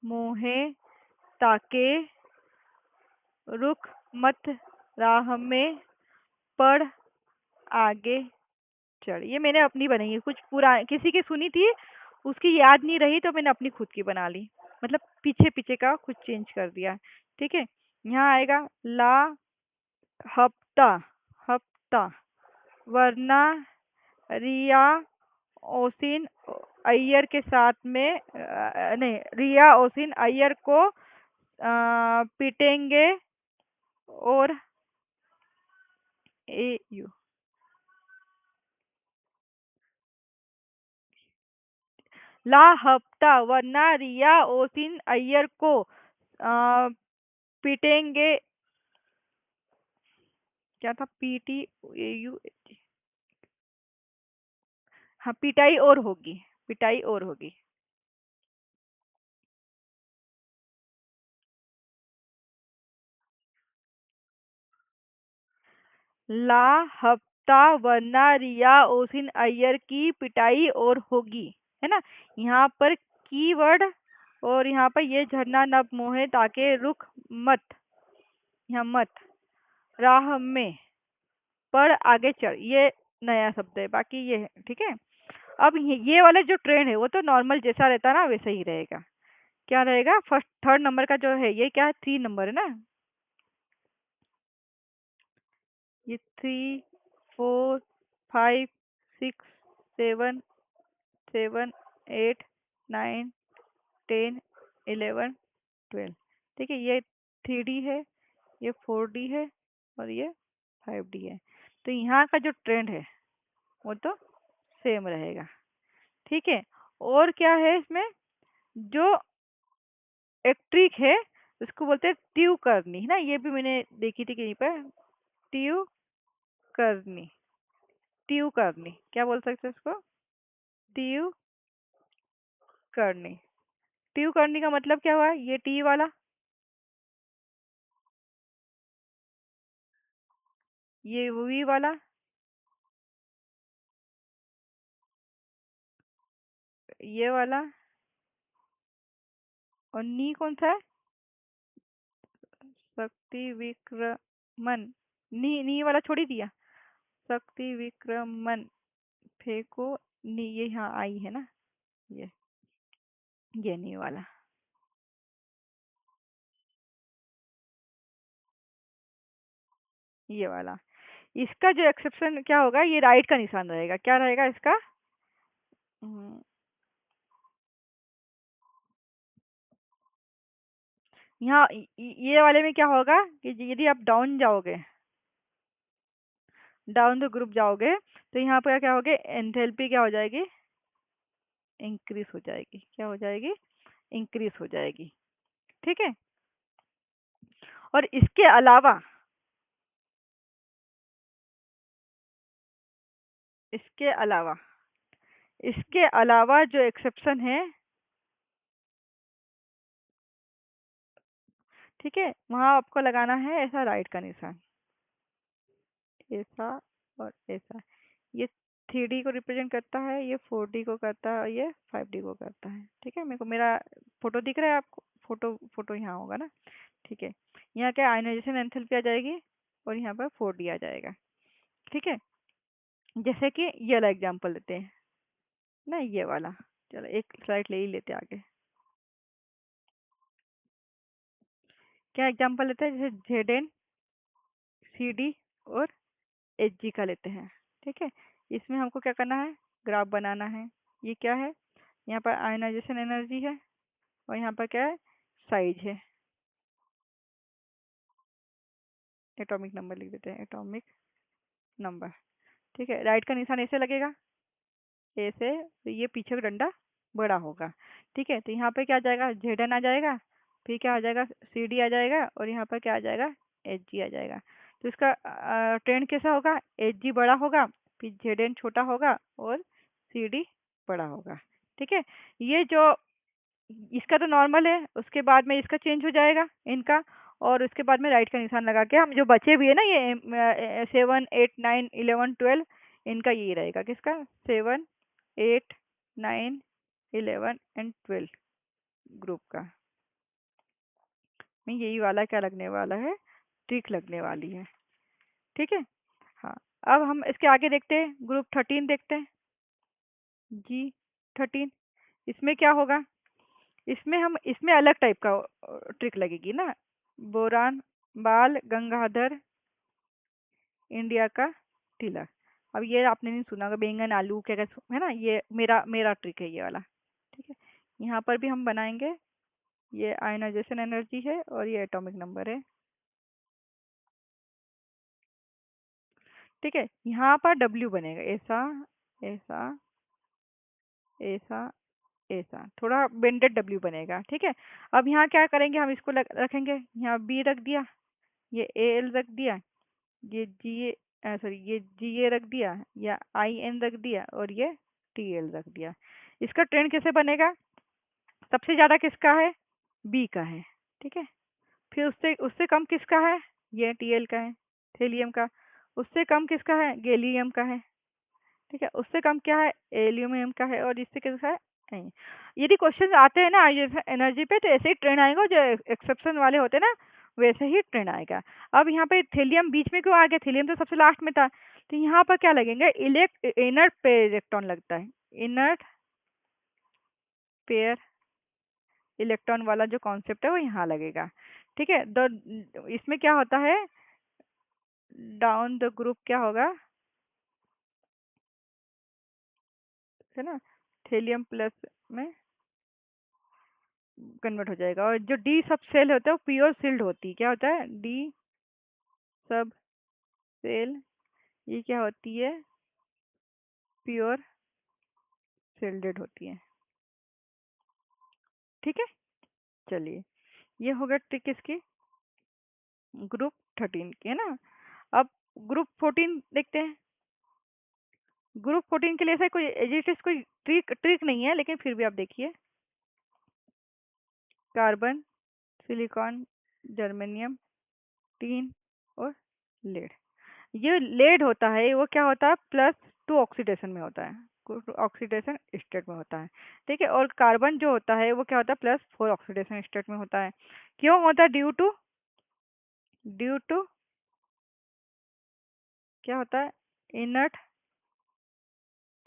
मोहे ताके रुख मत राह में पढ़ आगे चढ़। ये मैंने अपनी बनाई है, कुछ पूरा किसी की सुनी थी, उसकी याद नहीं रही तो मैंने अपनी खुद की बना ली। मतलब पीछे पीछे का कुछ चेंज कर दिया। ठीक है, यहाँ आएगा ला हफ्ता, हफ्ता, वरना रिया ओसिन अय्यर के साथ में नहीं, रिया ओसिन अय्यर को पीटेंगे और ए ला हफ्ता, वरना रिया ओसिन अय्यर को पीटेंगे। क्या था, PTAU, हाँ पिटाई और होगी, पिटाई और होगी। ला हफ्ता, वरना रिया ओसिन अय्यर की पिटाई और होगी, है ना। यहाँ पर कीवर्ड, और यहाँ पर ये झरना नभ मोहे ताके रुख मत, यहाँ मत राह में पर आगे चढ़, ये नया शब्द है, बाकी ये है। ठीक है, अब ये वाला जो ट्रेंड है वो तो नॉर्मल जैसा रहता है ना वैसे ही रहेगा। क्या रहेगा, फर्स्ट थर्ड नंबर का जो है, ये क्या है, 3 नंबर है ना। ये 3, 4, 5, 6, 7, 8, 9, 10, 11, 12। ठीक है, ये 3D है, ये 4D है और ये 5D है। तो यहाँ का जो ट्रेंड है वो तो सेम रहेगा। ठीक है, और क्या है इसमें, जो एक ट्रिक है उसको बोलते हैं ट्यू करनी, है ना। ये भी मैंने देखी थी कहीं पर, ट्यू करनी। ट्यू करनी क्या बोल सकते हैं इसको, ट्यू करनी। ट्यू करनी का मतलब क्या हुआ, ये टी वाला, ये वी वाला, ये वाला, और नी कौन सा है, शक्ति विक्रमन। नी नी वाला छोड़ ही दिया, शक्ति विक्रमन फेको नी, ये यहाँ आई है ना, ये नहीं वाला। ये वाला, इसका जो एक्सेप्शन क्या होगा, ये राइट का निशान रहेगा, क्या रहेगा इसका? हम्म, यहाँ ये वाले में क्या होगा कि यदि आप डाउन जाओगे, डाउन द ग्रुप जाओगे, तो यहाँ पर क्या होगे, एंथैल्पी क्या हो जाएगी, इंक्रीज हो जाएगी। क्या हो जाएगी? इंक्रीज हो जाएगी। ठीक है। और इसके अलावा इसके अलावा जो एक्सेप्शन है, ठीक है, वहां आपको लगाना है ऐसा राइट का निशान, ऐसा और ऐसा। ये 3D को रिप्रेजेंट करता है, ये 4D को करता है, और ये 5D को करता है। ठीक है, मेरे को मेरा फोटो दिख रहा है आपको? फोटो फोटो यहाँ होगा ना। ठीक है, यहाँ क्या आयनाइजेशन एंथैल्पी आ जाएगी, और यहाँ पर 4D आ जाएगा। ठीक है, जैसे कि ये वाला एग्जांपल लेते हैं ना, ये वाला। चलो एक स्लाइड ले ही लेते हैं आगे। क्या एग्जांपल लेते हैं, जैसे जेड, सी डी और एच जी का लेते हैं। ठीक है, इसमें हमको क्या करना है, ग्राफ बनाना है। ये क्या है, यहाँ पर आयनाइजेशन एनर्जी है, और यहाँ पर क्या है, साइज है। एटॉमिक नंबर लिख देते हैं, एटॉमिक नंबर। ठीक है, राइट का निशान ऐसे लगेगा, ऐसे, तो ये पीछे का डंडा बड़ा होगा। ठीक है, तो यहाँ पे क्या आ जाएगा, जेड एन आ जाएगा, फिर क्या आ जाएगा, सी डी आ जाएगा, और यहाँ पर क्या आ जाएगा, एच जी आ जाएगा। तो इसका ट्रेंड कैसा होगा, एच जी बड़ा होगा, फिर जेड एन छोटा होगा, और सी डी बड़ा होगा। ठीक है, ये जो इसका तो नॉर्मल है, उसके बाद में इसका चेंज हो जाएगा इनका, और उसके बाद में राइट का निशान लगा के हम जो बचे भी है ना, ये 7, 8, 9, 11, 12, इनका यही रहेगा, किसका, 7, 8, 9, 11 एंड 12 ग्रुप का। में यही वाला क्या लगने वाला है, ट्रिक लगने वाली है। ठीक है। हाँ, अब हम इसके आगे देखते हैं, ग्रुप 13 देखते हैं, G13। इसमें क्या होगा, इसमें अलग टाइप का ट्रिक लगेगी ना। बोरान, बाल गंगाधर, इंडिया का तिलक। अब ये आपने नहीं सुना होगा, बैंगन आलू क्या क्या है ना, ये मेरा मेरा ट्रिक है ये वाला। ठीक है, यहाँ पर भी हम बनाएंगे, ये आयनाइजेशन एनर्जी है, और ये एटॉमिक नंबर है। ठीक है, यहाँ पर डब्ल्यू बनेगा, ऐसा ऐसा ऐसा ऐसा, थोड़ा बेंडेड डब्ल्यू बनेगा। ठीक है, अब यहाँ क्या करेंगे, हम इसको रखेंगे, यहाँ बी रख दिया, ये ए एल रख दिया, ये जी ए, सॉरी ये जी ए रख दिया, या आई एन रख दिया, और ये टी एल रख दिया। इसका ट्रेंड कैसे बनेगा, सबसे ज्यादा किसका है, बी का है। ठीक है, फिर उससे उससे कम किसका है, ये टी एल का है, थेलियम का। उससे कम किसका है, गैलियम का है। ठीक है, उससे कम क्या है, एल्यूमिनियम का है, और इससे किसका है, नहीं। यदि क्वेश्चन आते हैं ना एनर्जी पे, तो ऐसे ही ट्रेंड आएगा, जो एक्सेप्शन वाले होते हैं ना, वैसे ही ट्रेंड आएगा। अब यहाँ पे थेलियम बीच में क्यों आ गया, थेलियम तो सबसे लास्ट में था, तो यहाँ पर क्या लगेंगे, इनर्ट पेयर इलेक्ट्रॉन लगता है, इनर्ट पेयर इलेक्ट्रॉन वाला जो कॉन्सेप्ट है वो यहाँ लगेगा। ठीक है, इसमें क्या होता है, डाउन द ग्रुप क्या होगा, है ना, थेलियम प्लस में कन्वर्ट हो जाएगा, और जो डी सब सेल होता है वो प्योर सील्ड होती है। क्या होता है, डी सब सेल, ये क्या होती है, प्योर सील्डेड होती है। ठीक है, चलिए, ये हो गया ट्रिक इसकी, ग्रुप 13 की, है ना। अब ग्रुप 14 देखते हैं। ग्रुप 14 के लिए ऐसा कोई एजिटेस कोई ट्रिक ट्रिक नहीं है, लेकिन फिर भी आप देखिए, कार्बन, सिलिकॉन, जर्मेनियम, टीन और लेड। ये लेड होता है, वो क्या होता है, +2 ऑक्सीडेशन में होता है, ऑक्सीडेशन स्टेट में होता है। ठीक है, और कार्बन जो होता है वो क्या होता है, +4 ऑक्सीडेशन स्टेट में होता है। क्यों होता है, ड्यू टू क्या होता है, इनर्ट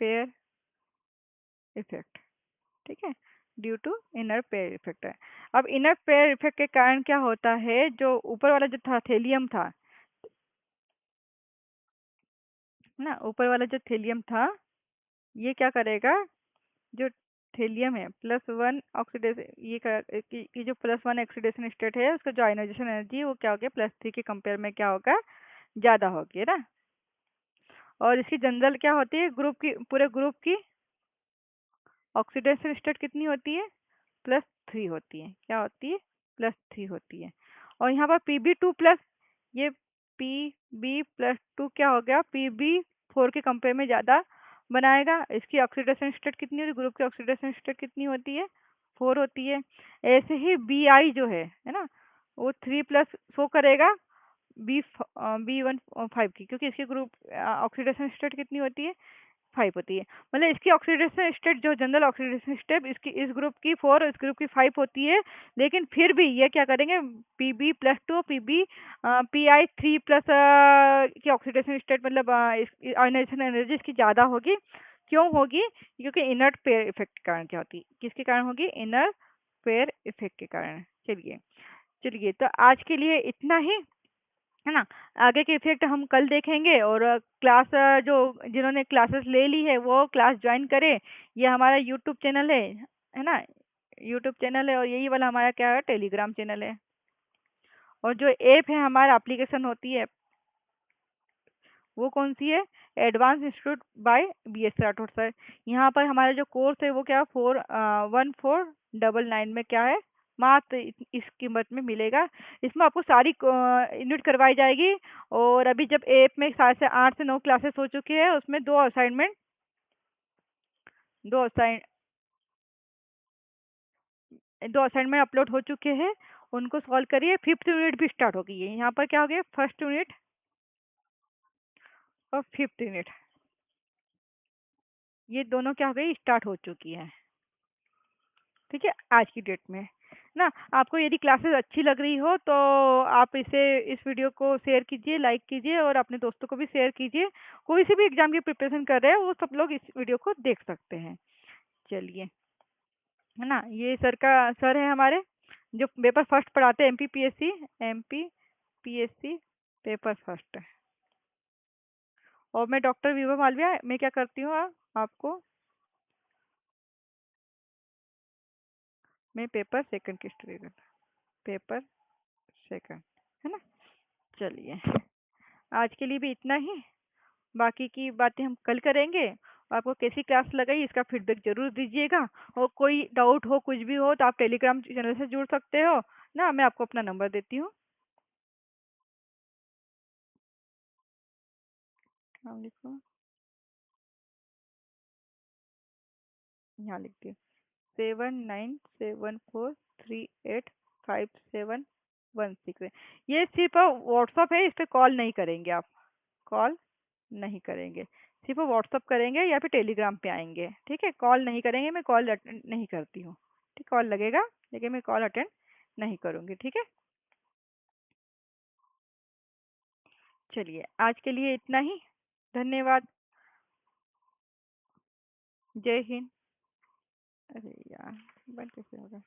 पेयर इफेक्ट, ठीक है, due to inert pair effect है। अब इनर पेयर इफेक्ट के कारण क्या होता है, जो ऊपर वाला जो था थेलियम था ना, ऊपर वाला जो थेलियम था, ये क्या करेगा, जो थेलियम है +1 ऑक्सीडेशन, ये जो +1 ऑक्सीडेशन स्टेट है, उसका जो आयनाइजेशन एनर्जी है वो क्या हो गया, +3 के कंपेयर में क्या होगा, ज़्यादा होगी ना। और इसकी जनरल क्या होती है, ग्रुप की, पूरे ग्रुप की ऑक्सीडेशन स्टेट कितनी होती है, +3 होती है। क्या होती है, +3 होती है। और यहाँ पर Pb2+, ये Pb+2 क्या हो गया, Pb4 के कंपेयर में ज़्यादा बनाएगा। इसकी ऑक्सीडेशन स्टेट कितनी होती है, ग्रुप की ऑक्सीडेशन स्टेट कितनी होती है, 4 होती है। ऐसे ही Bi जो है ना, वो 3+ शो करेगा B1 5 की, क्योंकि इसकी ग्रुप ऑक्सीडेशन स्टेट कितनी होती है, 5 होती है। मतलब इसकी ऑक्सीडेशन स्टेट, जो जनरल ऑक्सीडेशन स्टेट इसकी, इस ग्रुप की 4 और इस ग्रुप की 5 होती है। लेकिन फिर भी ये क्या करेंगे, Pb+2 Pi3+ की ऑक्सीडेशन स्टेट, मतलब आयनाइजेशन एनर्जी इसकी ज़्यादा होगी। क्यों होगी, क्योंकि इनर्ट पेयर इफेक्ट के कारण क्या होती, किसके कारण होगी, इनर पेयर इफेक्ट के कारण। चलिए चलिए, तो आज के लिए इतना ही, है ना। आगे के इफेक्ट हम कल देखेंगे। और क्लास, जो जिन्होंने क्लासेस ले ली है वो क्लास ज्वाइन करें। ये हमारा यूट्यूब चैनल है ना, यूट्यूब चैनल है, और यही वाला हमारा क्या है, टेलीग्राम चैनल है। और जो ऐप है, हमारा एप्लीकेशन होती है, वो कौन सी है, advance institute by BS Rathore sir. यहाँ पर हमारा जो कोर्स है वो क्या, 1499 में क्या है, मात्र इस कीमत में मिलेगा। इसमें आपको सारी यूनिट करवाई जाएगी। और अभी जब ऐप में 8 से 9 क्लासेस हो चुकी है, उसमें दो असाइन दो असाइनमेंट अपलोड हो चुके हैं। उनको सॉल्व करिए। 5th यूनिट भी स्टार्ट हो गई है। यहाँ पर क्या हो गया, 1st यूनिट और 5th यूनिट, ये दोनों क्या हो गई, स्टार्ट हो चुकी है। ठीक है, आज की डेट में ना। आपको यदि क्लासेस अच्छी लग रही हो तो आप इस वीडियो को शेयर कीजिए, लाइक कीजिए, और अपने दोस्तों को भी शेयर कीजिए। कोई से भी एग्जाम की प्रिपरेशन कर रहे हैं वो सब लोग इस वीडियो को देख सकते हैं। चलिए, है ना, ये सर है हमारे, जो पेपर फर्स्ट पढ़ाते हैं, एमपी पीएससी पेपर फर्स्ट। और मैं डॉक्टर विभा मालविया, मैं क्या करती हूँ, आपको, मैं पेपर सेकंड की स्टूडेंट, पेपर सेकंड, है ना। चलिए, आज के लिए भी इतना ही। बाकी की बातें हम कल करेंगे। आपको कैसी क्लास लगाई इसका फीडबैक जरूर दीजिएगा। और कोई डाउट हो, कुछ भी हो, तो आप टेलीग्राम चैनल से जुड़ सकते हो ना। मैं आपको अपना नंबर देती हूँ। नाम लिखो, यहाँ लिखती हूँ, 7974385716। ये सिर्फ व्हाट्सअप है, इस पर कॉल नहीं करेंगे आप, कॉल नहीं करेंगे, सिर्फ व्हाट्सअप करेंगे या फिर टेलीग्राम पे आएंगे। ठीक है, कॉल नहीं करेंगे, मैं कॉल अटेंड नहीं करती हूँ। ठीक, कॉल लगेगा लेकिन मैं कॉल अटेंड नहीं करूँगी। ठीक है, चलिए, आज के लिए इतना ही। धन्यवाद। जय हिंद। अरे यार, बंद कैसे होगा।